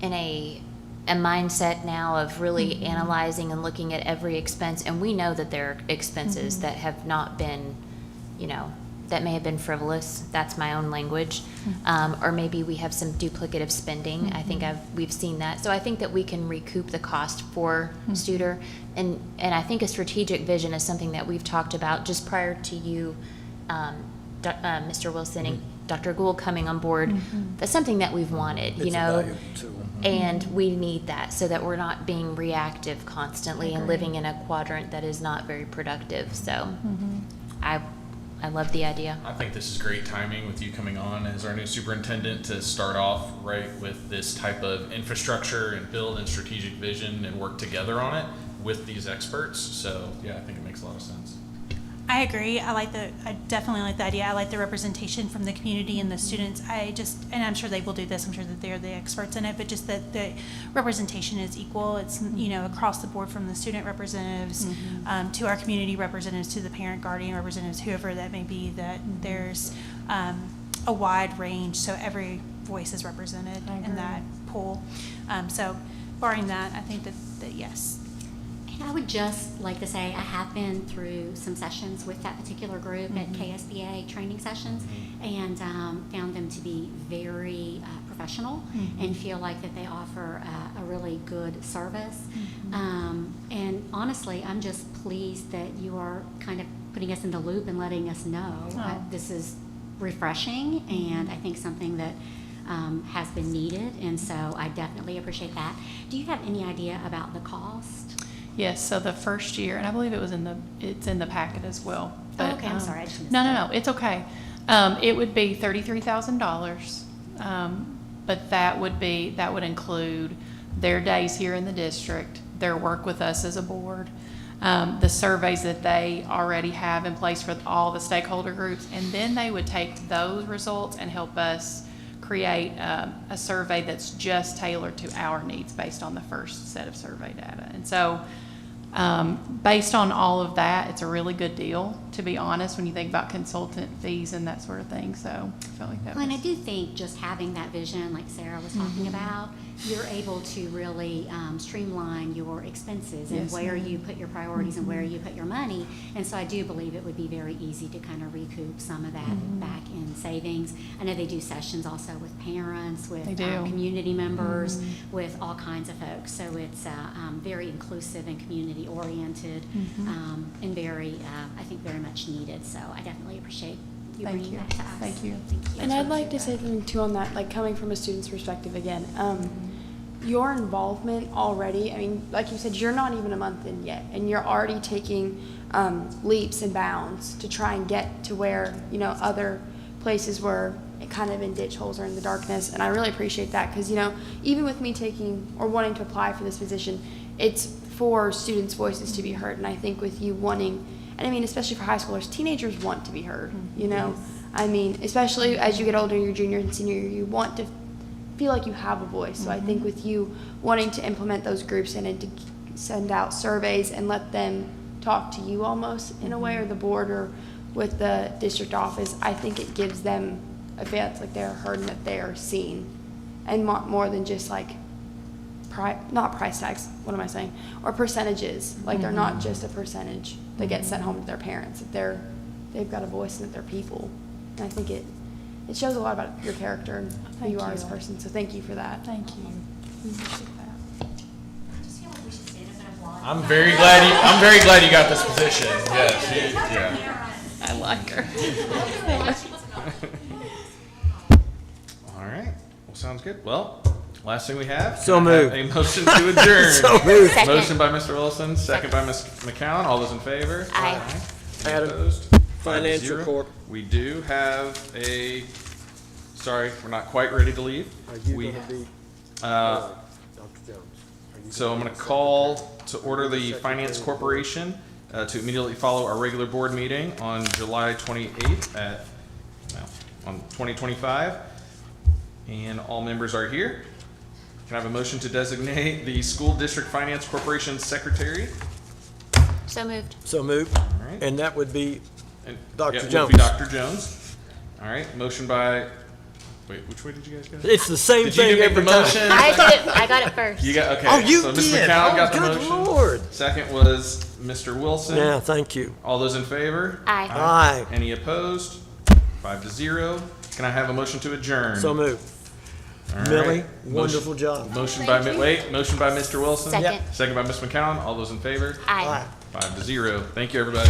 in a mindset now of really analyzing and looking at every expense, and we know that there are expenses that have not been, that may have been frivolous. That's my own language. Or maybe we have some duplicative spending. I think we've seen that. So I think that we can recoup the cost for Studer. And I think a strategic vision is something that we've talked about just prior to you, Mr. Wilson and Dr. Gould coming on board. That's something that we've wanted, It's valuable too. and we need that so that we're not being reactive constantly and living in a quadrant that is not very productive. So I love the idea. I think this is great timing with you coming on as our new superintendent to start off right with this type of infrastructure and build and strategic vision and work together on it with these experts. So yeah, I think it makes a lot of sense. I agree. I definitely like the idea. I like the representation from the community and the students. And I'm sure they will do this. I'm sure that they're the experts in it, but just that the representation is equal. It's, across the board, from the student representatives to our community representatives, to the parent guardian representatives, whoever that may be, that there's a wide range. So every voice is represented in that pool. So barring that, I think that yes. I would just like to say I have been through some sessions with that particular group at KSBA training sessions, and found them to be very professional and feel like that they offer a really good service. And honestly, I'm just pleased that you are kind of putting us in the loop and letting us know. This is refreshing, and I think something that has been needed, and so I definitely appreciate that. Do you have any idea about the cost? Yes, so the first year, and I believe it's in the packet as well. But, okay, I'm sorry, I just missed No, it's okay. It would be $33,000, but that would include their days here in the district, their work with us as a board, the surveys that they already have in place for all the stakeholder groups, and then they would take those results and help us create a survey that's just tailored to our needs based on the first set of survey data. And so based on all of that, it's a really good deal, to be honest, when you think about consultant fees and that sort of thing. So I felt like that and I do think just having that vision, like Sarah was talking about, you're able to really streamline your expenses and where you put your priorities and where you put your money. And so I do believe it would be very easy to kind of recoup some of that back in savings. I know they do sessions also with parents, with community members, with all kinds of folks. So it's very inclusive and community oriented, and very, I think, very much needed. So I definitely appreciate you bringing that to us. Thank you. And I'd like to say something too on that, like coming from a student's perspective again. Your involvement already, I mean, like you said, you're not even a month in yet, and you're already taking leaps and bounds to try and get to where, other places were kind of in ditch holes or in the darkness. And I really appreciate that because, even with me taking or wanting to apply for this position, it's for students' voices to be heard. And I think with you wanting, and I mean, especially for high schoolers, teenagers want to be heard, I mean, especially as you get older, your junior and senior year, you want to feel like you have a voice. So I think with you wanting to implement those groups and to send out surveys and let them talk to you almost in a way, or the board, or with the district office, I think it gives them a feel like they're heard and that they are seen, and more than just like not price tags, what am I saying, or percentages. Like they're not just a percentage that gets sent home to their parents. That they've got a voice and that they're people. And I think it shows a lot about your character and who you are as a person. So thank you for that. Thank you. I'm very glad you got this position. Yes, yeah. I like her. All right. Well, sounds good. Well, last thing we have. So can I have moved. A motion to adjourn. So moved. Second. Motion by Mr. Wilson, second by Ms. McCown. All those in favor? Aye. Any Adam, opposed? 5 to Financial 0. Corp. We do have a. Sorry, we're not quite ready to leave. Are you We- going to be Uh, Dr. Jones? Are you So I'm gonna going be to the call to order the Secretary Finance of the Board. Corporation to immediately follow our regular board meeting on July 28th on 2025. And all members are here. Can I have a motion to designate the School District Finance Corporation Secretary? So moved. So moved. All right. And that would be And- Dr. yeah, it would Jones. be Dr. Jones. All right, motion by, wait, which way did you guys go? It's the same Did you thing make every the time. motion? I did it. I got it first. You got, okay. Oh, you so Ms. did. McCown Oh, got the good motion. Lord. Second was Mr. Wilson. Yeah, thank you. All those in favor? Aye. Aye. Any opposed? 5 to 0. Can I have a motion to adjourn? So moved. All right. Millie, Motion- wonderful job. Motion by, motion by Mr. Wilson. Second. Second by Ms. McCown. All those in favor? Aye. 5 to 0. Thank you, everybody.